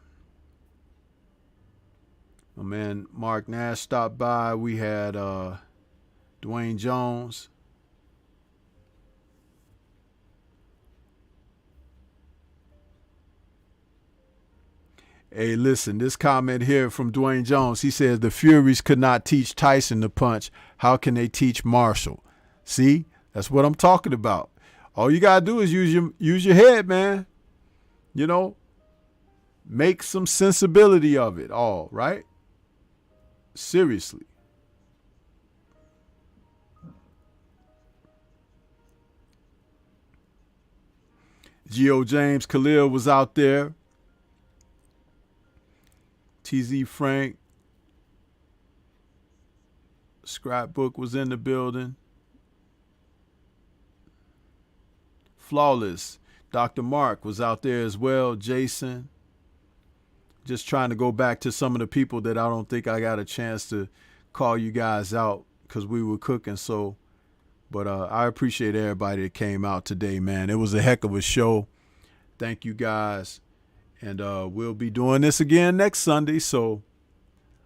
man Mark Nash stopped by. We had Dwayne Jones. Hey, listen, this comment here from Dwayne Jones. He says, the Furies could not teach Tyson to punch. How can they teach Marshall? See, that's what I'm talking about. All you got to do is use your head, man. You know, make some sensibility of it all, right? Seriously. Geo James Khalil was out there. TZ Frank. Scrapbook was in the building. Flawless. Dr. Mark was out there as well. Jason. Just trying to go back to some of the people that I don't think I got a chance to call you guys out because we were cooking. So, but I appreciate everybody that came out today, man. It was a heck of a show. Thank you guys. And we'll be doing this again next Sunday. So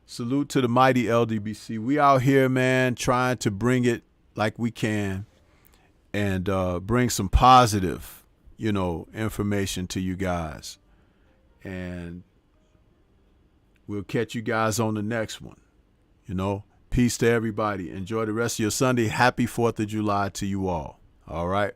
salute to the mighty LDBC. We out here, man, trying to bring it like we can and bring some positive, information to you guys. And we'll catch you guys on the next one. Peace to everybody. Enjoy the rest of your Sunday. Happy 4th of July to you all. All right.